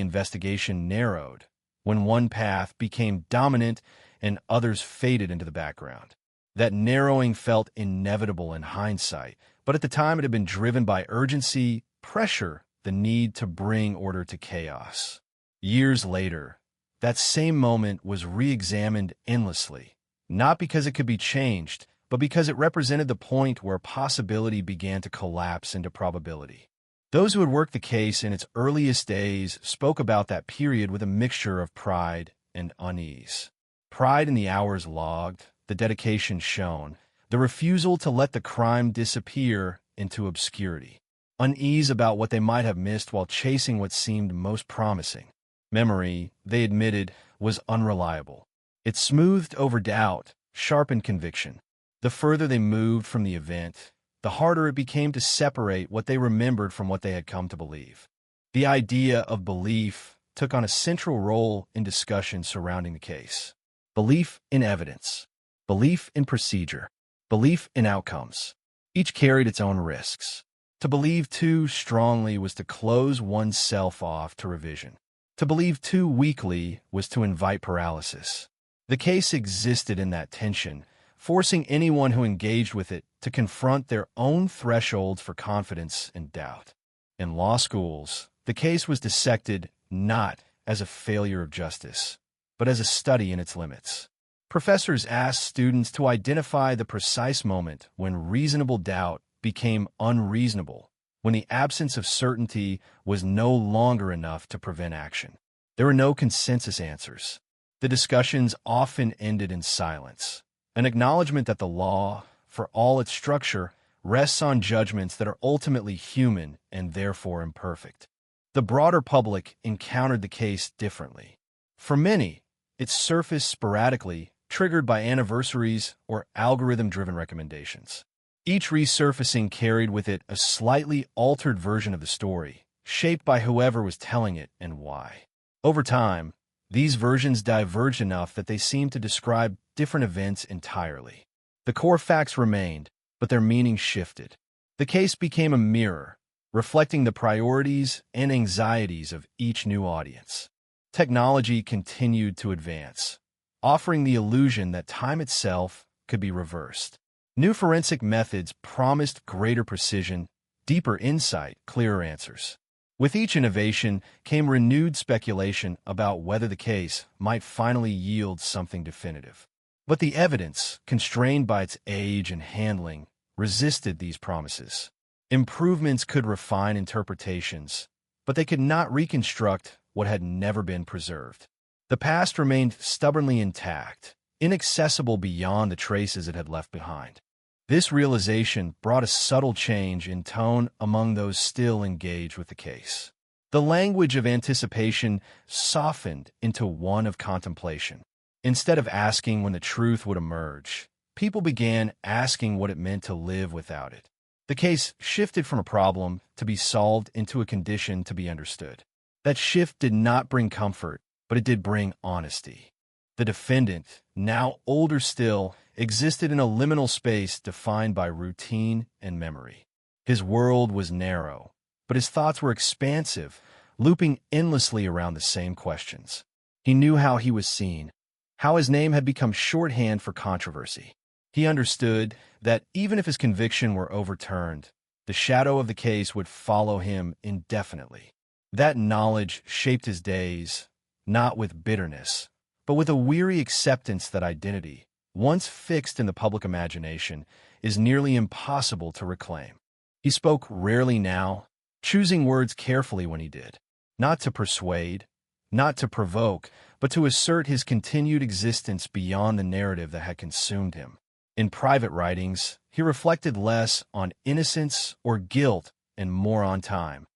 investigation narrowed, when one path became dominant and others faded into the background. That narrowing felt inevitable in hindsight, but at the time it had been driven by urgency, pressure, the need to bring order to chaos. Years later, that same moment was re-examined endlessly, not because it could be changed, but because it represented the point where possibility began to collapse into probability. Those who had worked the case in its earliest days spoke about that period with a mixture of pride and unease. Pride in the hours logged, the dedication shown, the refusal to let the crime disappear into obscurity. Unease about what they might have missed while chasing what seemed most promising. Memory, they admitted, was unreliable. It smoothed over doubt, sharpened conviction. The further they moved from the event, the harder it became to separate what they remembered from what they had come to believe. The idea of belief took on a central role in discussion surrounding the case. Belief in evidence, belief in procedure, belief in outcomes. Each carried its own risks. To believe too strongly was to close oneself off to revision. To believe too weakly was to invite paralysis. The case existed in that tension, forcing anyone who engaged with it to confront their own thresholds for confidence and doubt. In law schools, the case was dissected not as a failure of justice, but as a study in its limits. Professors asked students to identify the precise moment when reasonable doubt became unreasonable, when the absence of certainty was no longer enough to prevent action. There were no consensus answers. The discussions often ended in silence, an acknowledgement that the law, for all its structure, rests on judgments that are ultimately human and therefore imperfect. The broader public encountered the case differently. For many, it surfaced sporadically, triggered by anniversaries or algorithm-driven recommendations. Each resurfacing carried with it a slightly altered version of the story, shaped by whoever was telling it and why. Over time, these versions diverged enough that they seemed to describe different events entirely. The core facts remained, but their meaning shifted. The case became a mirror, reflecting the priorities and anxieties of each new audience. Technology continued to advance, offering the illusion that time itself could be reversed. New forensic methods promised greater precision, deeper insight, clearer answers. With each innovation came renewed speculation about whether the case might finally yield something definitive. But the evidence, constrained by its age and handling, resisted these promises. Improvements could refine interpretations, but they could not reconstruct what had never been preserved. The past remained stubbornly intact, inaccessible beyond the traces it had left behind. This realization brought a subtle change in tone among those still engaged with the case. The language of anticipation softened into one of contemplation. Instead of asking when the truth would emerge, people began asking what it meant to live without it. The case shifted from a problem to be solved into a condition to be understood. That shift did not bring comfort, but it did bring honesty. The defendant, now older still, existed in a liminal space defined by routine and memory. His world was narrow, but his thoughts were expansive, looping endlessly around the same questions. He knew how he was seen, how his name had become shorthand for controversy. He understood that even if his conviction were overturned, the shadow of the case would follow him indefinitely. That knowledge shaped his days, not with bitterness, but with a weary acceptance that identity, once fixed in the public imagination, is nearly impossible to reclaim. He spoke rarely now, choosing words carefully when he did, not to persuade, not to provoke, but to assert his continued existence beyond the narrative that had consumed him. In private writings, he reflected less on innocence or guilt and more on time,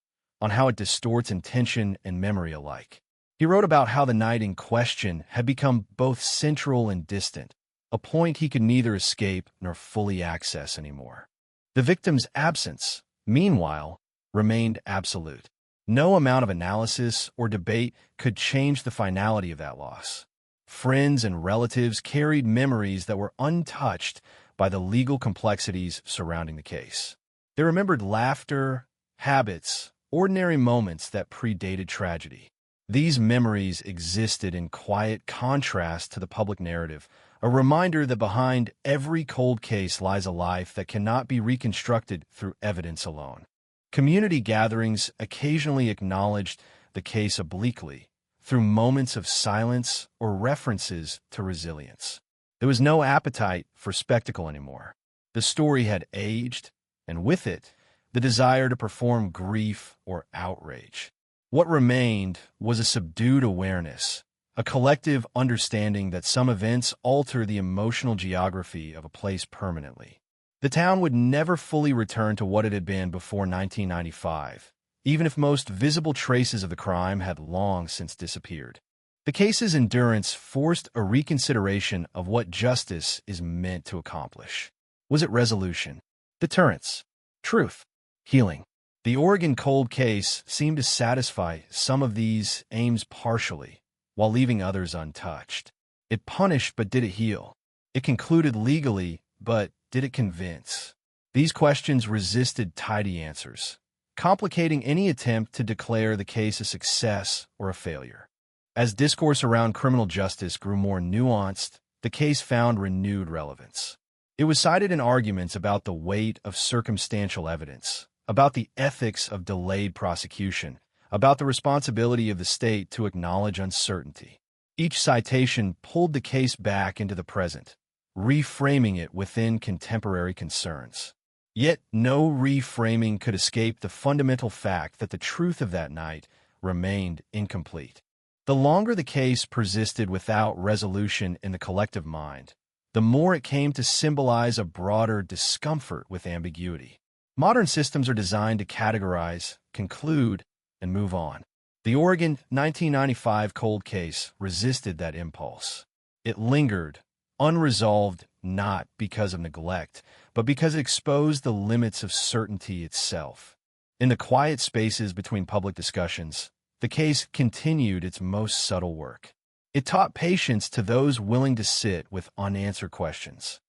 on how it distorts intention and memory alike. He wrote about how the night in question had become both central and distant, a point he could neither escape nor fully access anymore. The victim's absence, meanwhile, remained absolute. No amount of analysis or debate could change the finality of that loss. Friends and relatives carried memories that were untouched by the legal complexities surrounding the case. They remembered laughter, habits, ordinary moments that predated tragedy. These memories existed in quiet contrast to the public narrative, a reminder that behind every cold case lies a life that cannot be reconstructed through evidence alone. Community gatherings occasionally acknowledged the case obliquely, through moments of silence or references to resilience. There was no appetite for spectacle anymore. The story had aged, and with it, the desire to perform grief or outrage. What remained was a subdued awareness, a collective understanding that some events alter the emotional geography of a place permanently. The town would never fully return to what it had been before 1995, even if most visible traces of the crime had long since disappeared. The case's endurance forced a reconsideration of what justice is meant to accomplish. Was it resolution, deterrence, truth, healing? The Oregon cold case seemed to satisfy some of these aims partially, while leaving others untouched. It punished, but did it heal? It concluded legally, but did it convince? These questions resisted tidy answers, complicating any attempt to declare the case a success or a failure. As discourse around criminal justice grew more nuanced, the case found renewed relevance. It was cited in arguments about the weight of circumstantial evidence, about the ethics of delayed prosecution, about the responsibility of the state to acknowledge uncertainty. Each citation pulled the case back into the present, reframing it within contemporary concerns. Yet no reframing could escape the fundamental fact that the truth of that night remained incomplete. The longer the case persisted without resolution in the collective mind, the more it came to symbolize a broader discomfort with ambiguity. Modern systems are designed to categorize, conclude, and move on. The Oregon 1995 cold case resisted that impulse. It lingered, unresolved, not because of neglect, but because it exposed the limits of certainty itself. In the quiet spaces between public discussions, the case continued its most subtle work. It taught patience to those willing to sit with unanswered questions.